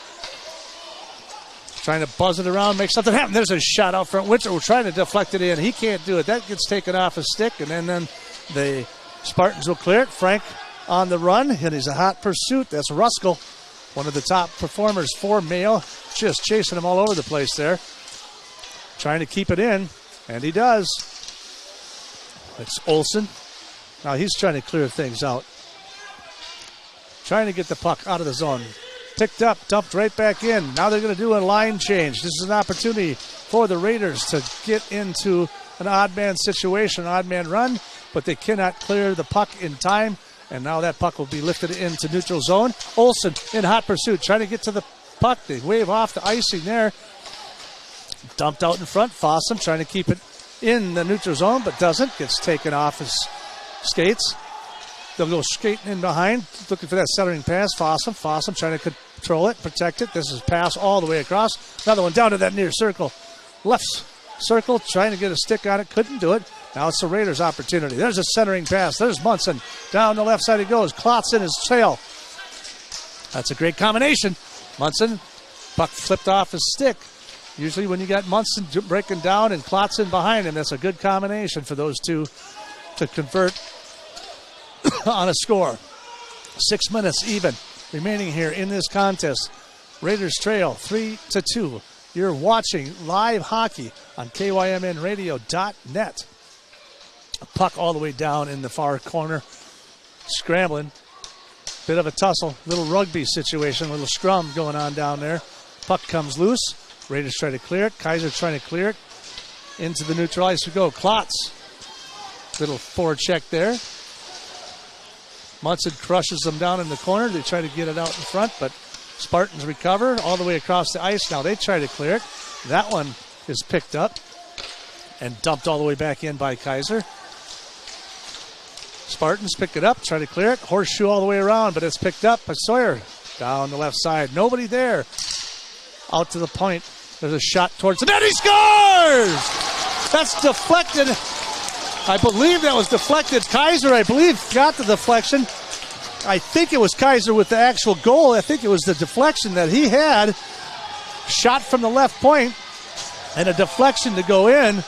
Trying to buzz it around, make something happen. There's a shot out front. Winter, we're trying to deflect it in. He can't do it. That gets taken off his stick, and then the Spartans will clear it. Frank on the run, and he's a hot pursuit. That's Ruskell, one of the top performers for Mayo. Just chasing him all over the place there. Trying to keep it in, and he does. It's Olsen. Now he's trying to clear things out. Trying to get the puck out of the zone. Picked up, dumped right back in. Now they're going to do a line change. This is an opportunity for the Raiders to get into an odd man situation, an odd man run, but they cannot clear the puck in time. And now that puck will be lifted into neutral zone. Olsen in hot pursuit, trying to get to the puck. They wave off the icing there. Dumped out in front. Fossum trying to keep it in the neutral zone, but doesn't. Gets taken off his skates. They'll go skating in behind, looking for that centering pass. Fossum trying to control it, protect it. This is pass all the way across. Another one down to that near circle. Left circle, trying to get a stick on it. Couldn't do it. Now it's the Raiders' opportunity. There's a centering pass. There's Munson. Down the left side he goes. Klotz in his tail. That's a great combination. Munson, puck flipped off his stick. Usually when you got Munson breaking down and Klotz in behind him, that's a good combination for those two to convert on a score. 6 minutes even remaining here in this contest. Raiders trail 3-2. You're watching live hockey on KYMNradio.net. A puck all the way down in the far corner. Scrambling. Bit of a tussle. Little rugby situation. Little scrum going on down there. Puck comes loose. Raiders try to clear it. Kaiser trying to clear it. Into the neutral ice we go. Klotz. Little forecheck there. Munson crushes them down in the corner. They try to get it out in front, but Spartans recover all the way across the ice. Now they try to clear it. That one is picked up and dumped all the way back in by Kaiser. Spartans pick it up, try to clear it. Horseshoe all the way around, but it's picked up by Sawyer. Down the left side. Nobody there. Out to the point. There's a shot towards the net. He scores! That's deflected. I believe that was deflected. Kaiser, I believe, got the deflection. I think it was Kaiser with the actual goal. I think it was the deflection that he had. Shot from the left point and a deflection to go in.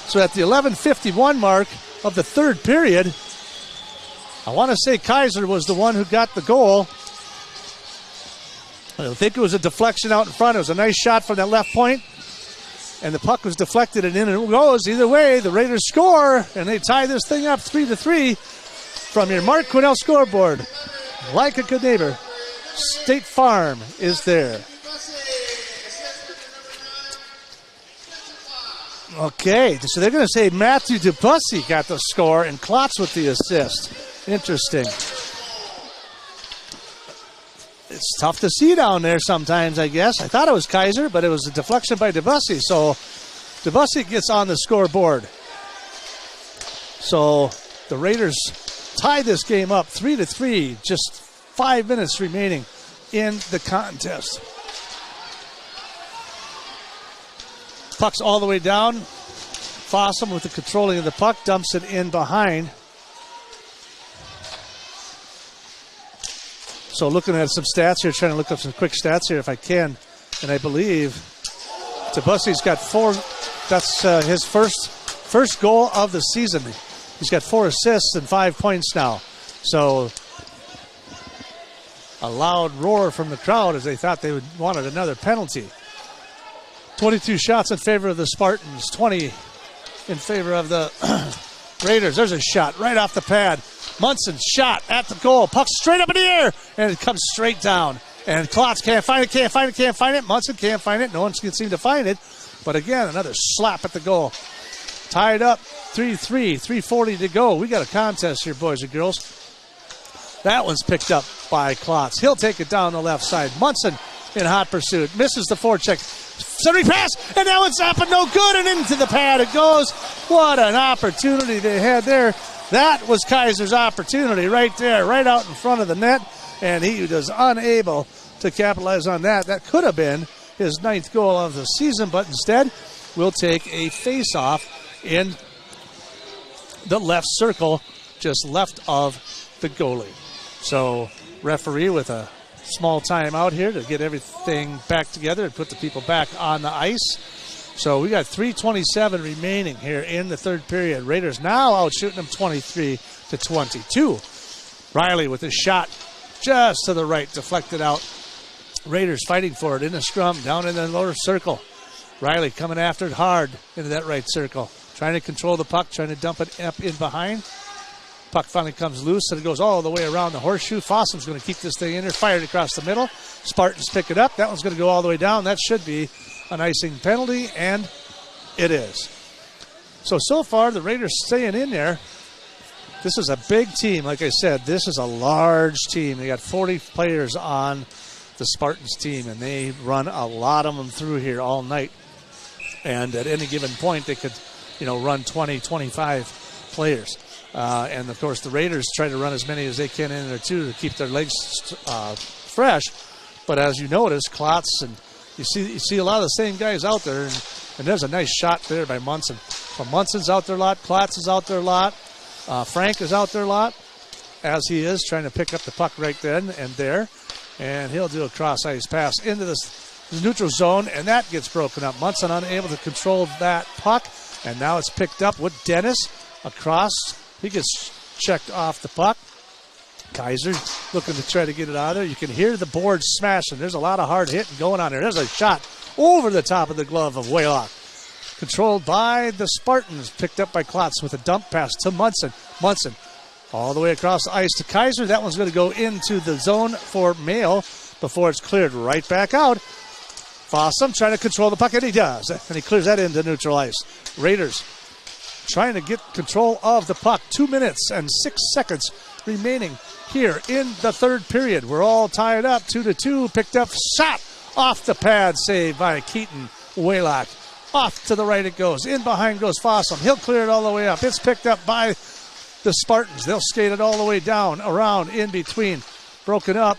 So at the 11:51 mark of the third period, I want to say Kaiser was the one who got the goal. I think it was a deflection out in front. It was a nice shot from that left point. And the puck was deflected and in and it goes. Either way, the Raiders score, and they tie this thing up 3-3 from your Mark Quinnell scoreboard. Like a good neighbor, State Farm is there. Okay, so they're going to say Matthew DeBussy got the score and Klotz with the assist. Interesting. It's tough to see down there sometimes, I guess. I thought it was Kaiser, but it was a deflection by DeBussy. So DeBussy gets on the scoreboard. So the Raiders tie this game up 3-3, just 5 minutes remaining in the contest. Puck's all the way down. Fossum with the controlling of the puck, dumps it in behind. So looking at some stats here, trying to look up some quick stats here if I can. And I believe DeBussy's got 4. That's his first goal of the season. He's got 4 assists and 5 points now. So a loud roar from the crowd as they thought they wanted another penalty. 22 shots in favor of the Spartans, 20 in favor of the Raiders. There's a shot right off the pad. Munson shot at the goal. Puck straight up in the air, and it comes straight down. And Klotz can't find it. Munson can't find it. No one can seem to find it. But again, another slap at the goal. Tied up 3-3, 3:40 to go. We got a contest here, boys and girls. That one's picked up by Klotz. He'll take it down the left side. Munson in hot pursuit. Misses the forecheck. Centering pass, and now it's up and no good, and into the pad it goes. What an opportunity they had there. That was Kaiser's opportunity right there, right out in front of the net, and he was unable to capitalize on that. That could have been his 9th goal of the season, but instead we'll take a face-off in the left circle, just left of the goalie. So referee with a small timeout here to get everything back together and put the people back on the ice. So we got 3:27 remaining here in the third period. Raiders now out shooting them 23-22. Riley with a shot just to the right, deflected out. Raiders fighting for it in the scrum, down in the lower circle. Riley coming after it hard into that right circle. Trying to control the puck, trying to dump it up in behind. Puck finally comes loose, and it goes all the way around the horseshoe. Fossum's going to keep this thing in there, fired across the middle. Spartans pick it up. That one's going to go all the way down. That should be an icing penalty, and it is. So far, the Raiders staying in there. This is a big team. Like I said, this is a large team. They got 40 players on the Spartans team, and they run a lot of them through here all night. And at any given point, they could, run 20, 25 players. And, of course, the Raiders try to run as many as they can in there, too, to keep their legs fresh. But as you notice, Klotz, and you see a lot of the same guys out there. And there's a nice shot there by Munson. So Munson's out there a lot. Klotz is out there a lot. Frank is out there a lot, as he is, trying to pick up the puck right then and there. And he'll do a cross-ice pass into the neutral zone, and that gets broken up. Munson unable to control that puck, and now it's picked up with Dennis across. He gets checked off the puck. Kaiser looking to try to get it out of there. You can hear the board smashing. There's a lot of hard hitting going on there. There's a shot over the top of the glove of Waylock. Controlled by the Spartans. Picked up by Klotz with a dump pass to Munson. Munson all the way across the ice to Kaiser. That one's going to go into the zone for Mayo before it's cleared right back out. Fossum trying to control the puck, and he does. And he clears that into neutral ice. Raiders trying to get control of the puck. 2 minutes and 6 seconds remaining here in the third period. We're all tied up, 2-2. Picked up, shot off the pad, saved by Keaton Waylock. Off to the right it goes. In behind goes Fossum. He'll clear it all the way up. It's picked up by the Spartans. They'll skate it all the way down, around, in between. Broken up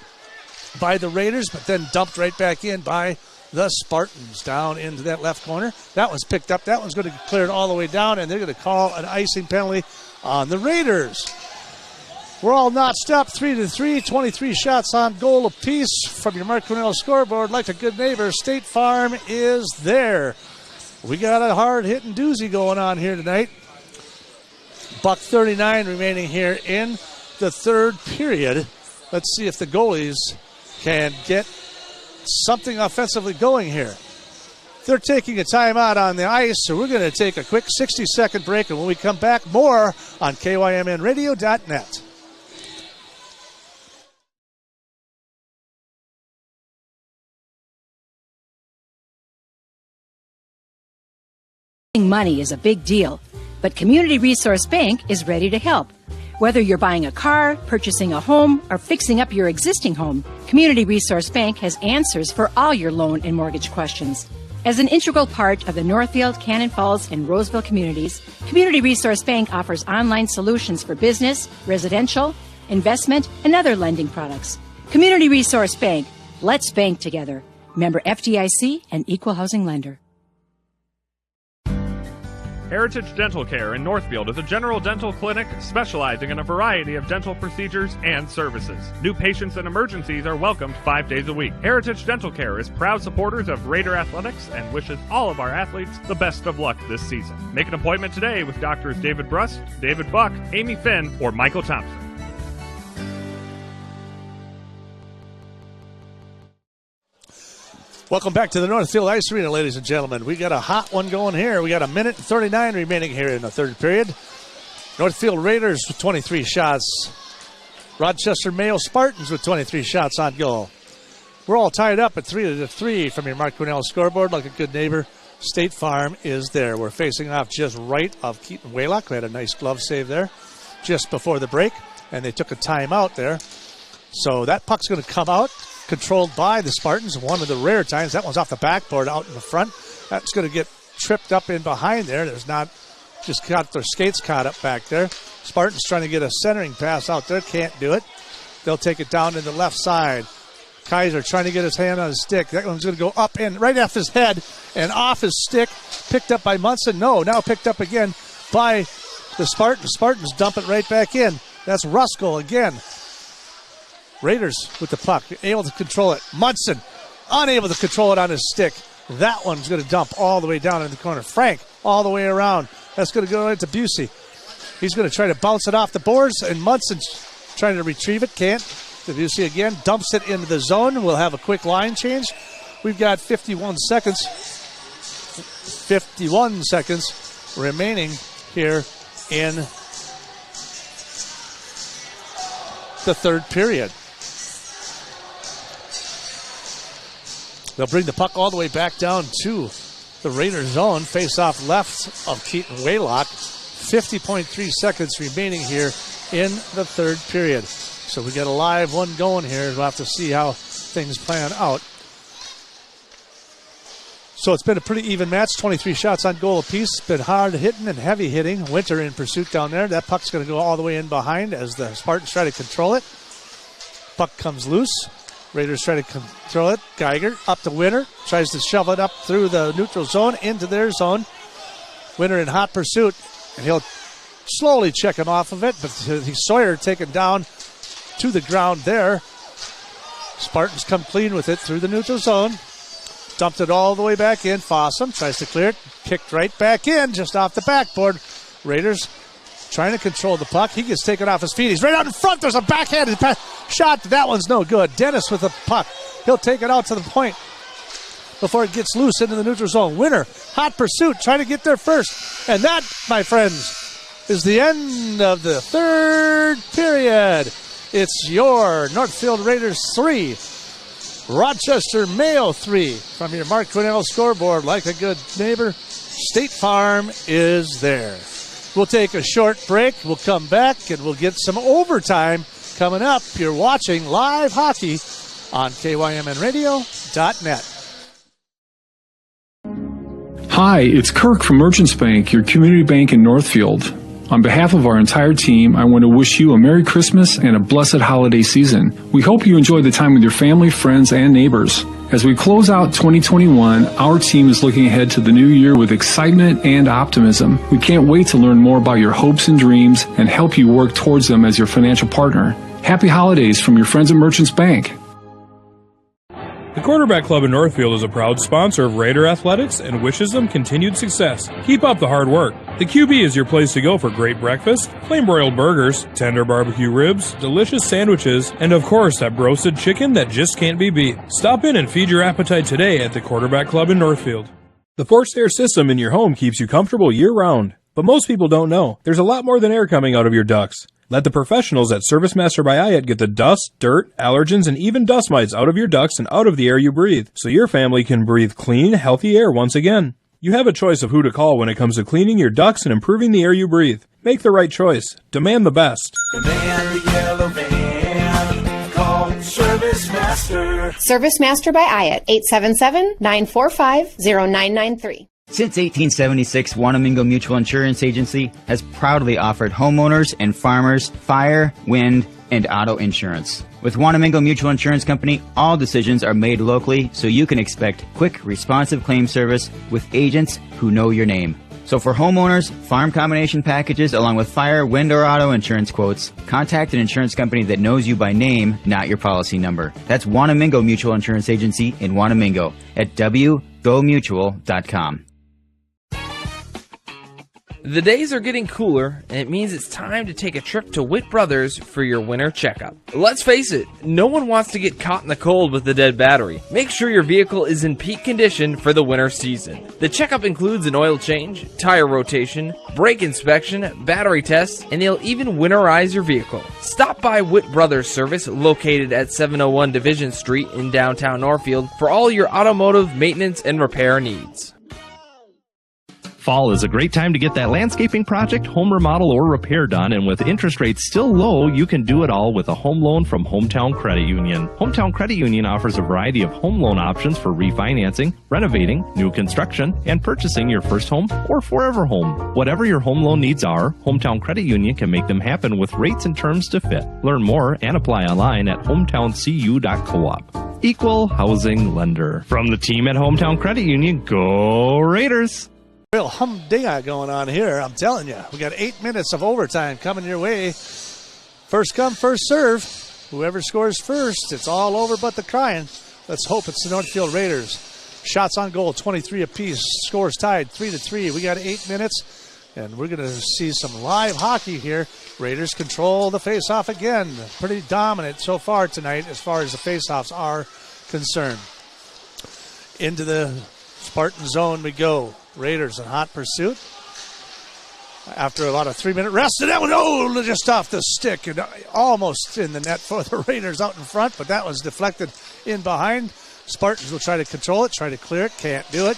by the Raiders, but then dumped right back in by the Spartans down into that left corner. That one's picked up. That one's going to clear it all the way down, and they're going to call an icing penalty on the Raiders. We're all notched up, 3-3, 23 shots on goal apiece from your Mark Cornell scoreboard. Like a good neighbor, State Farm is there. We got a hard-hitting doozy going on here tonight. $1:39 remaining here in the third period. Let's see if the goalies can get something offensively going here. They're taking a timeout on the ice, so we're going to take a quick 60-second break, and when we come back, more on KYMNradio.net. Money is a big deal, but Community Resource Bank is ready to help. Whether you're buying a car, purchasing a home, or fixing up your existing home, Community Resource Bank has answers for all your loan and mortgage questions. As an integral part of the Northfield, Cannon Falls, and Roseville communities, Community Resource Bank offers online solutions for business, residential, investment, and other lending products. Community Resource Bank. Let's bank together. Member FDIC and Equal Housing Lender. Heritage Dental Care in Northfield is a general dental clinic specializing in a variety of dental procedures and services. New patients and emergencies are welcomed 5 days a week. Heritage Dental Care is proud supporters of Raider Athletics and wishes all of our athletes the best of luck this season. Make an appointment today with Doctors David Brust, David Buck, Amy Finn, or Michael Thompson. Welcome back to the Northfield Ice Arena, ladies and gentlemen. We got a hot one going here. We got 1:39 remaining here in the third period. Northfield Raiders with 23 shots. Rochester Mayo Spartans with 23 shots on goal. We're all tied up at 3-3 from your Mark Cornell scoreboard. Like a good neighbor, State Farm is there. We're facing off just right of Keaton Waylock. We had a nice glove save there just before the break, and they took a timeout there. So that puck's going to come out. Controlled by the Spartans, one of the rare times. That one's off the backboard out in the front. That's going to get tripped up in behind there. There's not, just got their skates caught up back there. Spartans trying to get a centering pass out there. Can't do it. They'll take it down to the left side. Kaiser trying to get his hand on his stick. That one's going to go up and right off his head and off his stick. Picked up by Munson. No, now picked up again by the Spartans. Spartans dump it right back in. That's Ruskell again. Raiders with the puck, able to control it. Munson, unable to control it on his stick. That one's going to dump all the way down in the corner. Frank, all the way around. That's going to go into Busey. He's going to try to bounce it off the boards, and Munson's trying to retrieve it. Can't. Busey again dumps it into the zone. We'll have a quick line change. We've got 51 seconds. 51 seconds remaining here in the third period. They'll bring the puck all the way back down to the Raiders zone. Face off left of Keaton Waylock. 50.3 seconds remaining here in the third period. So we got a live one going here. We'll have to see how things plan out. So it's been a pretty even match. 23 shots on goal apiece. It's been hard hitting and heavy hitting. Winter in pursuit down there. That puck's going to go all the way in behind as the Spartans try to control it. Puck comes loose. Raiders try to control it. Geiger up to Winter. Tries to shove it up through the neutral zone into their zone. Winter in hot pursuit. And he'll slowly check him off of it. But Sawyer taken down to the ground there. Spartans come clean with it through the neutral zone. Dumped it all the way back in. Fossum tries to clear it. Kicked right back in just off the backboard. Raiders trying to control the puck. He gets taken off his feet. He's right out in front. There's a backhanded shot. That one's no good. Dennis with the puck. He'll take it out to the point before it gets loose into the neutral zone. Winner, hot pursuit, trying to get there first. And that, my friends, is the end of the third period. It's your Northfield Raiders 3, Rochester Mayo 3. From your Mark Quinnell scoreboard, like a good neighbor, State Farm is there. We'll take a short break. We'll come back and we'll get some overtime coming up. You're watching live hockey on KYMNradio.net. Hi, it's Kirk from Merchants Bank, your community bank in Northfield. On behalf of our entire team, I want to wish you a Merry Christmas and a blessed holiday season. We hope you enjoy the time with your family, friends, and neighbors. As we close out 2021, our team is looking ahead to the new year with excitement and optimism. We can't wait to learn more about your hopes and dreams and help you work towards them as your financial partner. Happy holidays from your friends at Merchants Bank. The Quarterback Club in Northfield is a proud sponsor of Raider Athletics and wishes them continued success. Keep up the hard work. The QB is your place to go for great breakfast, flame-broiled burgers, tender barbecue ribs, delicious sandwiches, and of course that roasted chicken that just can't be beat. Stop in and feed your appetite today at the Quarterback Club in Northfield. The forced air system in your home keeps you comfortable year-round. But most people don't know. There's a lot more than air coming out of your ducts. Let the professionals at ServiceMaster by IAT get the dust, dirt, allergens, and even dust mites out of your ducts and out of the air you breathe, so your family can breathe clean, healthy air once again. You have a choice of who to call when it comes to cleaning your ducts and improving the air you breathe. Make the right choice. Demand the best. Demand the yellow van. Call ServiceMaster. ServiceMaster by IAT, 877-945-0993. Since 1876, Wanamingo Mutual Insurance Agency has proudly offered homeowners and farmers fire, wind, and auto insurance. With Wanamingo Mutual Insurance Company, all decisions are made locally, so you can expect quick, responsive claim service with agents who know your name. So for homeowners, farm combination packages, along with fire, wind, or auto insurance quotes, contact an insurance company that knows you by name, not your policy number. That's Wanamingo Mutual Insurance Agency in Wanamingo at wgomutual.com. The days are getting cooler, and it means it's time to take a trip to Witt Brothers for your winter checkup. Let's face it, no one wants to get caught in the cold with a dead battery. Make sure your vehicle is in peak condition for the winter season. The checkup includes an oil change, tire rotation, brake inspection, battery tests, and they'll even winterize your vehicle. Stop by Witt Brothers Service, located at 701 Division Street in downtown Northfield, for all your automotive maintenance and repair needs. Fall is a great time to get that landscaping project, home remodel, or repair done, and with interest rates still low, you can do it all with a home loan from Hometown Credit Union. Hometown Credit Union offers a variety of home loan options for refinancing, renovating, new construction, and purchasing your first home or forever home. Whatever your home loan needs are, Hometown Credit Union can make them happen with rates and terms to fit. Learn more and apply online at hometowncu.coop. Equal housing lender. From the team at Hometown Credit Union, go Raiders! Real humdinger going on here, I'm telling you. We got 8 minutes of overtime coming your way. First come, first serve. Whoever scores first, it's all over but the crying. Let's hope it's the Northfield Raiders. Shots on goal, 23 apiece. Scores tied, 3-3. We got 8 minutes, and we're going to see some live hockey here. Raiders control the faceoff again. Pretty dominant so far tonight as far as the faceoffs are concerned. Into the Spartan zone we go. Raiders in hot pursuit. After about a 3-minute rest, and that one, just off the stick and almost in the net for the Raiders out in front, but that was deflected in behind. Spartans will try to control it, try to clear it, can't do it.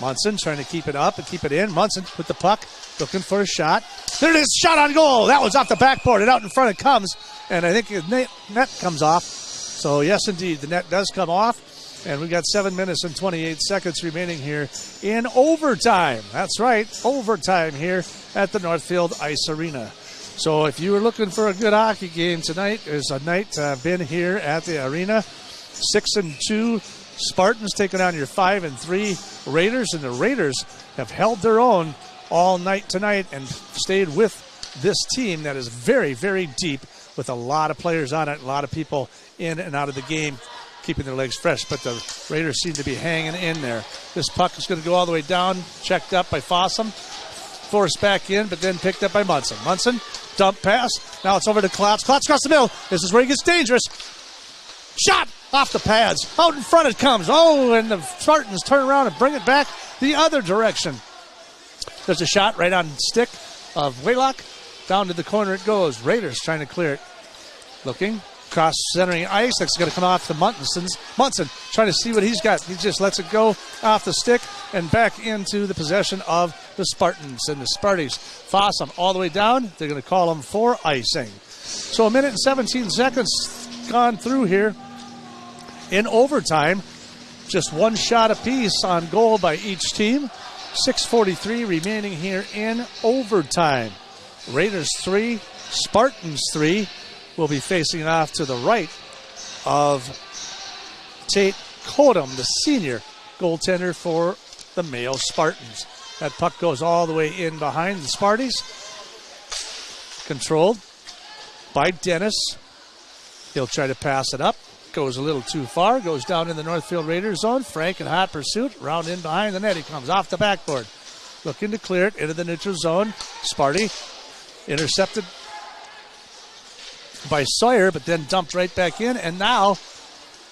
Munson trying to keep it up and keep it in. Munson with the puck, looking for a shot. There it is, shot on goal. That was off the backboard, and out in front it comes, and I think the net comes off. So yes, indeed, the net does come off. And we've got 7 minutes and 28 seconds remaining here in overtime. That's right, overtime here at the Northfield Ice Arena. So if you were looking for a good hockey game tonight, there's a night been here at the arena. 6-2 Spartans taking on your 5-3 Raiders, and the Raiders have held their own all night tonight and stayed with this team that is very, very deep with a lot of players on it, a lot of people in and out of the game, keeping their legs fresh, but the Raiders seem to be hanging in there. This puck is going to go all the way down, checked up by Fossum, forced back in, but then picked up by Munson. Munson, dump pass, now it's over to Klotz. Klotz across the middle, this is where he gets dangerous. Shot off the pads, out in front it comes. Oh, and the Spartans turn around and bring it back the other direction. There's a shot right on stick of Waylock, down to the corner it goes. Raiders trying to clear it. Looking. Cross centering ice. That's going to come off to Munson trying to see what he's got. He just lets it go off the stick and back into the possession of the Spartans and the Sparties. Fossum all the way down. They're going to call him for icing. So a minute and 17 seconds gone through here in overtime. Just one shot apiece on goal by each team. 6:43 remaining here in overtime. Raiders 3, Spartans 3. Will be facing off to the right of Tate Kodum, the senior goaltender for the Mayo Spartans. That puck goes all the way in behind the Sparties. Controlled by Dennis. He'll try to pass it up. Goes a little too far. Goes down in the Northfield Raiders zone. Frank in hot pursuit. Round in behind the net. He comes off the backboard. Looking to clear it into the neutral zone. Sparty intercepted by Sawyer, but then dumped right back in, and now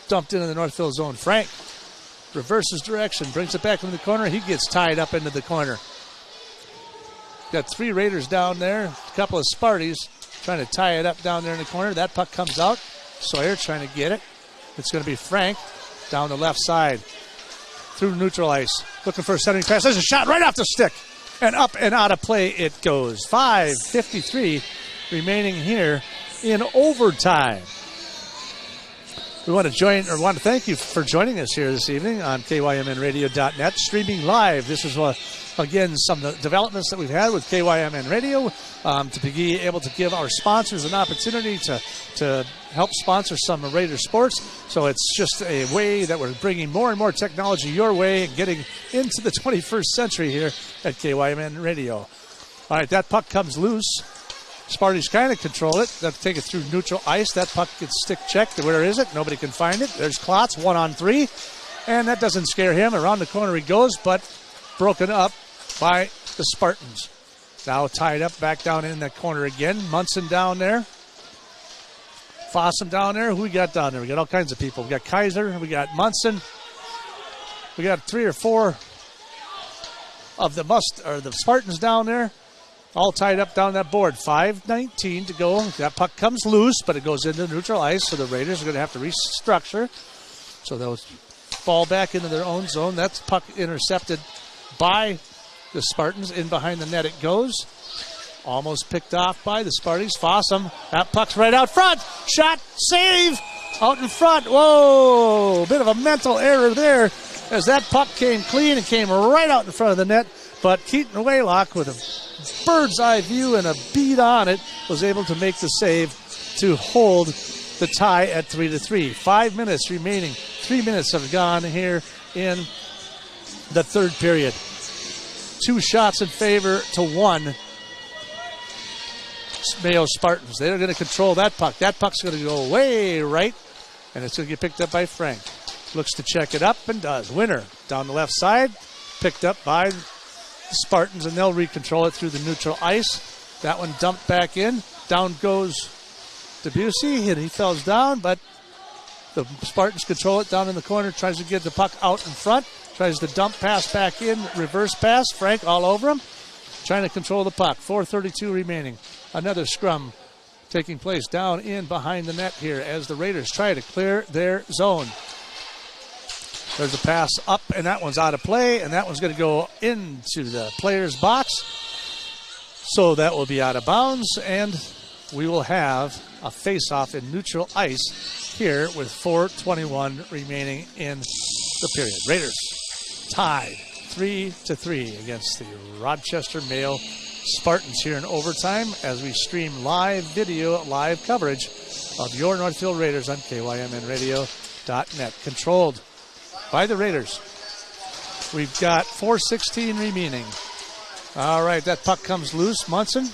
dumped into the Northfield zone. Frank reverses direction, brings it back into the corner. He gets tied up into the corner. Got 3 Raiders down there, a couple of Sparties trying to tie it up down there in the corner. That puck comes out. Sawyer trying to get it. It's going to be Frank down the left side through neutral ice. Looking for a centering pass. There's a shot right off the stick, and up and out of play it goes. 5:53 remaining here in overtime. We want to thank you for joining us here this evening on KYMNradio.net, streaming live. This is again some of the developments that we've had with KYMN Radio to be able to give our sponsors an opportunity to help sponsor some Raider sports. So it's just a way that we're bringing more and more technology your way and getting into the 21st century here at KYMN Radio. All right, that puck comes loose. Sparties kind of control it. They'll take it through neutral ice. That puck gets stick checked. Where is it? Nobody can find it. There's Klotz, 1-on-3. And that doesn't scare him. Around the corner he goes, but broken up by the Spartans. Now tied up back down in that corner again. Munson down there. Fossum down there. Who we got down there? We got all kinds of people. We got Kaiser. We got Munson. We got 3 or 4 of the Spartans down there. All tied up down that board. 5:19 to go. That puck comes loose, but it goes into neutral ice, so the Raiders are going to have to restructure. So they'll fall back into their own zone. That's puck intercepted by the Spartans. In behind the net it goes. Almost picked off by the Sparties. Fossum. That puck's right out front. Shot. Save. Out in front. Whoa. Bit of a mental error there as that puck came clean and came right out in front of the net. But Keaton Waylock with a bird's eye view and a bead on it was able to make the save to hold the tie at 3-3. 5 minutes remaining. 3 minutes have gone here in the third period. 2 shots in favor to 1. Mayo Spartans. They're going to control that puck. That puck's going to go way right, and it's going to get picked up by Frank. Looks to check it up and does. Winner down the left side, picked up by the Spartans, and they'll recontrol it through the neutral ice. That one dumped back in. Down goes Debussy, and he falls down, but the Spartans control it down in the corner, tries to get the puck out in front, tries to dump pass back in, reverse pass. Frank all over him, trying to control the puck. 4:32 remaining. Another scrum taking place down in behind the net here as the Raiders try to clear their zone. There's a pass up, and that one's out of play, and that one's going to go into the player's box. So that will be out of bounds, and we will have a face-off in neutral ice here with 4:21 remaining in the period. Raiders tied 3-3 against the Rochester Mayo Spartans here in overtime as we stream live video, live coverage of your Northfield Raiders on KYMNradio.net. Controlled by the Raiders. We've got 4:16 remaining. All right, that puck comes loose. Munson,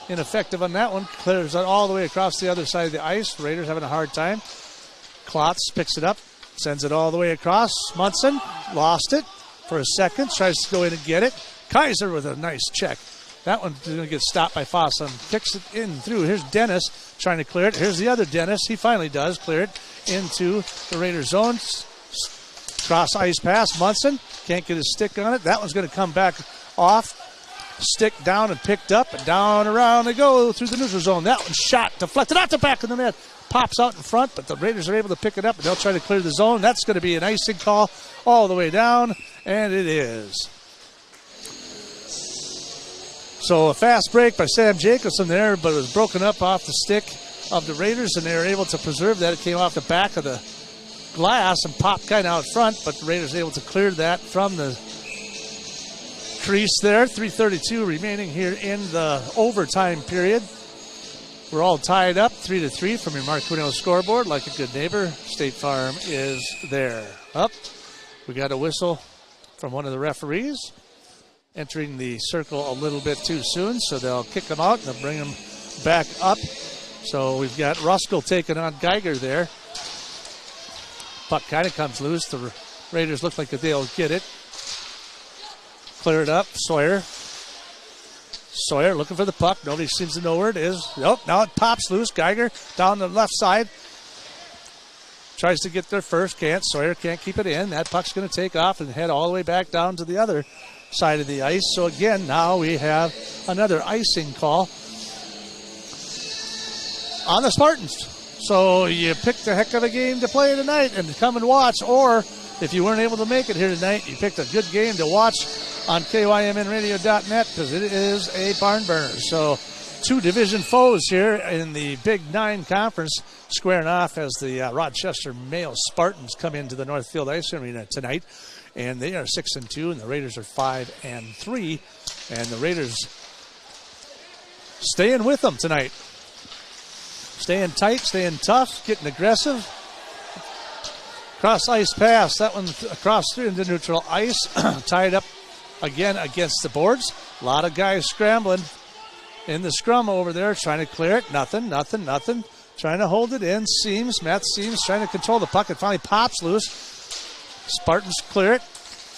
ineffective on that one. Clears it all the way across the other side of the ice. Raiders having a hard time. Klotz picks it up, sends it all the way across. Munson lost it for a second, tries to go in and get it. Kaiser with a nice check. That one's going to get stopped by Fossum. Kicks it in through. Here's Dennis trying to clear it. Here's the other Dennis. He finally does clear it into the Raiders' zone. Cross ice pass. Munson can't get his stick on it. That one's going to come back off. Stick down and picked up, and down around they go through the neutral zone. That one's shot, deflected out the back of the net. Pops out in front, but the Raiders are able to pick it up, and they'll try to clear the zone. That's going to be an icing call all the way down, and it is. So a fast break by Sam Jacobson there, but it was broken up off the stick of the Raiders, and they were able to preserve that. It came off the back of the glass and popped kind of out front, but the Raiders were able to clear that from the crease there. 3:32 remaining here in the overtime period. We're all tied up 3-3 from your Marquino scoreboard. Like a good neighbor, State Farm is there. Up. We got a whistle from one of the referees. Entering the circle a little bit too soon, so they'll kick him out and they'll bring him back up. So we've got Ruskell taking on Geiger there. Puck kind of comes loose. The Raiders look like they'll get it. Clear it up. Sawyer looking for the puck. Nobody seems to know where it is. Nope, now it pops loose. Geiger down the left side. Tries to get there first. Can't. Sawyer can't keep it in. That puck's going to take off and head all the way back down to the other side of the ice. So again, now we have another icing call on the Spartans. So you picked a heck of a game to play tonight and come and watch, or if you weren't able to make it here tonight, you picked a good game to watch on KYMNradio.net because it is a barn burner. So 2 division foes here in the Big 9 Conference squaring off as the Rochester Mayo Spartans come into the Northfield Ice Arena tonight. And they are 6-2, and the Raiders are 5-3. And the Raiders staying with them tonight. Staying tight, staying tough, getting aggressive. Cross ice pass. That one across through into neutral ice. Tied up again against the boards. A lot of guys scrambling in the scrum over there, trying to clear it. Nothing. Trying to hold it in. Matt Seams trying to control the puck. It finally pops loose. Spartans clear it.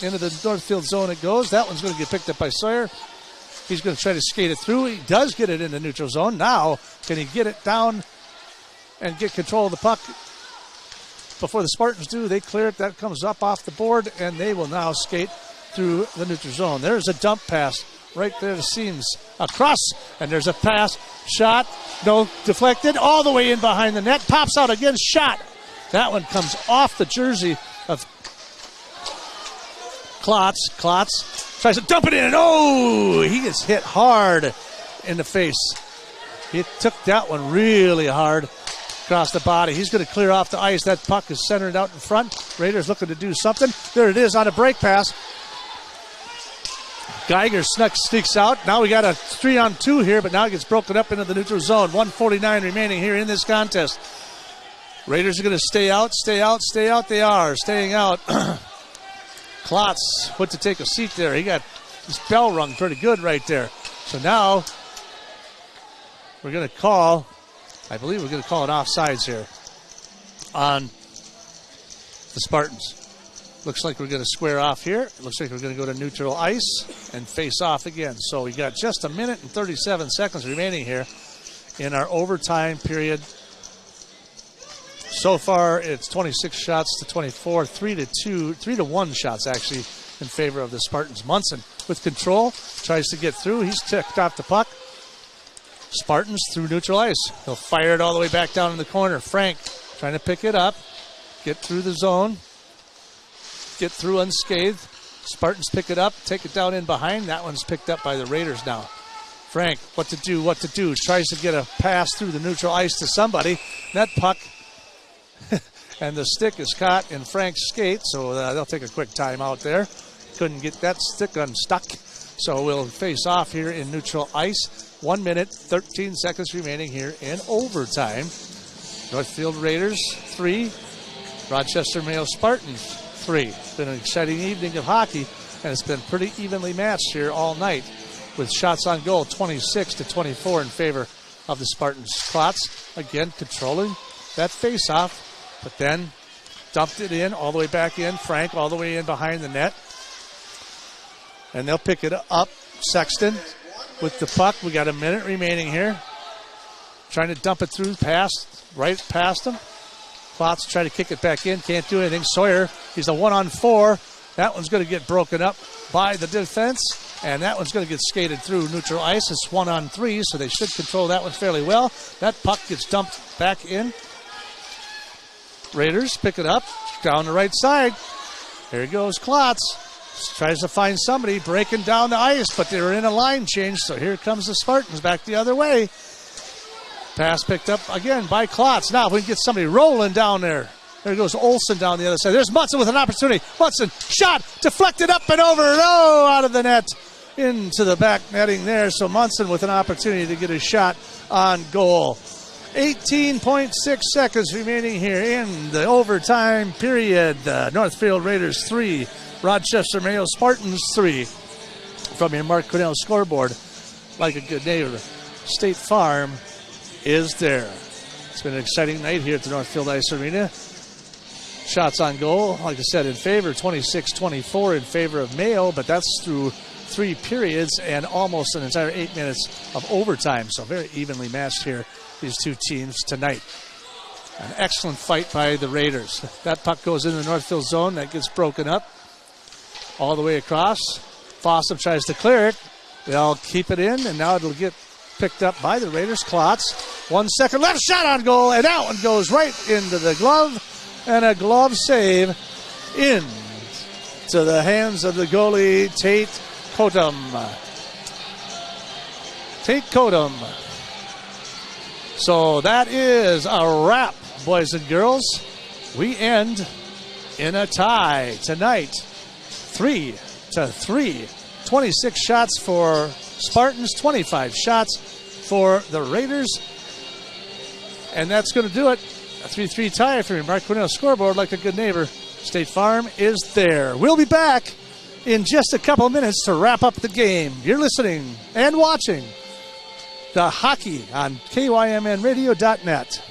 Into the Northfield zone it goes. That one's going to get picked up by Sawyer. He's going to try to skate it through. He does get it in the neutral zone. Now, can he get it down and get control of the puck before the Spartans do? They clear it. That comes up off the board, and they will now skate through the neutral zone. There's a dump pass right there to Seams. Across, and there's a pass. Shot. No, deflected. All the way in behind the net. Pops out again. Shot. That one comes off the jersey of Klotz tries to dump it in, and he gets hit hard in the face. He took that one really hard across the body. He's going to clear off the ice. That puck is centered out in front. Raiders looking to do something. There it is on a break pass. Geiger sneaks out. Now we got a 3-on-2 here, but now it gets broken up into the neutral zone. 1:49 remaining here in this contest. Raiders are going to stay out. They are staying out. Klotz went to take a seat there. He got This bell rung pretty good right there. So now we're going to call, I believe we're going to call it offsides here on the Spartans. Looks like we're going to square off here. It looks like we're going to go to neutral ice and face off again. So we got just a minute and 37 seconds remaining here in our overtime period. So far, it's 26 shots to 24, 3-1 shots actually in favor of the Spartans. Munson with control, tries to get through. He's ticked off the puck. Spartans through neutral ice. He'll fire it all the way back down in the corner. Frank trying to pick it up, get through the zone, get through unscathed. Spartans pick it up, take it down in behind. That one's picked up by the Raiders now. Frank, what to do. Tries to get a pass through the neutral ice to somebody. That puck, and the stick is caught in Frank's skate, so they'll take a quick timeout there. Couldn't get that stick unstuck, so we'll face off here in neutral ice. 1 minute, 13 seconds remaining here in overtime. Northfield Raiders 3, Rochester Mayo Spartans 3. It's been an exciting evening of hockey, and it's been pretty evenly matched here all night with shots on goal 26 to 24 in favor of the Spartans. Klotz again controlling that face-off, but then dumped it in all the way back in. Frank all the way in behind the net, and they'll pick it up. Sexton with the puck. We got a minute remaining here. Trying to dump it through right past him. Klotz try to kick it back in. Can't do anything. Sawyer, he's a 1-on-4. That one's going to get broken up by the defense, and that one's going to get skated through neutral ice. It's 1-on-3, so they should control that one fairly well. That puck gets dumped back in. Raiders pick it up down the right side. There he goes, Klotz. Tries to find somebody breaking down the ice, but they were in a line change, so here comes the Spartans back the other way. Pass picked up again by Klotz. Now we can get somebody rolling down there. There goes Olsen down the other side. There's Munson with an opportunity. Munson, shot, deflected up and over. Oh, out of the net into the back netting there. So Munson with an opportunity to get a shot on goal. 18.6 seconds remaining here in the overtime period. Northfield Raiders 3, Rochester Mayo Spartans 3. From your Mark Cornell scoreboard, like a good neighbor, State Farm is there. It's been an exciting night here at the Northfield Ice Arena. Shots on goal, like I said, in favor, 26-24 in favor of Mayo, but that's through 3 periods and almost an entire 8 minutes of overtime. So very evenly matched here, these two teams tonight. An excellent fight by the Raiders. That puck goes in the Northfield zone. That gets broken up all the way across. Fossum tries to clear it. They'll keep it in, and now it'll get picked up by the Raiders. Klotz, 1 second left, shot on goal, and that one goes right into the glove, and a glove save in to the hands of the goalie, Tate Kodum. So that is a wrap, boys and girls. We end in a tie tonight, 3-3. 26 shots for Spartans, 25 shots for the Raiders. And that's going to do it. A 3-3 tie for your Mark Cornell scoreboard, like a good neighbor. State Farm is there. We'll be back in just a couple minutes to wrap up the game. You're listening and watching the hockey on KYMNradio.net.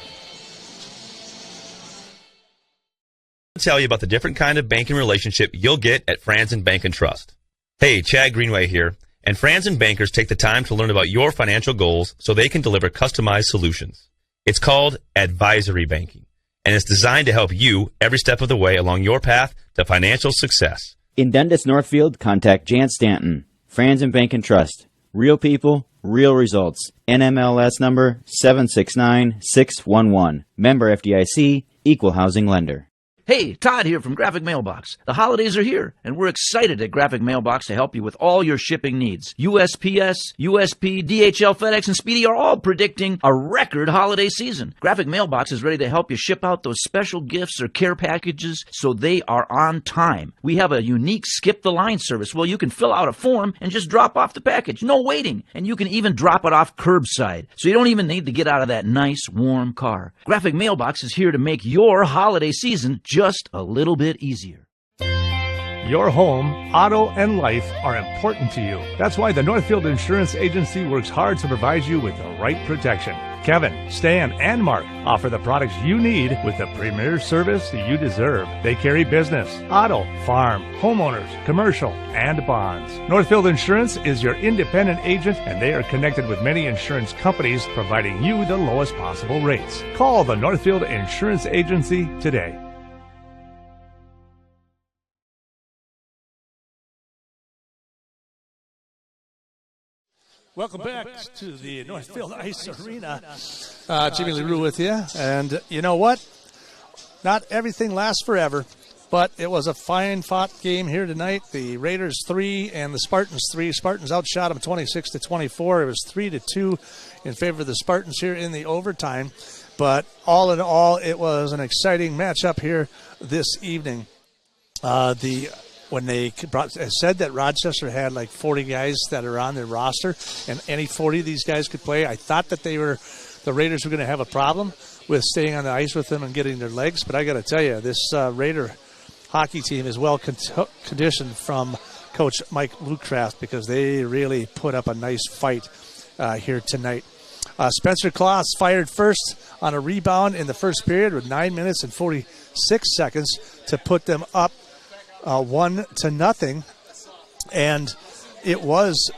I'll tell you about the different kind of banking relationship you'll get at Franzen Bank and Trust. Hey, Chad Greenway here. And Franzen Bankers take the time to learn about your financial goals so they can deliver customized solutions. It's called advisory banking, and it's designed to help you every step of the way along your path to financial success. In Dundas Northfield, contact Jan Stanton, Franzen Bank and Trust. Real people, real results. NMLS number 769611. Member FDIC, Equal Housing Lender. Hey, Todd here from Graphic Mailbox. The holidays are here, and we're excited at Graphic Mailbox to help you with all your shipping needs. USPS, USP, DHL, FedEx, and Speedy are all predicting a record holiday season. Graphic Mailbox is ready to help you ship out those special gifts or care packages so they are on time. We have a unique Skip the Line service where you can fill out a form and just drop off the package. No waiting. And you can even drop it off curbside, so you don't even need to get out of that nice, warm car. Graphic Mailbox is here to make your holiday season just a little bit easier. Your home, auto, and life are important to you. That's why the Northfield Insurance Agency works hard to provide you with the right protection. Kevin, Stan, and Mark offer the products you need with the premier service you deserve. They carry business, auto, farm, homeowners, commercial, and bonds. Northfield Insurance is your independent agent, and they are connected with many insurance companies, providing you the lowest possible rates. Call the Northfield Insurance Agency today. Welcome back to the Northfield Ice Arena. Jimmy LaRue with you. And you know what? Not everything lasts forever, but it was a fine fought game here tonight. The Raiders 3 and the Spartans 3. Spartans outshot them 26-24. It was 3-2 in favor of the Spartans here in the overtime. But all in all, it was an exciting matchup here this evening. When they said that Rochester had like 40 guys that are on their roster, and any 40 of these guys could play, I thought that the Raiders were going to have a problem with staying on the ice with them and getting their legs. But I got to tell you, this Raider hockey team is well conditioned from Coach Mike Lutcraft, because they really put up a nice fight here tonight. Spencer Kloss fired first on a rebound in the first period with 9 minutes and 46 seconds to put them up 1-0, and it was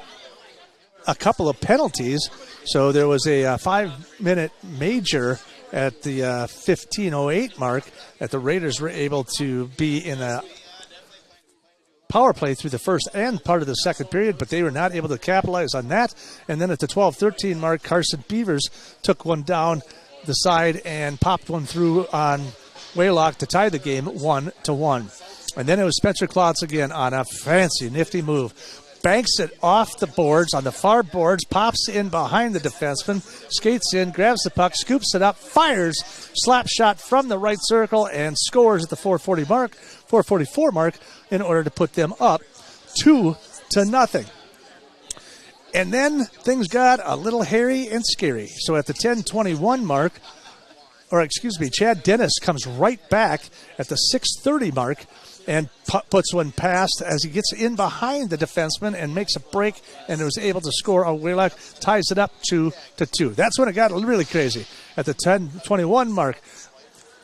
a couple of penalties. So there was a 5-minute major at the 15:08 mark that the Raiders were able to be in a power play through the first and part of the second period, but they were not able to capitalize on that. And then at the 12:13 mark, Carson Beavers took one down the side and popped one through on Waylock to tie the game 1-1. And then it was Spencer Klotz again on a fancy, nifty move. Banks it off the boards, on the far boards, pops in behind the defenseman, skates in, grabs the puck, scoops it up, fires, slap shot from the right circle, and scores at the 4:44 mark in order to put them up 2-0. And then things got a little hairy and scary. So at the 10:21 mark, Chad Dennis comes right back at the 6:30 mark and puts one past as he gets in behind the defenseman and makes a break and was able to score. Waylock ties it up 2-2. That's when it got really crazy. At the 10:21 mark,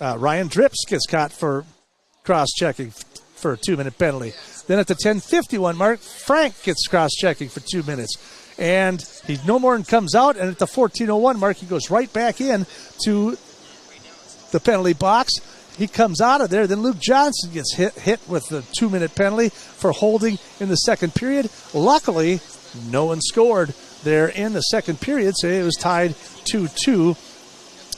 Ryan Drips gets caught for cross-checking for a 2-minute penalty. Then at the 10:51 mark, Frank gets cross-checking for 2 minutes. And he no more and comes out, and at the 14:01 mark, he goes right back in to the penalty box. He comes out of there. Then Luke Johnson gets hit with the 2-minute penalty for holding in the second period. Luckily, no one scored there in the second period, so it was tied 2-2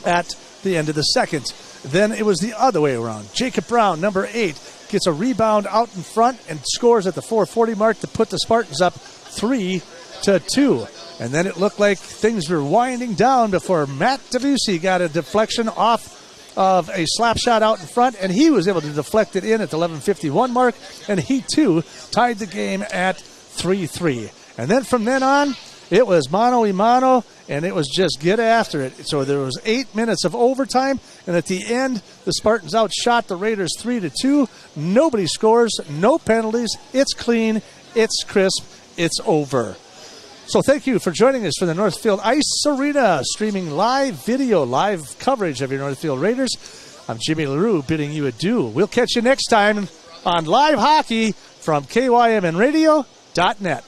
at the end of the second. Then it was the other way around. Jacob Brown, number 8, gets a rebound out in front and scores at the 4:40 mark to put the Spartans up 3-2. And then it looked like things were winding down before Matt Debussy got a deflection off of a slap shot out in front, and he was able to deflect it in at the 11:51 mark, and he too tied the game at 3-3. And then from then on, it was mano-a-mano, and it was just get after it. So there was 8 minutes of overtime, and at the end, the Spartans outshot the Raiders 3-2. Nobody scores, no penalties. It's clean, it's crisp, it's over. So thank you for joining us for the Northfield Ice Arena, streaming live video, live coverage of your Northfield Raiders. I'm Jimmy LaRue bidding you adieu. We'll catch you next time on Live Hockey from KYMNradio.net.